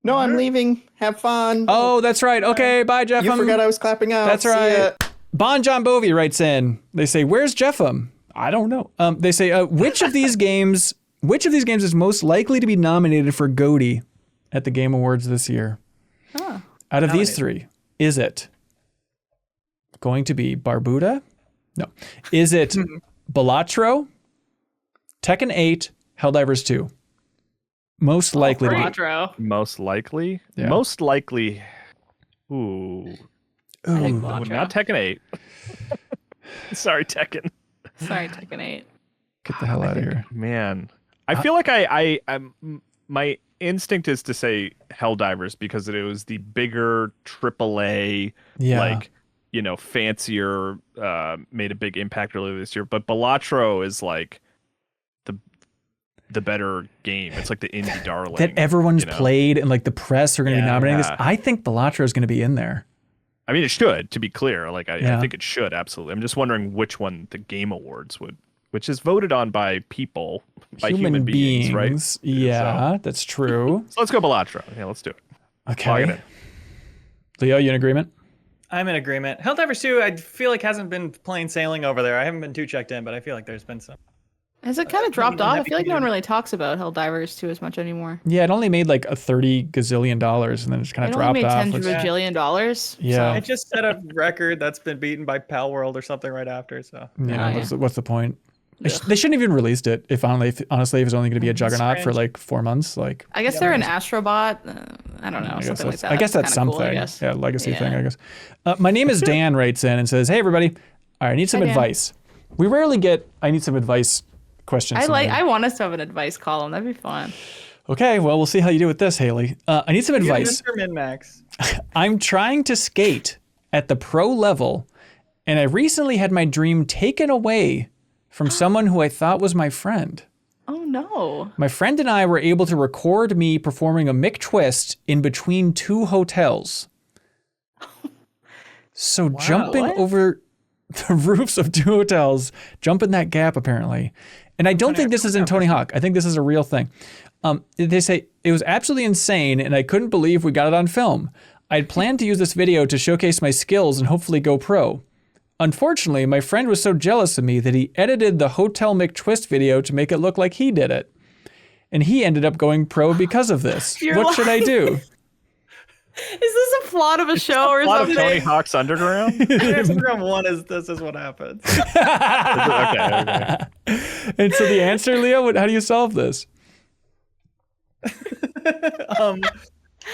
No, I'm leaving. Have fun. Oh, that's right. Okay, bye, Jeff. You forgot I was clapping out. That's right. Bon John Bovey writes in. They say, "Where's Jeffem?" I don't know. They say, which of these games is most likely to be nominated for GOTY at the Game Awards this year? Out of these three, is it going to be Barbuda? No. Is it Balatro, Tekken 8, Helldivers 2? Most likely to be. Most likely? Yeah. Most likely. Ooh. Not Tekken 8. Sorry, Tekken. Sorry, Tekken 8. Get the hell out of here. Man. I feel like I'm my instinct is to say Helldivers because it was the bigger AAA, fancier, made a big impact earlier this year. But Balatro is like the better game. It's like the indie darling that everyone's played, and like the press are going to be nominating this. I think Balatro is going to be in there. I mean, it should, to be clear. Like I think it should, absolutely. I'm just wondering which one the Game Awards would. Which is voted on by people, by human beings, right? Yeah, that's true. So let's go Balatro. Yeah, let's do it. Okay. Leo, you in agreement? I'm in agreement. Helldivers 2, I feel like hasn't been plain sailing over there. I haven't been too checked in, but I feel like there's been some. Has it kind of dropped off? I feel like no one really talks about Helldivers 2 as much anymore. Yeah, it only made like a $30 gazillion, and then it's kind of dropped off. It only made $10 bajillion. Yeah. It just set a record that's been beaten by Pal World or something right after. So yeah, what's the point? They shouldn't have even released it. Honestly, if it's only going to be a juggernaut for like 4 months, like. I guess they're an Astrobot. I don't know, something like that. I guess that's something. Cool, I guess. Yeah, legacy thing. I guess. My name is Dan. Writes in and says, "Hey everybody, I need some advice." We rarely get "I need some advice" questions. I want us to have an advice column. That'd be fun. Okay, well we'll see how you do with this, Haley. I need some advice. Mr. MinnMax. I'm trying to skate at the pro level, and I recently had my dream taken away from someone who I thought was my friend. Oh no. My friend and I were able to record me performing a McTwist in between 2 hotels. So jumping over the roofs of 2 hotels, jumping that gap apparently. And I don't think this is in Tony Hawk. I think this is a real thing. They say, it was absolutely insane and I couldn't believe we got it on film. I had planned to use this video to showcase my skills and hopefully go pro. Unfortunately, my friend was so jealous of me that he edited the Hotel McTwist video to make it look like he did it. And he ended up going pro because of this. What should I do? Is this a plot of a show or something? Plot of Tony Hawk's Underground? Instagram 1 is this is what happens. Okay. And so the answer, Leo, how do you solve this?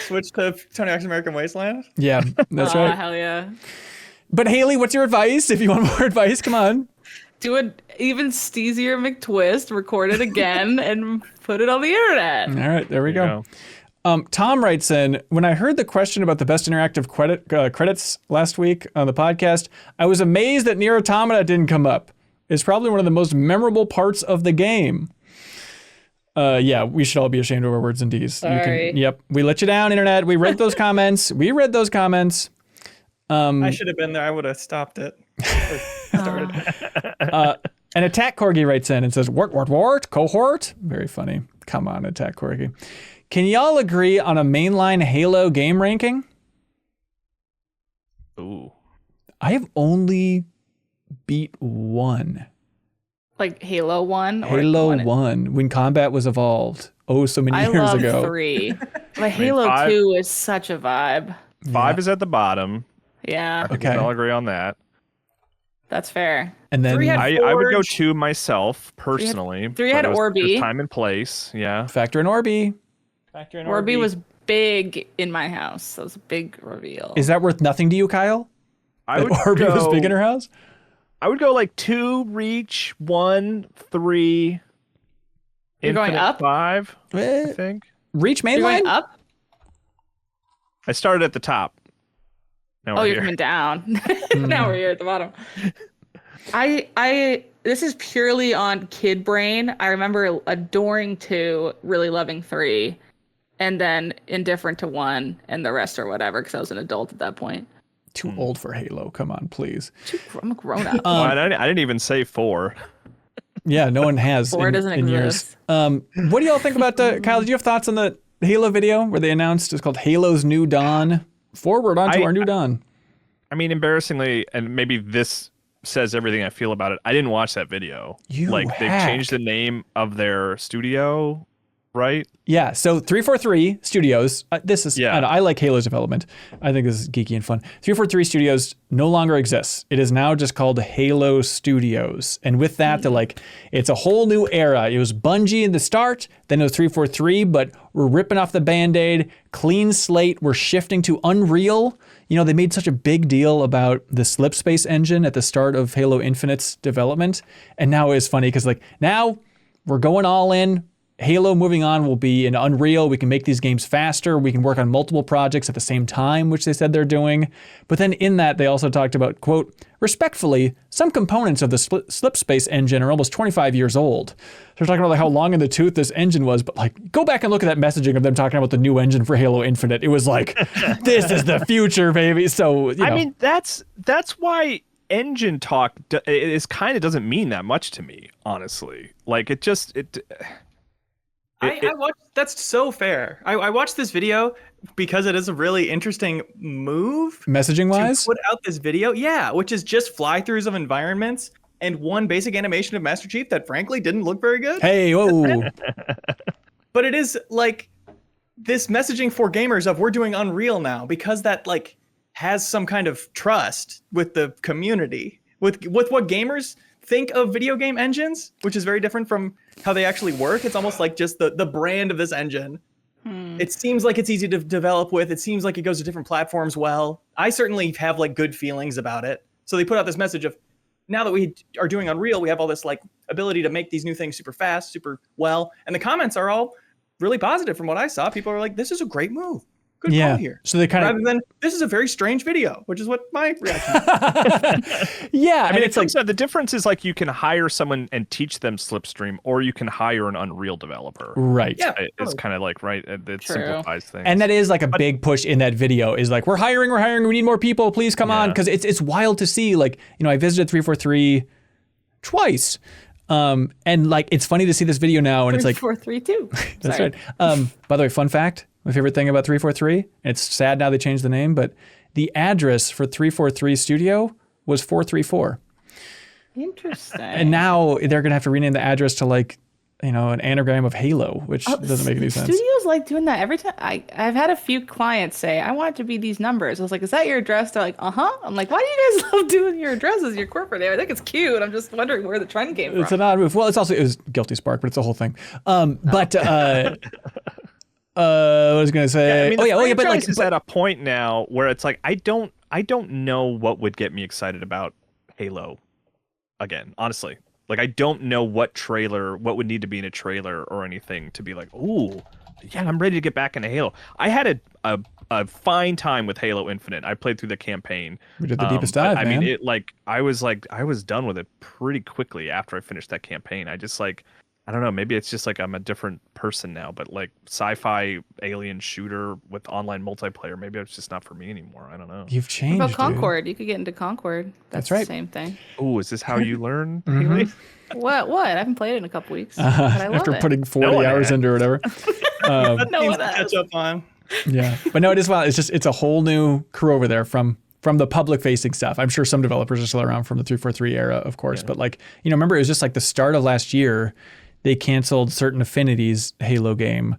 Switch to Tony Hawk's American Wasteland? Yeah, that's right. Hell yeah. But Haley, what's your advice? If you want more advice, come on. do an even steezier McTwist, record it again, and put it on the internet. All right, there we go. Tom writes in, when I heard the question about the best interactive credits last week on the podcast, I was amazed that Nier Automata didn't come up. It's probably one of the most memorable parts of the game. Yeah, we should all be ashamed of our words and deeds. Sorry. Yep, we let you down, internet. We read those comments. I should have been there. I would have stopped it. Or started. An Attack Corgi writes in and says, wart, cohort. Very funny. Come on, Attack Corgi. Can y'all agree on a mainline Halo game ranking? Ooh. I have only beat one. Like Halo 1? Or Halo 1, when combat was evolved. Oh, so many years ago. I love 3. But Halo 2 is such a vibe. 5 is at the bottom. Yeah. I can all agree on that. That's fair. And then I would go 2 myself, personally. 3 had Orby. Time and place, yeah. Factor in Orby. Orby was big in my house. That was a big reveal. Is that worth nothing to you, Kyle? Orby was big in her house? I would go like 2 Reach, 1 3. You're going Infinite up? 5, I think. Reach mainline? You're going up? I started at the top. Now we're you're here. coming down. Now we're here at the bottom. This is purely on kid brain. I remember adoring 2, really loving 3, and then indifferent to 1, and the rest or whatever, because I was an adult at that point. Too old for Halo. Come on, please. I'm a grown up. I didn't even say 4. Yeah, no one has 4 doesn't in exist. years. What do y'all think about Kyle, did you have thoughts on the Halo video where they announced it's called Halo's New Dawn? Forward onto our new dawn. I mean, embarrassingly, and maybe this says everything I feel about it, I didn't watch that video. They've changed the name of their studio, right? Yeah, so 343 Studios, this is, I like Halo's development. I think this is geeky and fun. 343 Studios no longer exists. It is now just called Halo Studios. And with that, they're like, it's a whole new era. It was Bungie in the start, then it was 343, but we're ripping off the Band-Aid, clean slate, we're shifting to Unreal. You know, they made such a big deal about the Slipspace engine at the start of Halo Infinite's development. And now it's funny because like, now we're going all in. Halo moving on will be in Unreal. We can make these games faster. We can work on multiple projects at the same time, which they said they're doing. But then in that, they also talked about, quote, respectfully, some components of the Slipspace engine are almost 25 years old. So they're talking about like how long in the tooth this engine was, but like go back and look at that messaging of them talking about the new engine for Halo Infinite. It was like, this is the future, baby. So, you know. I mean, that's why engine talk is kind of doesn't mean that much to me, honestly. Like I watched, that's so fair. I watched this video because it is a really interesting move. Messaging wise? To put out this video, which is just fly-throughs of environments and one basic animation of Master Chief that frankly didn't look very good. Hey, whoa. But it is like this messaging for gamers of we're doing Unreal now because that like has some kind of trust with the community, with what gamers think of video game engines, which is very different from how they actually work. It's almost like just the brand of this engine. It seems like it's easy to develop with. It seems like it goes to different platforms well. I certainly have like good feelings about it. So they put out this message of now that we are doing Unreal, we have all this like ability to make these new things super fast, super well. And the comments are all really positive from what I saw. People are like, this is a great move. Good call here. So they kind rather than this is a very strange video, which is what my reaction is. Yeah. I mean, it's like the difference is like you can hire someone and teach them Slipstream, or you can hire an Unreal developer. Right. Yeah. It's kind of like, right. It simplifies things. And that is like a big push in that video is like, we're hiring. We need more people. Please come on. Cause it's wild to see, like, you know, I visited 343 twice. And like, it's funny to see this video now and it's like 343 That's right. By the way, fun fact, my favorite thing about 343, and it's sad now they changed the name, but the address for 343 Studio was 434. Interesting. And now they're going to have to rename the address to like, you know, an anagram of Halo, which doesn't make any sense. Studios like doing that every time. I've had a few clients say, I want it to be these numbers. I was like, is that your address? They're like, uh-huh. I'm like, why do you guys love doing your addresses, your corporate name? I think it's cute. I'm just wondering where the trend came from. It's an odd move. Well, it was Guilty Spark, but it's a whole thing. What was I going to say? I mean, but like, is at a point now where it's like, I don't know what would get me excited about Halo again, honestly, like I don't know what would need to be in a trailer or anything to be like, ooh, yeah, I'm ready to get back into Halo. I had a fine time with Halo Infinite. I played through the campaign. We did the deepest dive, I man. mean, I was done with it pretty quickly after I finished that campaign. I just like, I don't know, maybe it's just like I'm a different person now, but like sci-fi alien shooter with online multiplayer, maybe it's just not for me anymore. I don't know. You've changed. What about Concord? You could get into Concord. That's right. The same thing. Oh, is this how you learn? What? I haven't played it in a couple weeks. But I love After it. putting 40 hours into or whatever. No one has. Catch up on. Yeah, but no, it is wild. It's a whole new crew over there from the public facing stuff. I'm sure some developers are still around from the 343 era, of course. But like, remember it was just like the start of last year, they canceled Certain Affinity's Halo game,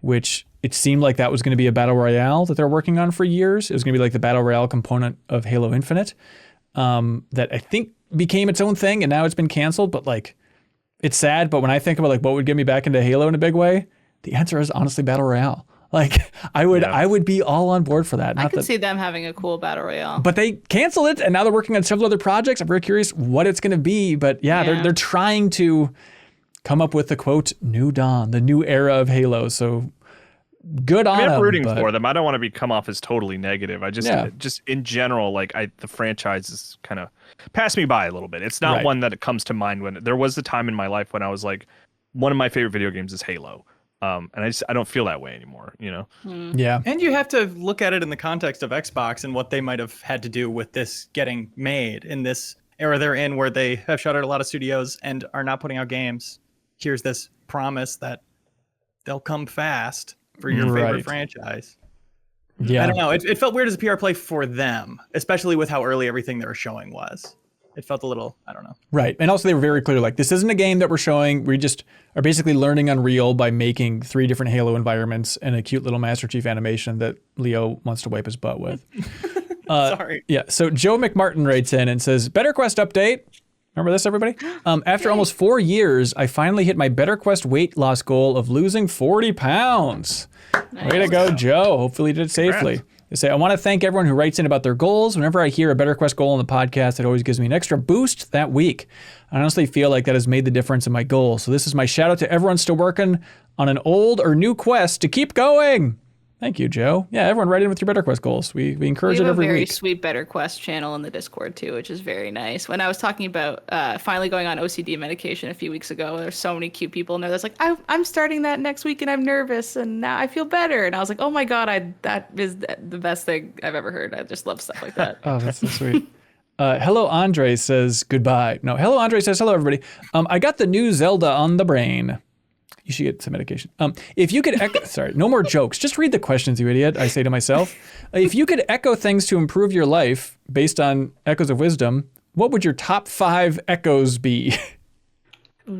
which it seemed like that was going to be a battle royale that they're working on for years. It was going to be like the battle royale component of Halo Infinite, that I think became its own thing, and now it's been canceled. But like, it's sad. But when I think about like what would get me back into Halo in a big way, the answer is honestly battle royale. Like I would be all on board for that. I could see them having a cool battle royale. But they canceled it, and now they're working on several other projects. I'm very curious what it's going to be. But they're trying to come up with the quote new dawn, the new era of Halo. So good on them. I'm rooting for them. I don't want to come off as totally negative. I just in general, like the franchise is kind of passed me by a little bit. It's not one that it comes to mind when there was the time in my life when I was like, one of my favorite video games is Halo. And I don't feel that way anymore, Yeah. And you have to look at it in the context of Xbox and what they might have had to do with this getting made in this era they're in, where they have shuttered a lot of studios and are not putting out games. Here's this promise that they'll come fast for your favorite franchise. Yeah. I don't know. It felt weird as a PR play for them, especially with how early everything they were showing was. It felt a little, I don't know. Right. And also they were very clear, like, this isn't a game that we're showing. We just are basically learning Unreal by making 3 different Halo environments and a cute little Master Chief animation that Leo wants to wipe his butt with. Sorry. Yeah. So Joe McMartin writes in and says, Better Quest update. Remember this, everybody? After almost 4 years, I finally hit my Better Quest weight loss goal of losing 40 pounds. Nice. Way to go, Joe. Hopefully you did it safely. They say, I want to thank everyone who writes in about their goals. Whenever I hear a Better Quest goal on the podcast, it always gives me an extra boost that week. I honestly feel like that has made the difference in my goal. So this is my shout out to everyone still working on an old or new quest to keep going. Thank you, Joe. Yeah, everyone write in with your Better Quest goals. We encourage it every week. We have a very sweet Better Quest channel in the Discord too, which is very nice. When I was talking about finally going on OCD medication a few weeks ago, there's so many cute people in there that's like, I'm starting that next week and I'm nervous and now I feel better. And I was like, oh my God, that is the best thing I've ever heard. I just love stuff like that. Oh, that's so sweet. Hello Andre says goodbye. No, Hello Andre says hello everybody. I got the new Zelda on the brain. You should get some medication. If you could echo, sorry, no more jokes. Just read the questions, you idiot, I say to myself. If you could echo things to improve your life based on echoes of wisdom, what would your top 5 echoes be?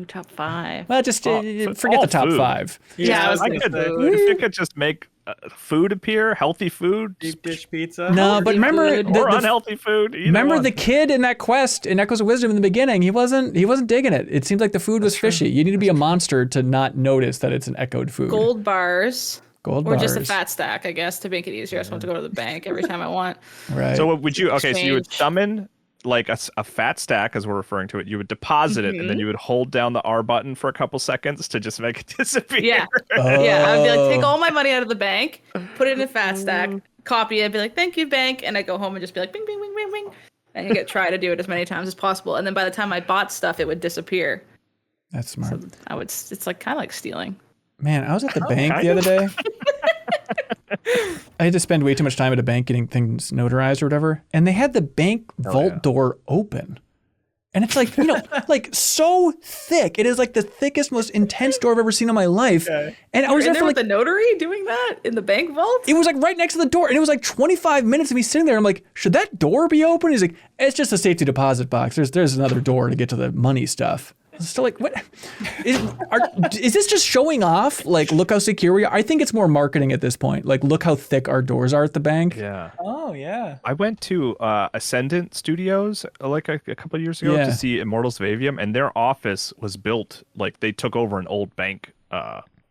Top 5. Well, just forget the top 5. Yeah, if you could just make food appear, healthy food, deep dish pizza. No, but remember or unhealthy food. Remember the kid in that quest in Echoes of Wisdom in the beginning? He wasn't digging it. It seemed like the food was fishy. You need to be a monster to not notice that it's an echoed food. Gold bars. Or just a fat stack, I guess, to make it easier. I just want to go to the bank every time I want. Right. So would you? Okay, so you would summon like a fat stack, as we're referring to it. You would deposit it, and then you would hold down the R button for a couple seconds to just make it disappear. Yeah. Yeah. I'd be like, take all my money out of the bank, put it in a fat stack, copy it, be like, thank you, bank, and I go home and just be like, bing, bing, bing, bing, bing, and you try to do it as many times as possible. And then by the time I bought stuff, it would disappear. That's smart. So it's like kind of like stealing. Man, I was at the bank the other day. I had to spend way too much time at a bank getting things notarized or whatever. And they had the bank vault door open. And it's like, like so thick. It is like the thickest, most intense door I've ever seen in my life. Okay. And I was there for with the notary doing that in the bank vault? It was like right next to the door. And it was like 25 minutes of me sitting there. I'm like, should that door be open? He's like, it's just a safety deposit box. There's another door to get to the money stuff. It's still like, what? Is this just showing off? Like, look how secure we are. I think it's more marketing at this point. Like, look how thick our doors are at the bank. Yeah. Oh, yeah. I went to Ascendant Studios like a couple of years ago to see Immortals of Avium, and their office was built like they took over an old bank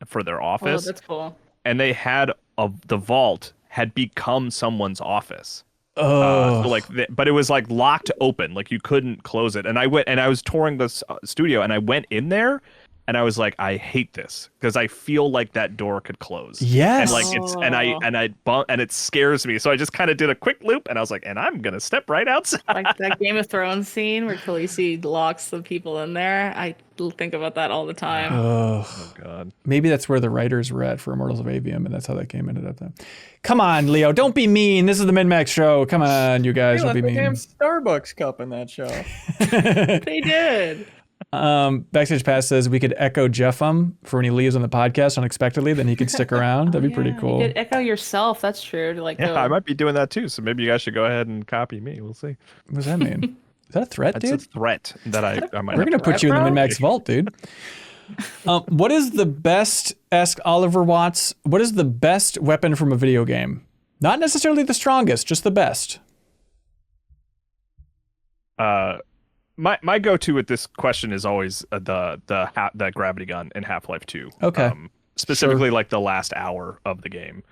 for their office. Oh, that's cool. And they had the vault had become someone's office. Oh, but it was like locked open, like you couldn't close it. And I was touring the studio, and I went in there, and I was like, I hate this because I feel like that door could close. Yes. And like and it scares me. So I just kind of did a quick loop, and I was like, and I'm gonna step right outside. Like that Game of Thrones scene where Khaleesi locks the people in there. I think about that all the time. Oh God. Maybe that's where the writers were at for Immortals of Avium, and that's how that game ended up there. Come on, Leo, don't be mean. This is the MinnMax show. Come on, you guys, don't be mean. Damn Starbucks cup in that show. They did. Backstage Pass says we could echo Jeffum for when he leaves on the podcast unexpectedly, then he could stick around. That'd be pretty cool. You could echo yourself. That's true. I might be doing that too. So maybe you guys should go ahead and copy me. We'll see. What does that mean? Is that a threat, dude? It's a threat that I might. We're gonna put you in the MinnMax vault, dude. What is the best? Ask Oliver Watts. What is the best weapon from a video game? Not necessarily the strongest, just the best. My go-to with this question is always the gravity gun in Half-Life 2. Okay. Specifically, like the last hour of the game.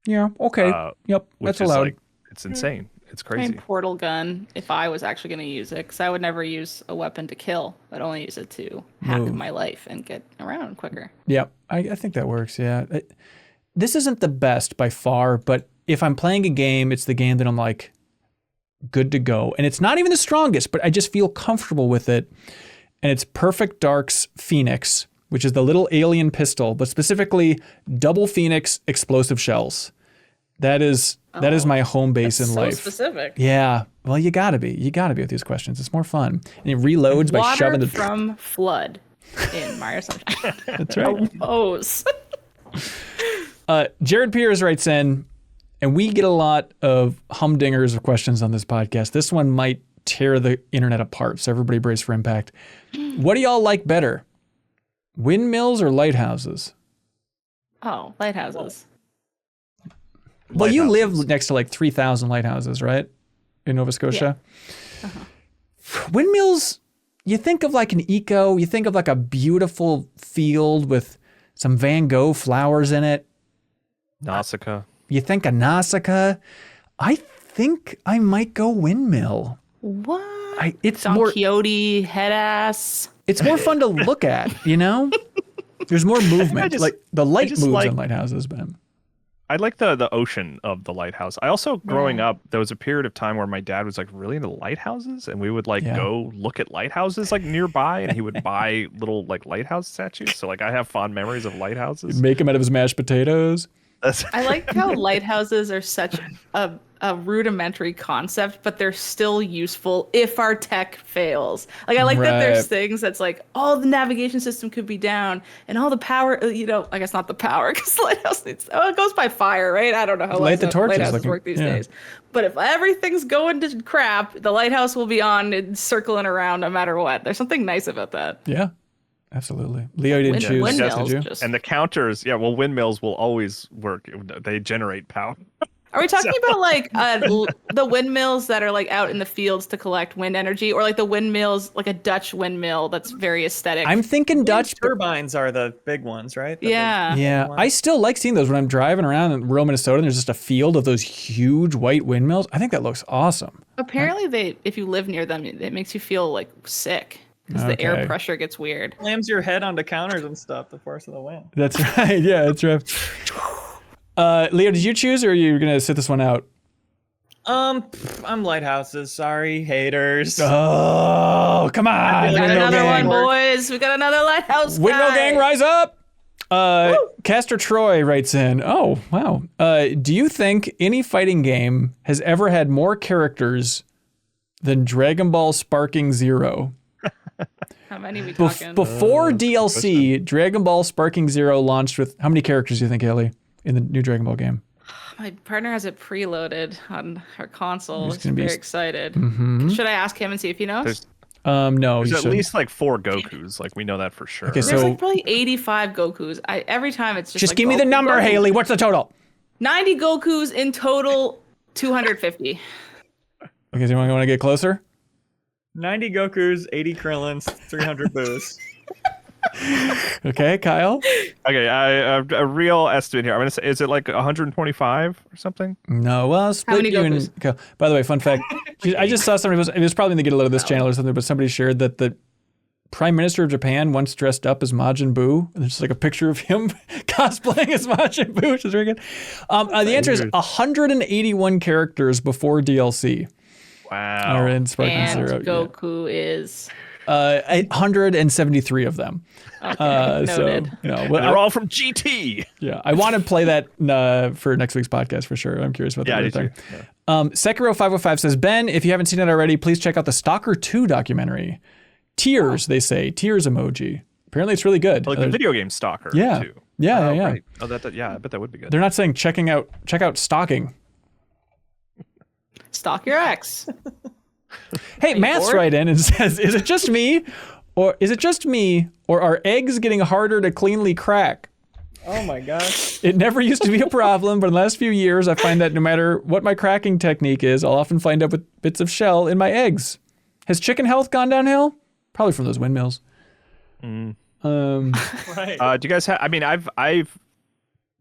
Yeah. Okay. Yep. That's allowed. Like, it's insane. It's crazy. Portal gun, if I was actually going to use it, because I would never use a weapon to kill. I'd only use it to hack my life and get around quicker. Yeah, I think that works. Yeah. This isn't the best by far, but if I'm playing a game, it's the game that I'm like, good to go. And it's not even the strongest, but I just feel comfortable with it. And it's Perfect Dark's Phoenix, which is the little alien pistol, but specifically double Phoenix explosive shells. That is my home base in life. So specific. Yeah. Well, you gotta be with these questions. It's more fun. And it reloads by shoving the from Flood in Mario Sunshine. That's right. Pose. Jared Peters writes in, and we get a lot of humdingers of questions on this podcast. This one might tear the internet apart, so everybody brace for impact. What do y'all like better? Windmills or lighthouses? Oh, lighthouses. Well, you live next to like 3,000 lighthouses, right? In Nova Scotia? Yeah. Uh-huh. Windmills, you think of like an you think of like a beautiful field with some Van Gogh flowers in it. Nausicaa. You think of Nausicaa. I think I might go windmill. What? It's Don more Quixote, head ass. It's more fun to look at, you know? There's more movement. Like the light moves in lighthouses, but I like the ocean of the lighthouse. I also, growing up, there was a period of time where my dad was like really into lighthouses, and we would go look at lighthouses like nearby, and he would buy little like lighthouse statues. So like I have fond memories of lighthouses. Make them out of his mashed potatoes. I like how lighthouses are such a rudimentary concept, but they're still useful if our tech fails. Like I like that there's things that's like all the navigation system could be down and all the power, I guess not the power because the lighthouse needs, it goes by fire, right? I don't know how light the torches lighthouses work these days. But if everything's going to crap, the lighthouse will be on and circling around no matter what. There's something nice about that. Yeah. Absolutely. Leo didn't choose. Windmills, did you? And the counters, windmills will always work. They generate power. Are we talking about like the windmills that are like out in the fields to collect wind energy, or like the windmills, like a Dutch windmill that's very aesthetic? I'm thinking Dutch turbines are the big ones, right? Yeah. I still like seeing those when I'm driving around in rural Minnesota and there's just a field of those huge white windmills. I think that looks awesome. Apparently, if you live near them, it makes you feel like sick. Because the air pressure gets weird. Slams your head onto counters and stuff, the force of the wind. That's right. Yeah, that's right. Leo, did you choose or are you going to sit this one out? I'm lighthouses. Sorry, haters. Oh, come on. We got another one, boys. We got another lighthouse. Windmill gang, rise up. Castor Troy writes in, oh, wow. Do you think any fighting game has ever had more characters than Dragon Ball Sparking Zero? How many are we talking? Before DLC, Dragon Ball Sparking Zero launched with how many characters do you think, Haley, in the new Dragon Ball game? My partner has it preloaded on her console. He's very excited. Mm-hmm. Should I ask him and see if he knows? No. There's at least like 4 Gokus. Like we know that for sure. Okay, There's like probably 85 Gokus. Every time it's just like, give me the number, Haley. What's the total? 90 Gokus in total. 250. Okay, so you want to get closer? 90 Gokus, 80 Krillins, 300 Boos. Okay, Kyle. Okay, a real estimate here. I'm gonna say, is it like 125 or something? No, well, split many you and Gokus? Kyle. By the way, fun fact. I just saw somebody, it was probably in the Get a Load of This channel or something, but somebody shared that the Prime Minister of Japan once dressed up as Majin Buu. And there's just like a picture of him cosplaying as Majin Buu, which is very good. The answer is 181 characters before DLC. Wow. Are in Sparking And Zero. Goku is 873 of them. noted. So, They're all from GT. yeah, I want to play that for next week's podcast for sure. I'm curious about that. Yeah, I right do there. too. Yeah. Sekiro 505 says, Ben, if you haven't seen it already, please check out the Stalker 2 documentary. Tears, they say. Tears emoji. Apparently it's really good. Like the video game Stalker. Yeah. Too. Yeah, Oh, yeah. right. Oh, yeah. I bet that would be good. They're not saying check out stalking. Stalk your ex. Hey, Matt's bored? right in and says, is it just me or are eggs getting harder to cleanly crack? Oh my gosh. It never used to be a problem, but in the last few years, I find that no matter what my cracking technique is, I'll often find up with bits of shell in my eggs. Has chicken health gone downhill? Probably from those windmills. Right. Do you guys have? I mean, I've.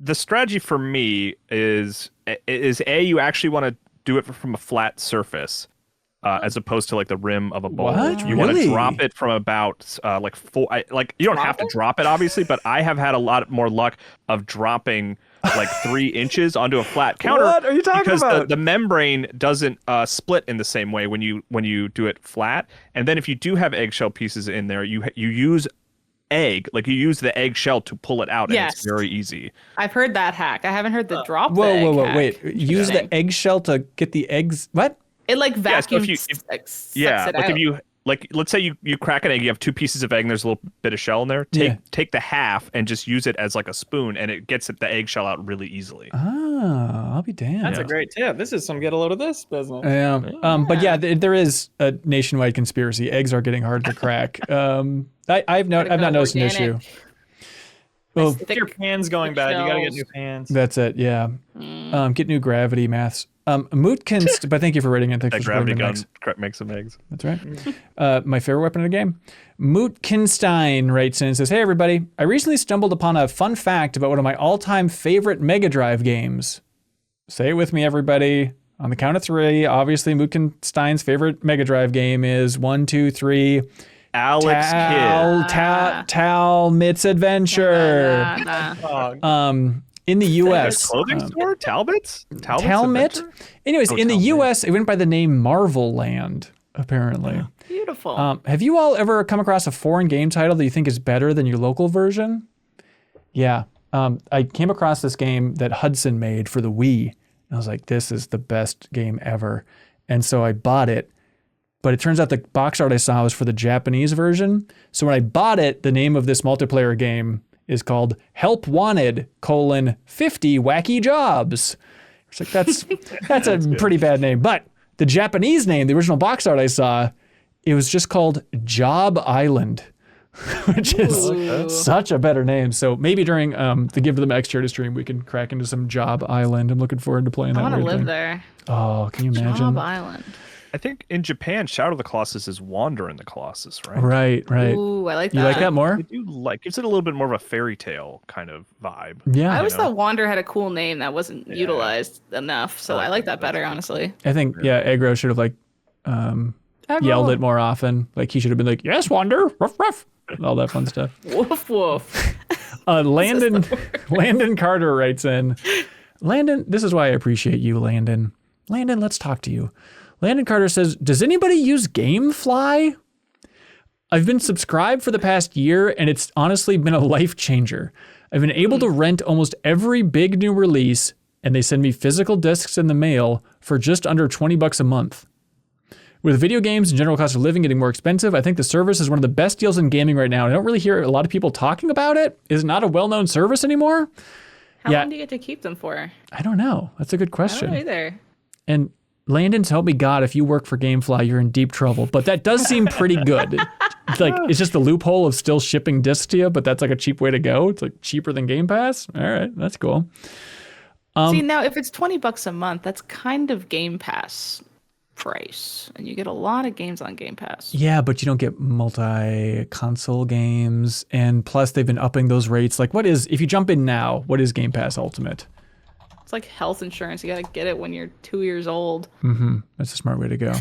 The strategy for me is you actually want to do it from a flat surface, as opposed to like the rim of a bowl. What? You want Really? to drop it from about like four. You don't have to drop it obviously, but I have had a lot more luck of dropping like 3 inches onto a flat counter. What are you talking because about? the membrane doesn't split in the same way when you do it flat. And then if you do have eggshell pieces in there, you use you use the eggshell to pull it out, and it's Yes. very easy. I've heard that hack. I haven't heard the drop. the Whoa, egg hack. wait. Use the eggshell to get the eggs. What? It like so if vacuums. you- sucks Yeah, it like out. if you let's say you crack an egg, you have 2 pieces of egg, and there's a little bit of shell in there. Take the half and just use it as like a spoon, and it gets the eggshell out really easily. Ah, I'll be damned. That's a great tip. This is some get a load of this business. But yeah, there is a nationwide conspiracy. Eggs are getting hard to crack. I've not noticed an issue. organic. Well, If your pan's going bad, you gotta get new shells. pans. that's it. Yeah. Get new gravity maths. Mootkinst, but thank you for rating it. Thanks That for supporting gravity the gun mix. makes some eggs. That's right. My favorite weapon in the game. Mootkinstein writes in and says, hey, everybody. I recently stumbled upon a fun fact about one of my all-time favorite Mega Drive games. Say it with me, everybody. On the count of 3, obviously Mootkinstein's favorite Mega Drive game is 1, 2, 3. Alex Kidd. Talmit's Adventure. In the U.S. Clothing store? Talbot's Talmit? Adventure? Anyways, in the Talmit. U.S., it went by the name Marvel Land, apparently. Beautiful. Have you all ever come across a foreign game title that you think is better than your local version? Yeah. I came across this game that Hudson made for the Wii. And I was like, this is the best game ever. And so I bought it. But it turns out the box art I saw was for the Japanese version. So when I bought it, the name of this multiplayer game is called Help Wanted, 50 Wacky Jobs. It's like, that's a pretty bad name. But the Japanese name, the original box art I saw, it was just called Job Island, which is such a better name. So maybe during the Give Them X charity stream, we can crack into some Job Island. I'm looking forward to playing that. I want to weird live thing. there. Oh, can you imagine? Job Island. I think in Japan, Shadow of the Colossus is Wander in the Colossus, right? Right. Ooh, I like that. You like that more? I do gives it a little bit more of a fairy tale kind of vibe. Yeah. I always know? thought Wander had a cool name that wasn't utilized enough, so I like that better, honestly. I think, Aggro should have yelled it more often. Like he should have been like, yes, Wander, ruff, ruff, and all that fun stuff. Woof woof. Landon Carter writes in, Landon, this is why I appreciate you, Landon. Landon, let's talk to you. Landon Carter says, does anybody use GameFly? I've been subscribed for the past year, and it's honestly been a life changer. I've been able to rent almost every big new release, and they send me physical discs in the mail for just under $20 a month. With video games and general cost of living getting more expensive, I think the service is one of the best deals in gaming right now. I don't really hear a lot of people talking about it. Is it not a well-known service anymore? How long do you get to keep them for? I don't know. That's a good I question. don't know either. And Landon's help me God, if you work for GameFly, you're in deep trouble. But that does seem pretty good. It's just the loophole of still shipping discs to you, but that's like a cheap way to go. It's like cheaper than Game Pass. All right, that's cool. See, now if it's $20 a month, that's kind of Game Pass. price, and you get a lot of games on Game Pass. Yeah, but you don't get multi-console games, and plus they've been upping those rates. Like, if you jump in now, what is Game Pass Ultimate? It's like health insurance. You got to get it when you're 2 years old. Mm-hmm. That's a smart way to go.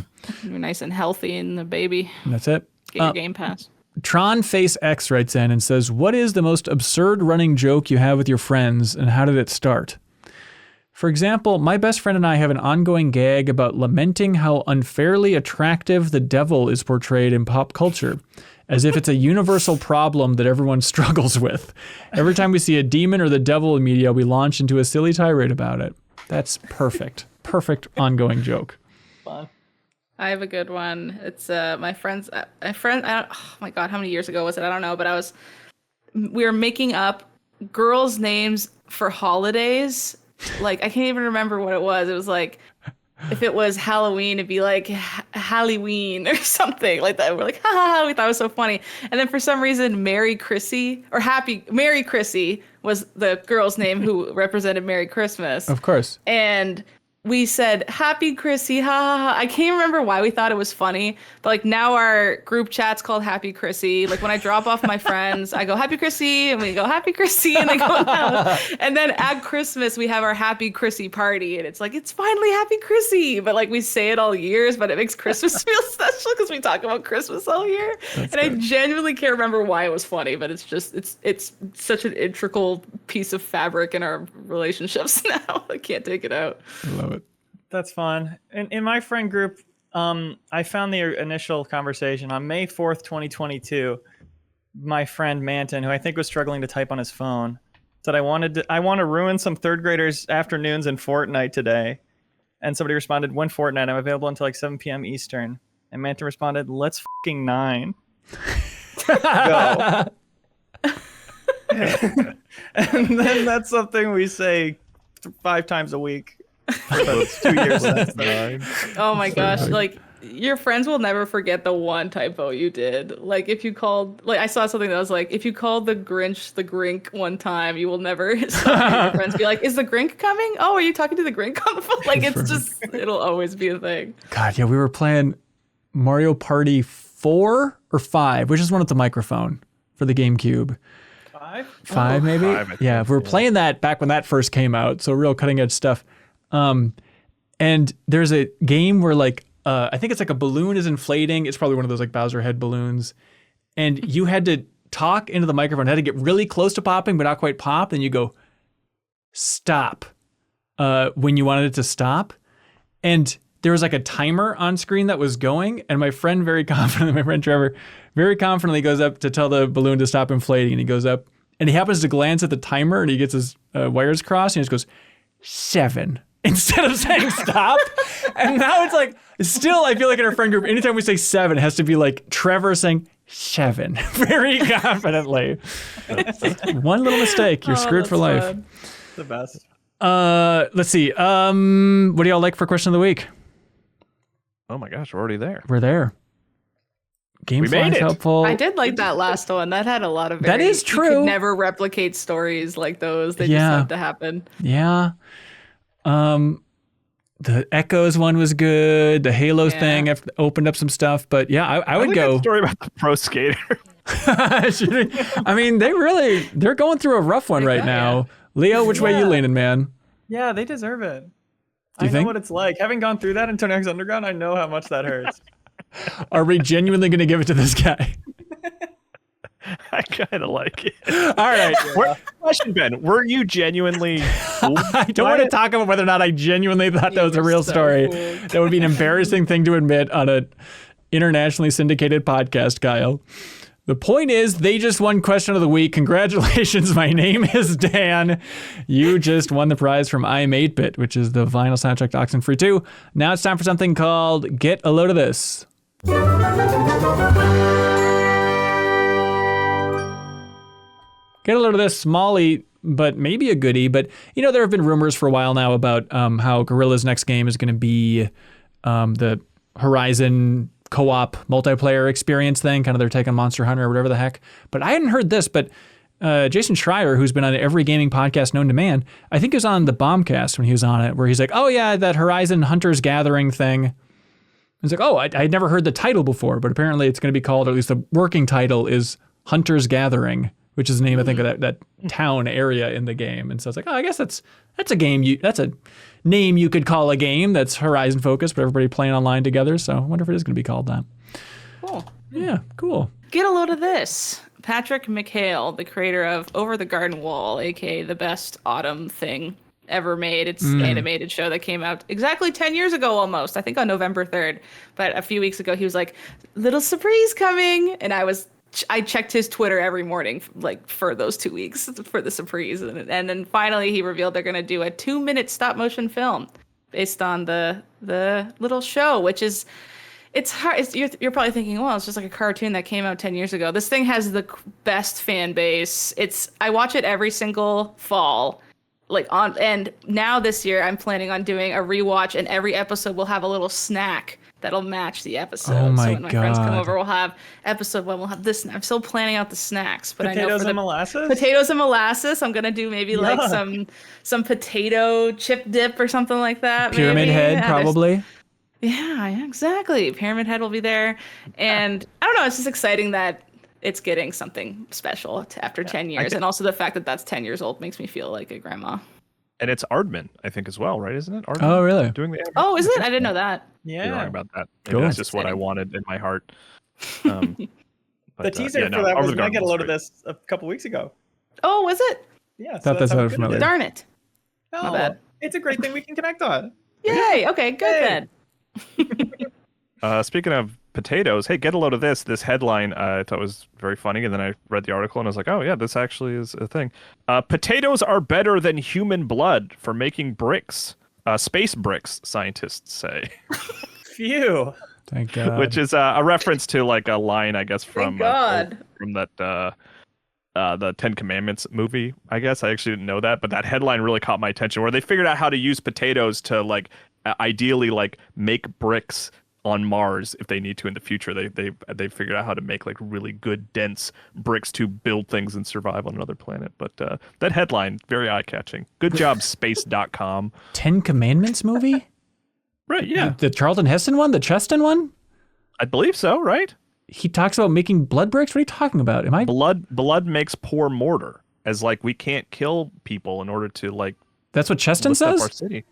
You're nice and healthy and the baby. And that's it. Get your Game Pass. Tron Face X writes in and says, what is the most absurd running joke you have with your friends, and how did it start? For example, my best friend and I have an ongoing gag about lamenting how unfairly attractive the devil is portrayed in pop culture, as if it's a universal problem that everyone struggles with. Every time we see a demon or the devil in media, we launch into a silly tirade about it. That's perfect. Perfect ongoing joke. Fun. I have a good one. It's my friend. Oh my God, how many years ago was it? I don't know, but we were making up girls' names for holidays. Like, I can't even remember what it was. It was like, if it was Halloween, it'd be like Halloween or something like that. We're like, ha ha ha. We thought it was so funny. And then for some reason, Mary Chrissy was the girl's name who represented Merry Christmas. Of course. And we said, Happy Chrissy, ha ha ha. I can't remember why we thought it was funny, but like now our group chat's called Happy Chrissy. Like when I drop off my friends, I go, Happy Chrissy, and we go, Happy Chrissy, and they go down. And then at Christmas, we have our Happy Chrissy party, and it's like, it's finally Happy Chrissy. But like we say it all years, but it makes Christmas feel special because we talk about Christmas all year. That's and good. I genuinely can't remember why it was funny, but it's just, it's such an integral piece of fabric in our relationships now. I can't take it out. I love it. That's fun. In my friend group, I found the initial conversation on May 4th, 2022. My friend Manton, who I think was struggling to type on his phone, said, I want to ruin some third graders' afternoons in Fortnite today. And somebody responded, when Fortnite? I'm available until like 7 p.m. Eastern. And Manton responded, let's fucking 9. Go. And then that's something we say 5 times a week. For those 2 years since then. Oh my gosh, like your friends will never forget the one typo you did. Like if you called, like I saw something that was like, if you called the Grinch the Grink one time, you will never stop your friends be like, is the Grink coming? Oh, are you talking to the Grink on the phone? Like it's just, it'll always be a thing. God, yeah, we were playing Mario Party 4 or 5, which is one with the microphone for the GameCube. 5 maybe? 5, yeah, we were playing that back when that first came out, so real cutting edge stuff. And there's a game where like, I think it's like a balloon is inflating. It's probably one of those like Bowser head balloons. And you had to talk into the microphone, had to get really close to popping, but not quite pop. Then you go, stop, when you wanted it to stop. And there was like a timer on screen that was going. And my friend my friend Trevor, very confidently goes up to tell the balloon to stop inflating. And he goes up and he happens to glance at the timer and he gets his wires crossed and he just goes, 7. Instead of saying stop. And now it's like, still, I feel like in our friend group, anytime we say 7, it has to be like Trevor saying 7 very confidently. One little mistake, you're screwed for life. Fun. The best. Let's see. What do y'all like for question of the week? Oh my gosh, we're already there. We're there. Gamefly is helpful. I did like that last one. That had a lot of that is true. You could never replicate stories like those. They just have to happen. Yeah. The Echoes one was good. The Halo thing opened up some stuff, but yeah, I would go. Story about the pro skater. I mean, they're going through a rough one right now. Leo, which way you leaning, man? Yeah, they deserve it. I know what it's like. Having gone through that in Tony Hawk's Underground, I know how much that hurts. Are we genuinely going to give it to this guy? I kind of like it. All right. Question, Ben. Were you genuinely fooled? I don't want to talk about whether or not I genuinely thought that was a real story. Fooled. That would be an embarrassing thing to admit on an internationally syndicated podcast, Kyle. The point is, they just won question of the week. Congratulations. My name is Dan. You just won the prize from I'm 8-Bit, which is the vinyl soundtrack to Oxenfree 2. Now it's time for something called Get a Load of This. Get a load of this, smally, but maybe a goodie. But, there have been rumors for a while now about how Guerrilla's next game is going to be the Horizon co-op multiplayer experience thing, kind of their take on Monster Hunter or whatever the heck. But I hadn't heard this, but Jason Schreier, who's been on every gaming podcast known to man, I think he was on the Bombcast when he was on it, where he's like, oh yeah, that Horizon Hunter's Gathering thing. It's like, oh, I had never heard the title before, but apparently it's going to be called, or at least the working title is Hunter's Gathering, which is the name, I think, of that town area in the game. And so it's like, oh, I guess that's a game. That's a name you could call a game that's Horizon focused, but everybody playing online together. So I wonder if it is going to be called that. Cool. Yeah, cool. Get a load of this. Patrick McHale, the creator of Over the Garden Wall, aka the best autumn thing ever made. It's an animated show that came out exactly 10 years ago almost, I think on November 3rd. But a few weeks ago, he was like, little surprise coming. And I checked his Twitter every morning, like for those 2 weeks for the surprise. And then finally he revealed they're going to do a 2-minute stop motion film based on the little show, which is, it's hard. You're probably thinking, well, it's just like a cartoon that came out 10 years ago. This thing has the best fan base. I watch it every single fall. And now this year I'm planning on doing a rewatch, and every episode will have a little snack that'll match the episode. Oh my so when my friends come over, we'll have episode 1, we'll have this. I'm still planning out the snacks, but potatoes I know for and molasses. Potatoes and molasses. I'm gonna do maybe like some potato chip dip or something like that. Pyramid maybe. Head, probably. Yeah, exactly. Pyramid Head will be there, and I don't know. It's just exciting that it's getting something special after 10 years, and also the fact that that's 10 years old makes me feel like a grandma. And it's Aardman, I think, as well, right? Isn't it? Aardman Oh, really? doing the Oh, is it? I didn't know that. Yeah. You're wrong about that. Cool. That's just what I wanted in my heart. The teaser for that was going to get a load of this a couple weeks ago. Oh, was it? Yeah. Thought that sounded familiar. Darn it. No, My bad. it's a great thing we can connect on. Yay. Okay, good then. Speaking of potatoes, hey, get a load of this. This headline I thought was very funny, and then I read the article and I was like, oh yeah, this actually is a thing. Potatoes are better than human blood for making bricks. Space bricks, scientists say. Phew. Thank God. Which is a reference to like a line, I guess, from Thank God. From that the Ten Commandments movie. I guess I actually didn't know that, but that headline really caught my attention, where they figured out how to use potatoes to like ideally like make bricks on Mars if they need to in the future. They figured out how to make like really good dense bricks to build things and survive on another planet. But that headline, very eye-catching. Good job, space.com. 10 Commandments movie? Right, yeah. The Charlton Heston one? The Cheston one? I believe so, right? He talks about making blood bricks? What are you talking about? Am I... Blood makes poor mortar, as like we can't kill people in order to like... That's what Cheston lift up says? our city.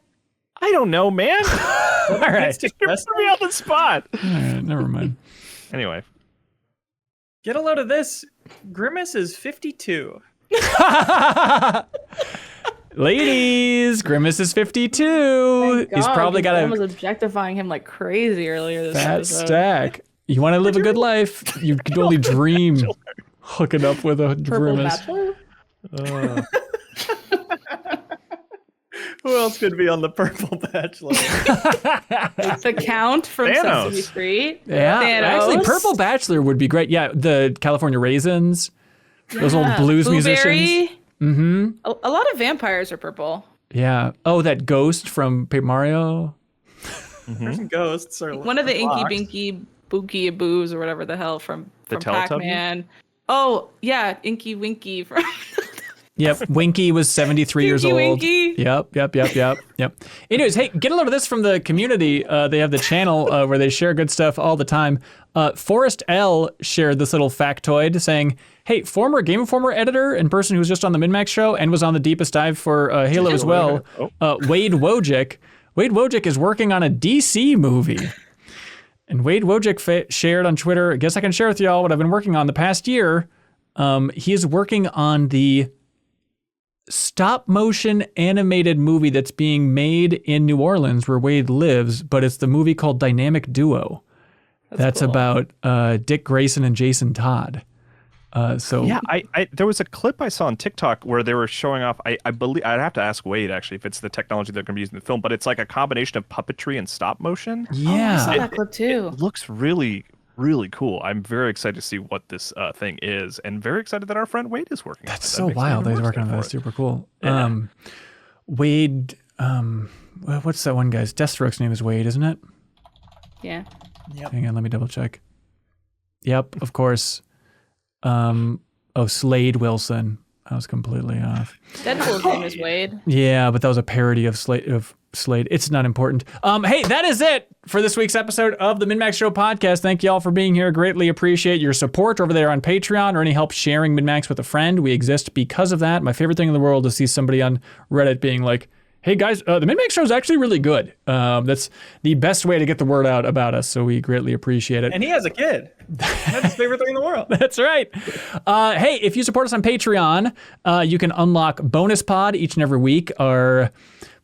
I don't know, man. All right. You're putting me on the spot. All right, never mind. Anyway. Get a load of this. Grimace is 52. Ladies, Grimace is 52. He's probably got was objectifying him like crazy earlier this fat episode. stack. You want to live a good life? You could only dream hooking up with a Purple Grimace. Bachelor? Who else could be on the Purple Bachelor? The Count from Thanos. Sesame Street. Yeah, Thanos. actually, Purple Bachelor would be great. Yeah, the California Raisins, those old blues musicians. Mm-hmm. A lot of vampires are purple. Yeah. Oh, that ghost from Paper Mario. There's some ghosts. Or One of the Inky blocks. Binky Bookie Boos or whatever the hell from Teletubby? Pac-Man. Oh, yeah, Inky Winky from... Yep, Winky was 73 years Winky old. Winky. Yep. Anyways, hey, get a load of this from the community. They have the channel where they share good stuff all the time. Forrest L shared this little factoid saying, hey, former Game Informer editor and person who was just on the MinnMax show and was on the Deepest Dive for Halo as well, Wade Wojcik. Wade Wojcik is working on a DC movie. And Wade Wojcik shared on Twitter, I guess I can share with y'all what I've been working on the past year. He is working on the stop motion animated movie that's being made in New Orleans where Wade lives, but it's the movie called Dynamic Duo. That's cool. about Dick Grayson and Jason Todd. Yeah, I there was a clip I saw on TikTok where they were showing off. I believe I'd have to ask Wade actually if it's the technology they're going to be using in the film, but it's like a combination of puppetry and stop motion. I Yeah. saw that clip too. It looks really, really cool. I'm very excited to see what this thing is, and very excited that our friend Wade is working. That's on it. so That makes me wild. even He's more working on that. excited That's for it. super cool. Yeah. Wade, what's that one guy's? Deathstroke's name is Wade, isn't it? Yeah. Hang on, let me double check. Yep, of course. Slade Wilson. I was completely off. Deadpool's name is Wade. Yeah, but that was a parody of Slade. It's not important. Hey, that is it for this week's episode of the MinnMax Show podcast. Thank you all for being here. Greatly appreciate your support over there on Patreon or any help sharing MinnMax with a friend. We exist because of that. My favorite thing in the world is to see somebody on Reddit being like, hey guys, the MinnMax Show is actually really good. That's the best way to get the word out about us, so we greatly appreciate it. And he has a kid. That's his favorite thing in the world. That's right. Hey, if you support us on Patreon, you can unlock Bonus Pod each and every week. Our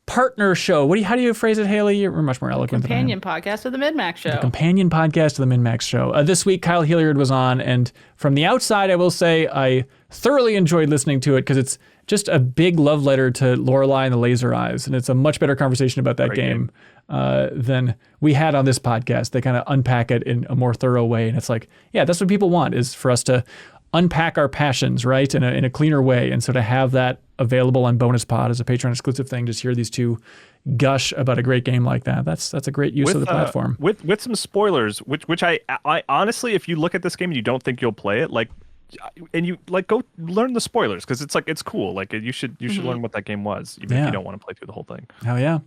partner show. How do you phrase it, Haley? You're much more eloquent than I am. Companion podcast of the MinnMax Show. The companion podcast of the MinnMax Show. This week, Kyle Hilliard was on, and from the outside, I will say I thoroughly enjoyed listening to it because it's just a big love letter to Lorelei and the Laser Eyes, and it's a much better conversation about that game than we had on this podcast. They kind of unpack it in a more thorough way, and it's like, yeah, that's what people want, is for us to unpack our passions, right, in a cleaner way. And so to have that available on Bonus Pod as a Patreon exclusive thing, just hear these two gush about a great game like that. That's a great use of the platform. With some spoilers, which I honestly, if you look at this game and you don't think you'll play it, and you go learn the spoilers, because it's cool. You should learn what that game was, even if you don't want to play through the whole thing. Oh yeah.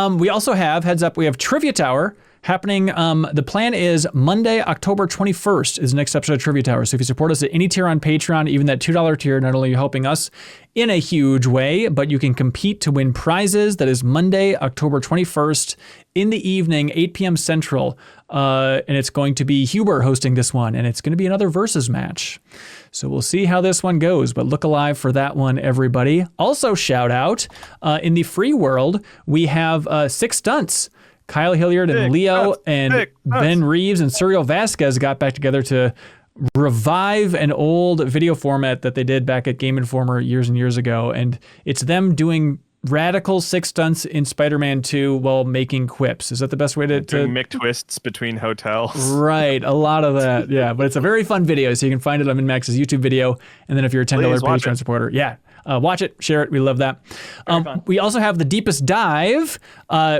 We also have, heads up, we have Trivia Tower happening. The plan is Monday, October 21st is the next episode of Trivia Tower. So if you support us at any tier on Patreon, even that $2 tier, not only are you helping us in a huge way, but you can compete to win prizes. That is Monday, October 21st in the evening, 8 p.m. Central. And it's going to be Huber hosting this one, and it's going to be another versus match. So we'll see how this one goes, but look alive for that one, everybody. Also, shout out, in the free world, we have 6 stunts. Kyle Hilliard and Leo and Ben Reeves and Serial Vasquez got back together to revive an old video format that they did back at Game Informer years and years ago. And it's them doing radical 6 stunts in Spider-Man 2 while making quips. Is that the best way to doing McTwists between hotels? Right, a lot of that. Yeah, but it's a very fun video, so you can find it on MinnMax's YouTube video. And then if you're a $10 Patreon supporter, watch it, share it. We love that. We also have the deepest dive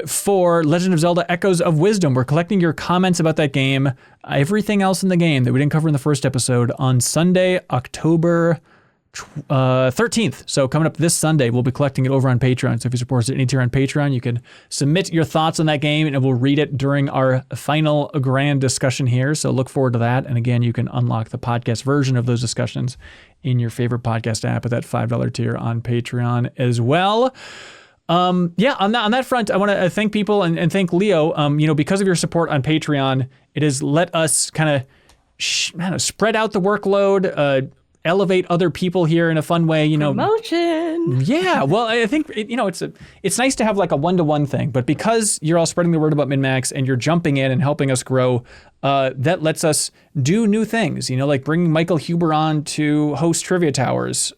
for Legend of Zelda Echoes of Wisdom. We're collecting your comments about that game, everything else in the game that we didn't cover in the first episode, on Sunday, October 13th. So coming up this Sunday, we'll be collecting it over on Patreon. So if you support us at any tier on Patreon, you can submit your thoughts on that game and we'll read it during our final grand discussion here. So look forward to that. And again, you can unlock the podcast version of those discussions in your favorite podcast app at that $5 tier on Patreon as well. On that front, I want to thank people and thank Leo. Because of your support on Patreon, it has let us kind of spread out the workload, elevate other people here in a fun way, Promotion. Yeah, well, I think it's nice to have like a one-to-one thing, but because you're all spreading the word about MinnMax and you're jumping in and helping us grow, that lets us do new things. Like bringing Michael Huber on to host Trivia Towers.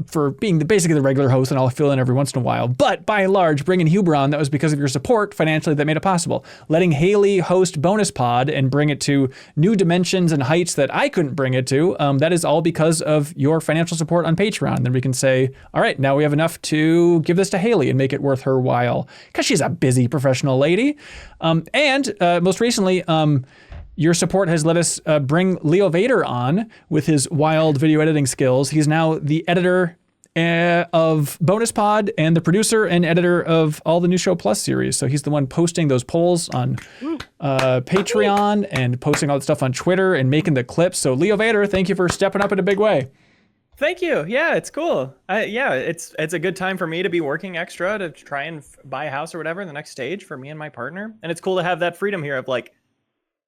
For being basically the regular host, and I'll fill in every once in a while. But by and large, bringing Huber on, that was because of your support financially that made it possible. Letting Haley host Bonus Pod and bring it to new dimensions and heights that I couldn't bring it to, that is all because of your financial support on Patreon. Then we can say, all right, now we have enough to give this to Haley and make it worth her while, because she's a busy professional lady. And most recently, your support has let us bring Leo Vader on with his wild video editing skills. He's now the editor of Bonus Pod and the producer and editor of all the New Show Plus series. So he's the one posting those polls on Patreon and posting all that stuff on Twitter and making the clips. So Leo Vader, thank you for stepping up in a big way. Thank you. Yeah, it's cool. It's a good time for me to be working extra to try and buy a house or whatever in the next stage for me and my partner. And it's cool to have that freedom here of like,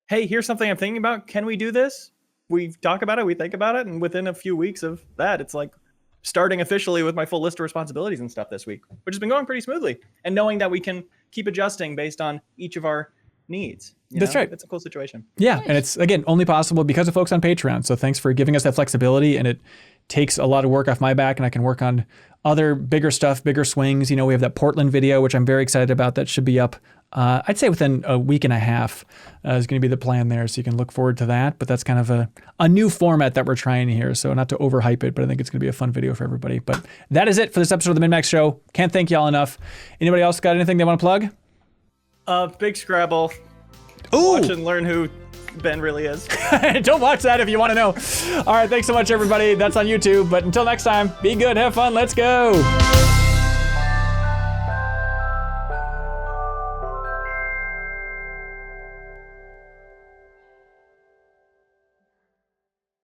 hey, here's something I'm thinking about. Can we do this? We talk about it, we think about it, and within a few weeks of that, it's like starting officially with my full list of responsibilities and stuff this week, which has been going pretty smoothly. And knowing that we can keep adjusting based on each of our needs. That's right. It's a cool situation. Yeah, and it's, again, only possible because of folks on Patreon. So thanks for giving us that flexibility, and it takes a lot of work off my back, and I can work on other bigger stuff, bigger swings. We have that Portland video, which I'm very excited about. That should be up, I'd say within a week and a half is going to be the plan there. So you can look forward to that. But that's kind of a new format that we're trying here. So not to overhype it, but I think it's going to be a fun video for everybody. But that is it for this episode of the MinnMax Show. Can't thank y'all enough. Anybody else got anything they want to plug? Big Scrabble. Ooh. Watch and learn who Ben really is. Don't watch that if you want to know. All right, thanks so much, everybody. That's on YouTube. But until next time, be good, have fun, let's go.